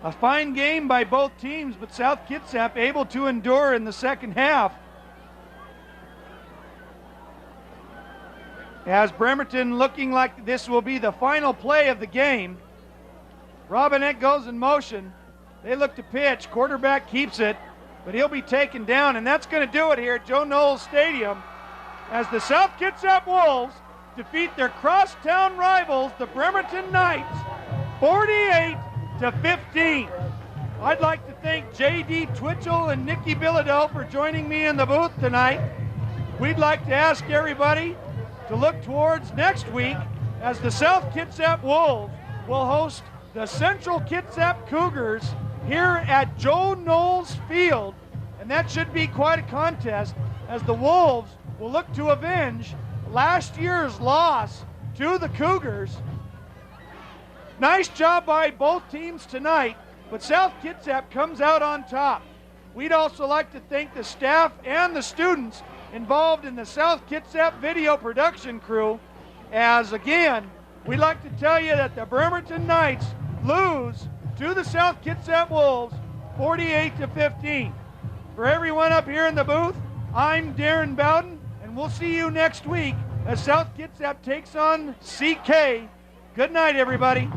U: A fine game by both teams, but South Kitsap able to endure in the second half. As Bremerton looking like this will be the final play of the game. Robinette goes in motion. They look to pitch. Quarterback keeps it, but he'll be taken down, and that's going to do it here at Joe Knowles Stadium as the South Kitsap Wolves defeat their crosstown rivals, the Bremerton Knights, 48-15. I'd like to thank J.D. Twitchell and Nikki Bilodeau for joining me in the booth tonight. We'd like to ask everybody to look towards next week as the South Kitsap Wolves will host the Central Kitsap Cougars here at Joe Knowles Field, and that should be quite a contest as the Wolves will look to avenge last year's loss to the Cougars. Nice job by both teams tonight, but South Kitsap comes out on top. We'd also like to thank the staff and the students involved in the South Kitsap Video Production crew, as again, we'd like to tell you that the Bremerton Knights lose to the South Kitsap Wolves 48-15. For everyone up here in the booth, I'm Darren Bowden, and we'll see you next week as South Kitsap takes on CK. Good night, everybody.